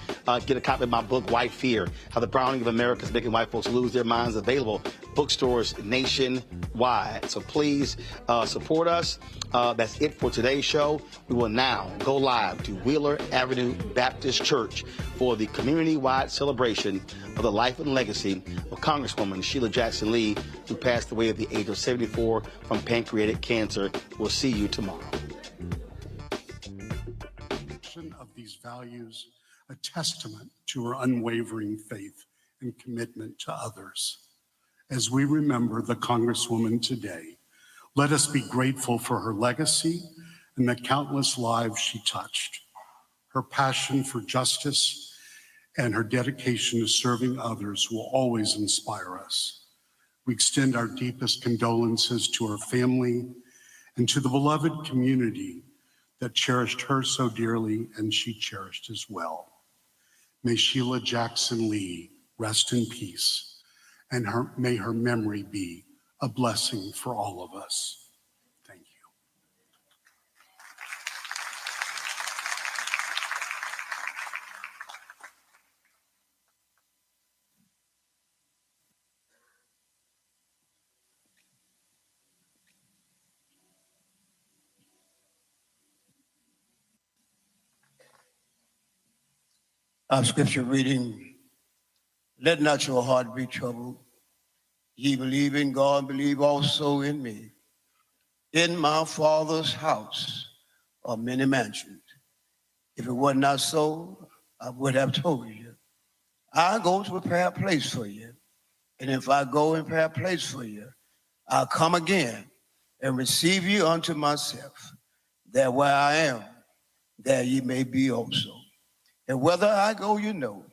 get a copy of my book, White Fear, How the Browning of America is Making White Folks Lose Their Minds, available bookstores nationwide. So please support us. That's it for today's show. We will now go live to Wheeler Avenue Baptist Church for the community-wide celebration of the life and legacy of Congresswoman Sheila Jackson Lee, who passed away at the age of 74 from pancreatic cancer. We'll see you tomorrow. Of these values, a testament to her unwavering faith and commitment to others. As we remember the Congresswoman today, let us be grateful for her legacy and the countless lives she touched. Her passion for justice and her dedication to serving others will always inspire us. We extend our deepest condolences to her family and to the beloved community that cherished her so dearly and she cherished as well. May Sheila Jackson Lee rest in peace, and may her memory be a blessing for all of us. Thank you. Our scripture reading, let not your heart be troubled. Ye believe in God, believe also in me. In my Father's house are many mansions. If it were not so, I would have told you. I go to prepare a place for you. And if I go and prepare a place for you, I'll come again and receive you unto myself, that where I am, there ye may be also. And whether I go, you know,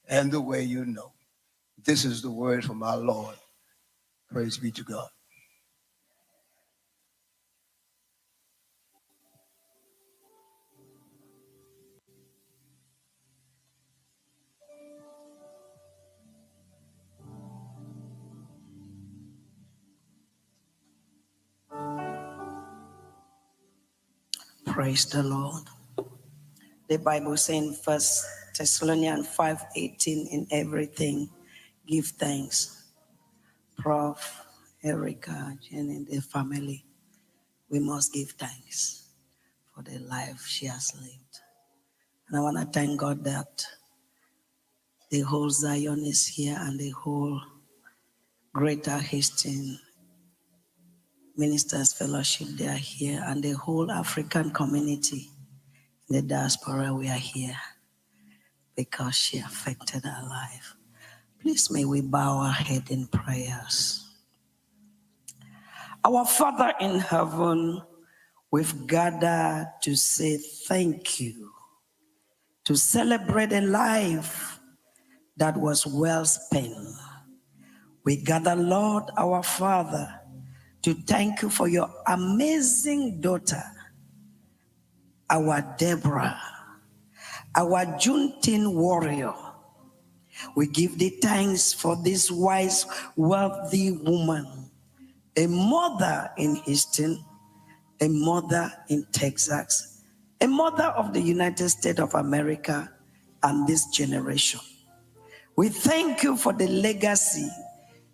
and the way you know. This is the word from our Lord. Praise be to God. Praise the Lord. The Bible says in 1 Thessalonians 5:18, in everything, give thanks. Prof, Erica, Jen, and the family, we must give thanks for the life she has lived. And I want to thank God that the whole Zion is here and the whole Greater Hastings Ministers Fellowship, they are here, and the whole African community, the diaspora, we are here because she affected our life. Please may we bow our head in prayers. Our Father in heaven, we've gathered to say thank you, to celebrate a life that was well spent. We gather, Lord, our Father, to thank you for your amazing daughter, our Deborah, our Juneteenth warrior. We give thee thanks for this wise, wealthy woman, a mother in Houston, a mother in Texas, a mother of the United States of America and this generation. We thank you for the legacy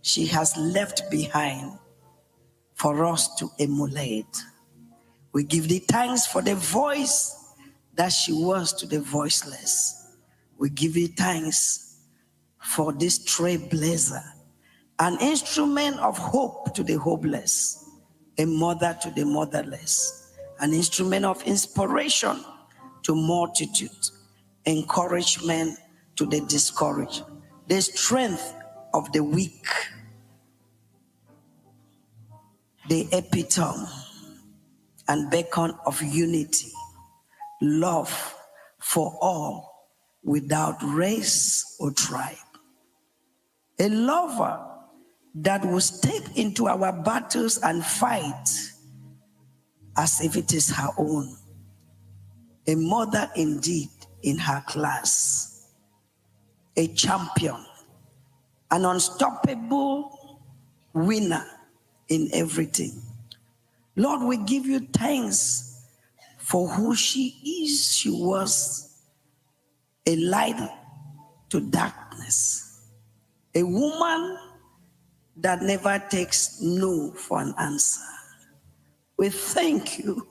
she has left behind for us to emulate. We give thee thanks for the voice that she was to the voiceless. We give thee thanks for this trailblazer, an instrument of hope to the hopeless, a mother to the motherless, an instrument of inspiration to multitudes, encouragement to the discouraged, the strength of the weak, the epitome and beacon of unity, love for all without race or tribe. A lover that will step into our battles and fight as if it is her own. A mother indeed in her class. A champion, an unstoppable winner in everything. Lord, we give you thanks for who she is. She was a light to darkness, a woman that never takes no for an answer. We thank you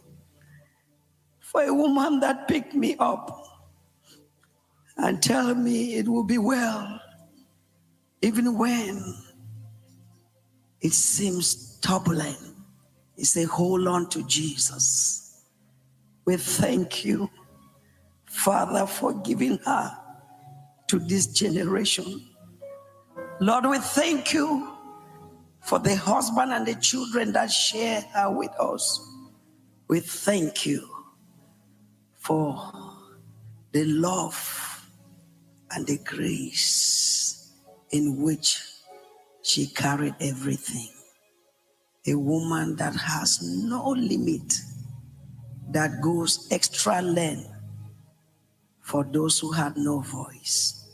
for a woman that picked me up and tell me it will be well, even when it seems turbulent. You say, hold on to Jesus. We thank you, Father, for giving her to this generation. Lord, we thank you for the husband and the children that share her with us. We thank you for the love and the grace in which she carried everything. A woman that has no limit, that goes extra length for those who have no voice.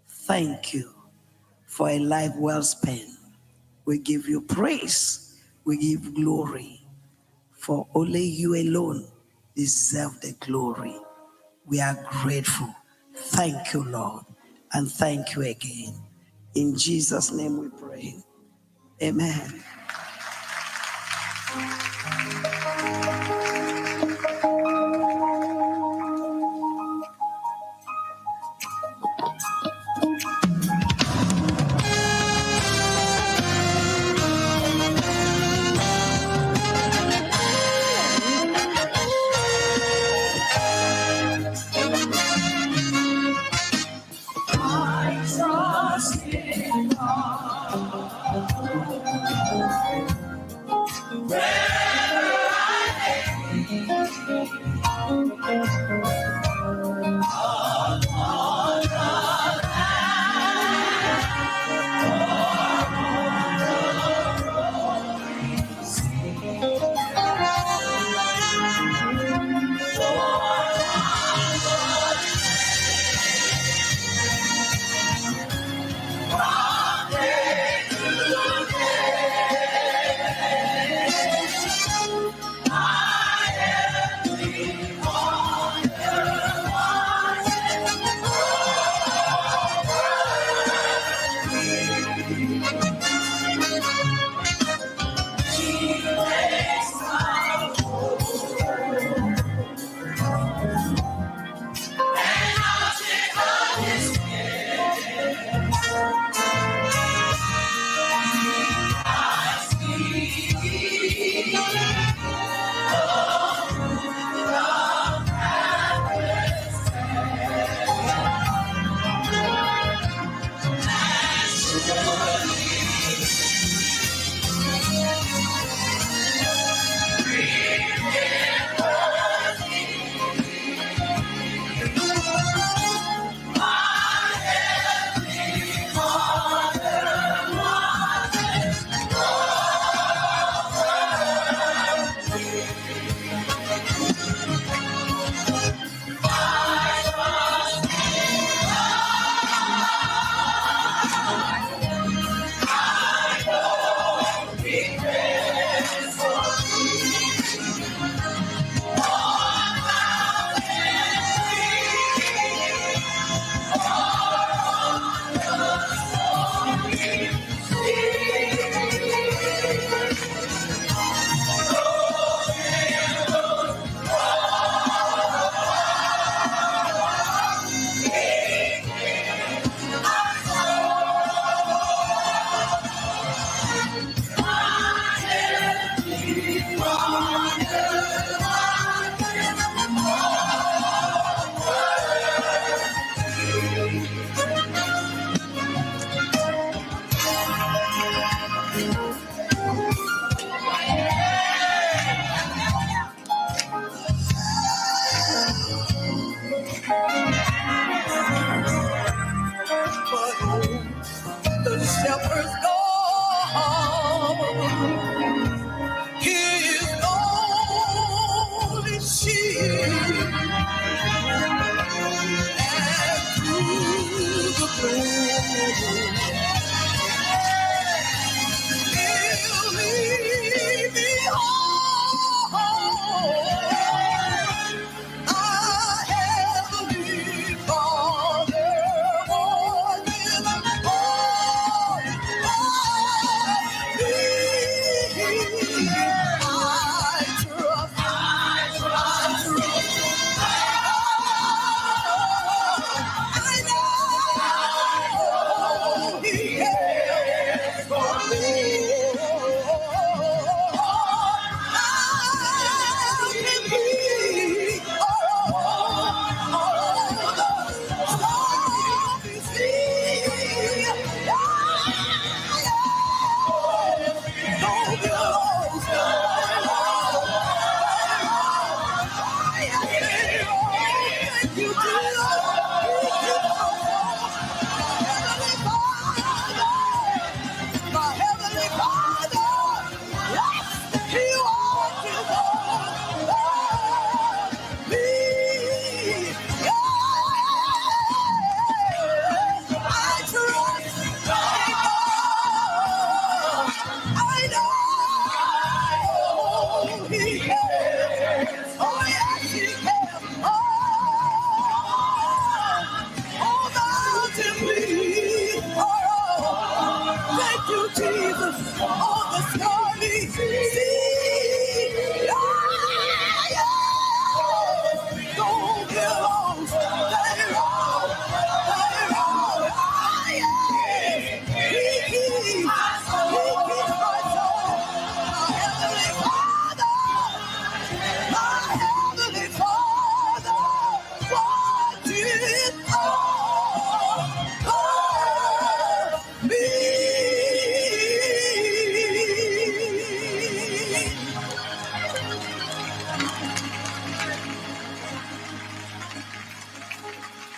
Thank you for a life well spent. We give you praise. We give glory. For only you alone deserve the glory. We are grateful. Thank you, Lord. And thank you again. In Jesus' name we pray. Amen.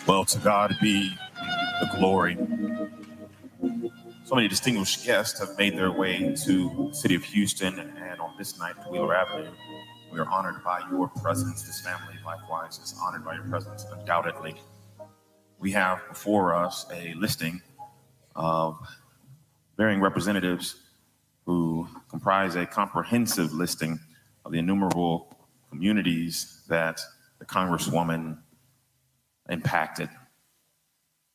Well, to God be the glory. So many distinguished guests have made their way to the city of Houston, and on this night at Wheeler Avenue, we are honored by your presence. This family, likewise, is honored by your presence, undoubtedly. We have before us a listing of varying representatives who comprise a comprehensive listing of the innumerable communities that the Congresswoman impacted.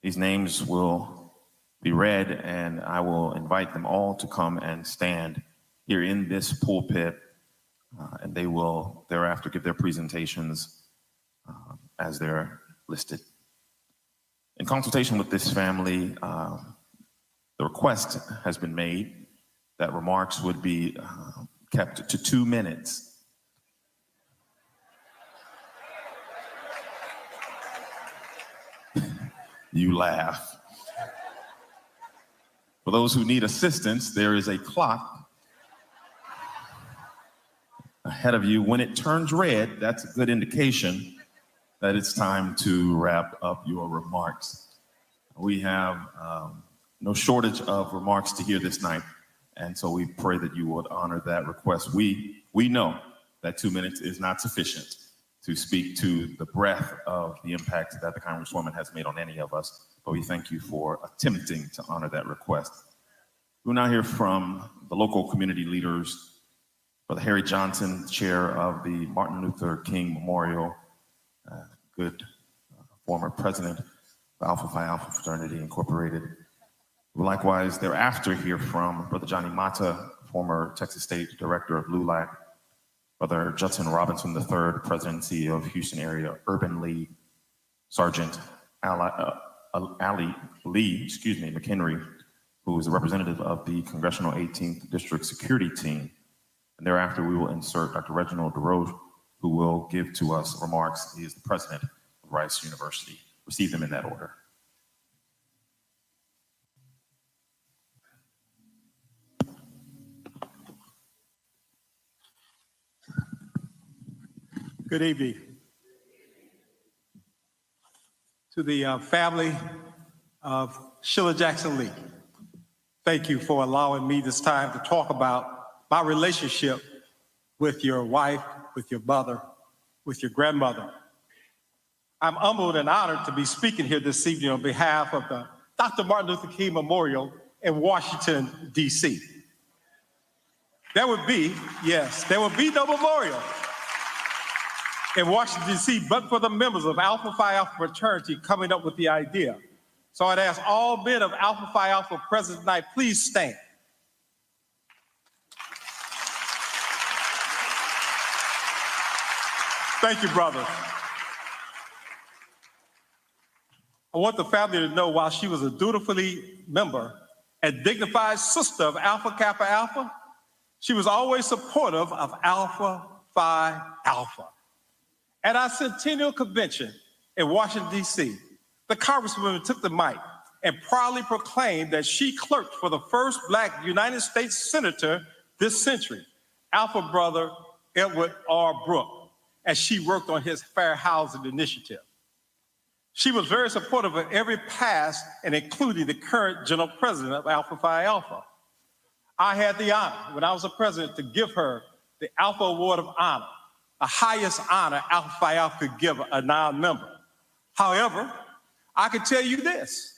These names will be read, and I will invite them all to come and stand here in this pulpit, and they will thereafter give their presentations as they're listed. In consultation with this family, the request has been made that remarks would be kept to 2 minutes. You laugh. For those who need assistance, there is a clock ahead of you. When it turns red, that's a good indication that it's time to wrap up your remarks. We have no shortage of remarks to hear this night, and so we pray that you would honor that request. We know that 2 minutes is not sufficient to speak to the breadth of the impact that the Congresswoman has made on any of us, but we thank you for attempting to honor that request. We'll now hear from the local community leaders. Brother Harry Johnson, chair of the Martin Luther King Memorial, former president of Alpha Phi Alpha Fraternity Incorporated. We'll likewise thereafter hear from Brother Johnny Mata, former Texas State Director of LULAC, Brother Judson Robinson III, President and CEO of Houston Area Urban League, Sergeant Ali Lee, McHenry, who is a representative of the Congressional 18th District Security Team. And thereafter, we will insert Dr. Reginald DeRoche, who will give to us remarks. He is the president of Rice University. Receive them in that order. Good evening. To the family of Sheila Jackson Lee, thank you for allowing me this time to talk about my relationship with your wife, with your mother, with your grandmother. I'm humbled and honored to be speaking here this evening on behalf of the Dr. Martin Luther King Memorial in Washington, D.C. There would be no memorial in Washington, D.C., but for the members of Alpha Phi Alpha fraternity coming up with the idea. So I'd ask all men of Alpha Phi Alpha present tonight, please stand. Thank you, brothers. I want the family to know while she was a dutifully member and dignified sister of Alpha Kappa Alpha, she was always supportive of Alpha Phi Alpha. At our Centennial Convention in Washington, D.C., the Congresswoman took the mic and proudly proclaimed that she clerked for the first Black United States Senator this century, Alpha brother Edward R. Brooke, as she worked on his Fair Housing Initiative. She was very supportive of every past and including the current General President of Alpha Phi Alpha. I had the honor, when I was a president, to give her the Alpha Award of Honor, the highest honor Alpha Phi Alpha could give a non-member. However, I can tell you this,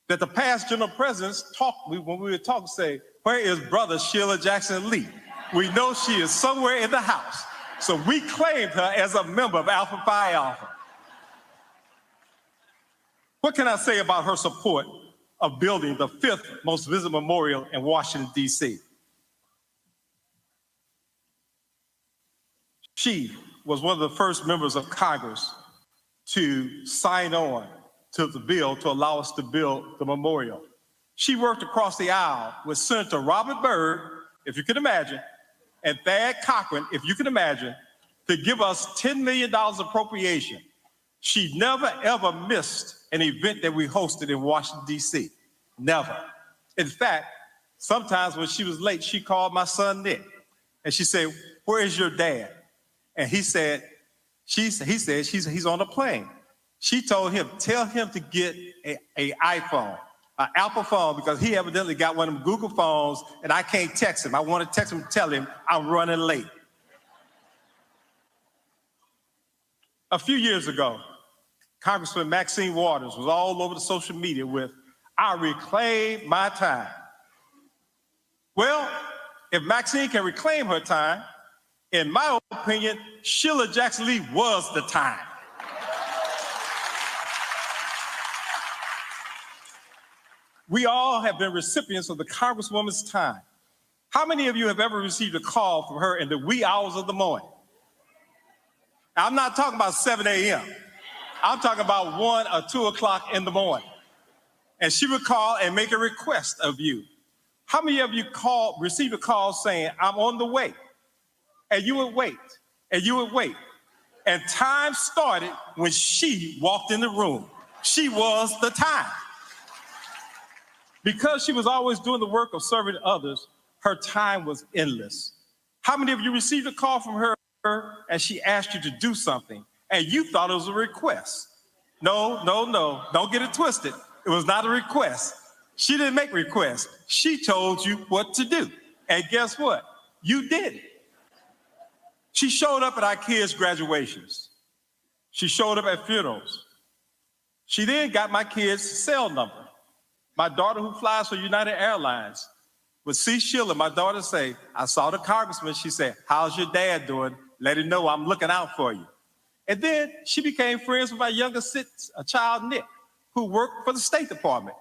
that the past general presidents when we would talk, say, where is brother Sheila Jackson Lee? We know she is somewhere in the house. So we claimed her as a member of Alpha Phi Alpha. What can I say about her support of building the 5th most visited memorial in Washington, D.C.? She was one of the first members of Congress to sign on to the bill to allow us to build the memorial. She worked across the aisle with Senator Robert Byrd, if you can imagine, and Thad Cochran, if you can imagine, to give us $10 million appropriation. She never, ever missed an event that we hosted in Washington, D.C. Never. In fact, sometimes when she was late, she called my son Nick, and she said, "Where is your dad?" And he said, he's on a plane. She told him, tell him to get an iPhone, an Apple phone, because he evidently got one of them Google phones, and I can't text him. I want to text him and tell him I'm running late. A few years ago, Congressman Maxine Waters was all over the social media with, I reclaim my time. Well, if Maxine can reclaim her time, in my opinion, Sheila Jackson Lee was the time. We all have been recipients of the Congresswoman's time. How many of you have ever received a call from her in the wee hours of the morning? I'm not talking about 7 a.m. I'm talking about 1 or 2 o'clock in the morning. And she would call and make a request of you. How many of you received a call saying, I'm on the way? And you would wait, and you would wait. And time started when she walked in the room. She was the time. Because she was always doing the work of serving others, her time was endless. How many of you received a call from her and she asked you to do something and you thought it was a request? No, don't get it twisted. It was not a request. She didn't make requests. She told you what to do. And guess what? You did it. She showed up at our kids' graduations. She showed up at funerals. She then got my kids' cell number. My daughter, who flies for United Airlines, would see Sheila, my daughter, say, I saw the congressman. She said, how's your dad doing? Let him know I'm looking out for you. And then she became friends with my youngest child, Nick, who worked for the State Department.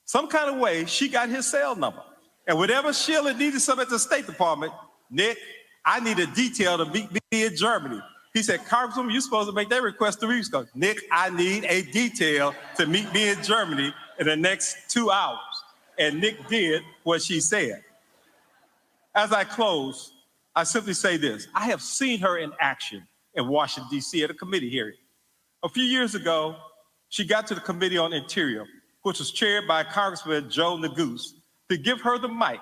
Some kind of way, she got his cell number. And whenever Sheila needed something at the State Department, Nick, I need a detail to meet me in Germany. He said, Congresswoman, you're supposed to make that request 3 weeks ago. Nick, I need a detail to meet me in Germany in the next 2 hours. And Nick did what she said. As I close, I simply say this. I have seen her in action in Washington, D.C. at a committee hearing. A few years ago, she got to the Committee on Interior, which was chaired by Congressman Joe Neguse, to give her the mic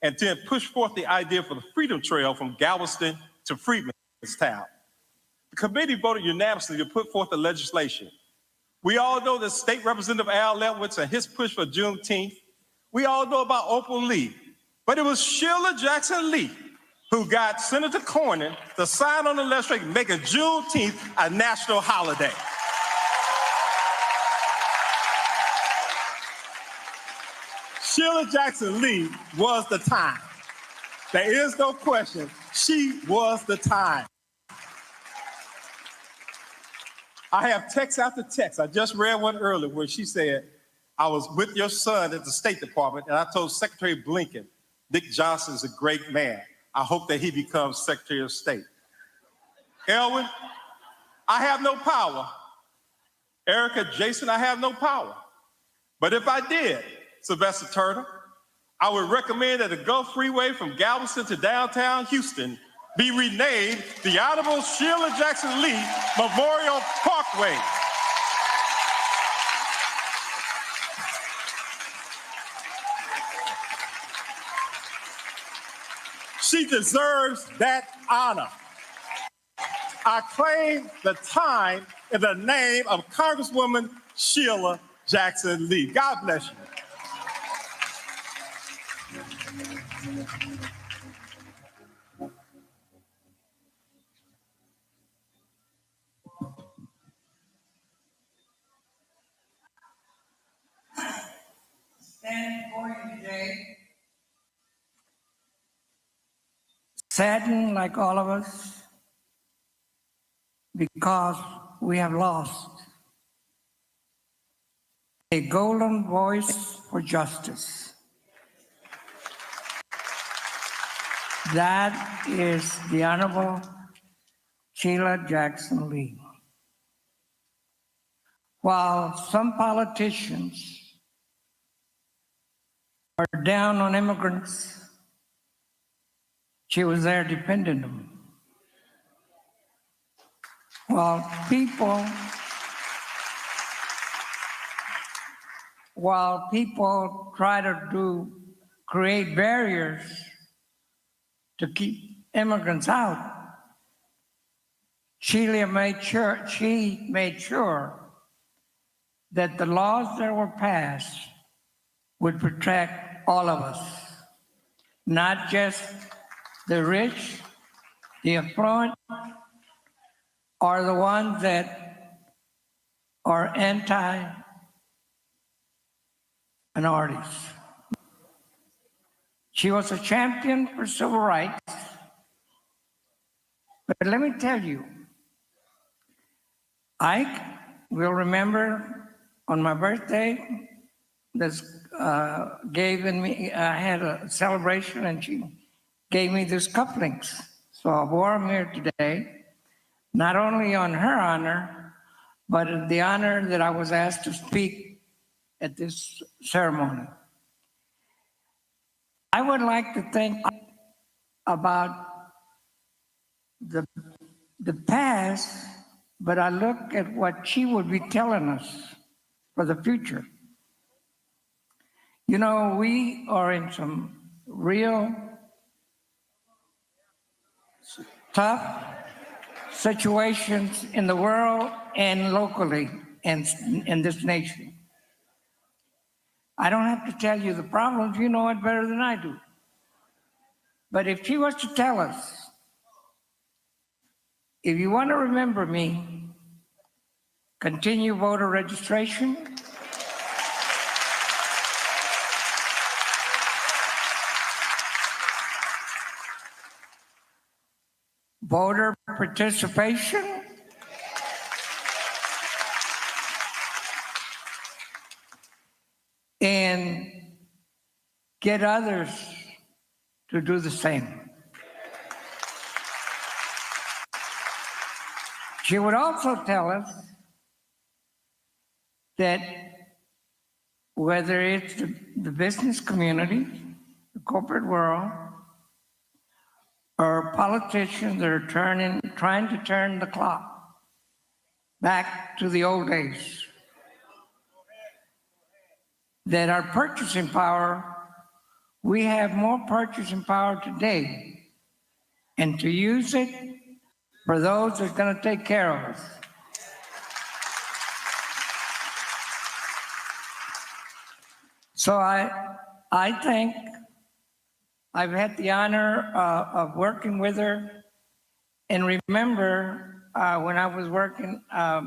and then push forth the idea for the Freedom Trail from Galveston to Freedmanstown. The committee voted unanimously to put forth the legislation. We all know that State Representative Al Lentwitz and his push for Juneteenth. We all know about Opal Lee, but it was Sheila Jackson Lee who got Senator Cornyn to sign on the legislation making Juneteenth a national holiday. Sheila Jackson Lee was the time. There is no question, she was the time. I have text after text. I just read one earlier where she said, I was with your son at the State Department, and I told Secretary Blinken, Dick Johnson is a great man. I hope that he becomes Secretary of State. Elwin, I have no power. Erica, Jason, I have no power. But if I did, Sylvester Turner, I would recommend that the Gulf Freeway from Galveston to downtown Houston be renamed the Honorable Sheila Jackson Lee Memorial Parkway. She deserves that honor. I claim the time in the name of Congresswoman Sheila Jackson Lee. God bless you. Standing before you today, saddened like all of us, because we have lost a golden voice for justice. That is the Honorable Sheila Jackson Lee. While some politicians are down on immigrants, she was there defending them. While people try to create barriers to keep immigrants out, she made sure that the laws that were passed would protect all of us, not just the rich, the affluent, or the ones that are anti-minorities. She was a champion for civil rights. But let me tell you, I will remember on my birthday, this I had a celebration and she gave me these cufflinks. So I wore them here today, not only on her honor, but in the honor that I was asked to speak at this ceremony. I would like to think about the past, but I look at what she would be telling us for the future. You know, we are in some real tough situations in the world and locally and in this nation. I don't have to tell you the problems, you know it better than I do. But if she was to tell us, if you want to remember me, continue voter registration, voter participation, and get others to do the same. She would also tell us that whether it's the business community, the corporate world, or politicians that are trying to turn the clock back to the old days, that our purchasing power, we have more purchasing power today, and to use it for those that are going to take care of us. So I think I've had the honor of working with her, and remember when I was working at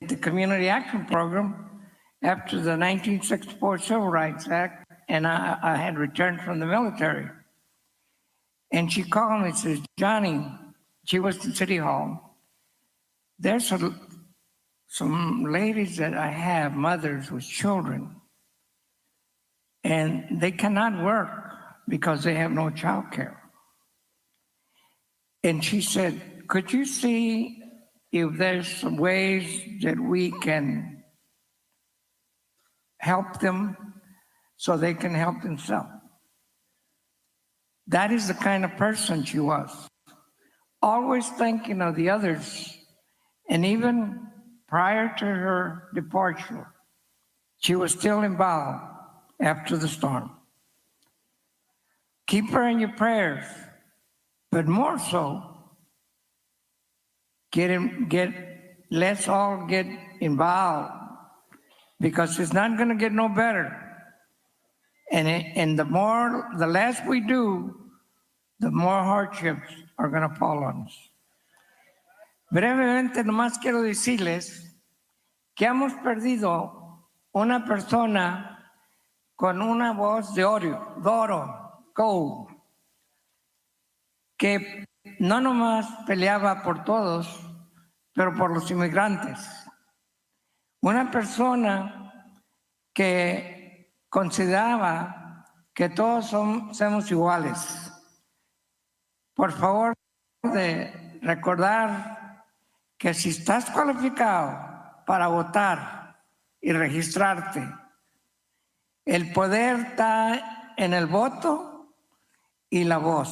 the Community Action Program after the 1964 Civil Rights Act, and I had returned from the military. And she called me and says, Johnny, she was in City Hall, there's some ladies that I have, mothers with children, and they cannot work because they have no child care. And she said, could you see if there's some ways that we can help them so they can help themselves? That is the kind of person she was. Always thinking of the others. And even prior to her departure, she was still involved after the storm. Keep her in your prayers, but more so, let's all get involved, because it's not going to get no better. And the less we do, the more hardships are going to fall on us. Brevemente, nomás quiero decirles que hemos perdido una persona con una voz de oro, gold, que no nomás peleaba por todos, pero por los inmigrantes. Una persona que consideraba que todos somos iguales. Por favor, de recordar que si estás cualificado para votar y registrarte, el poder está en el voto y la voz.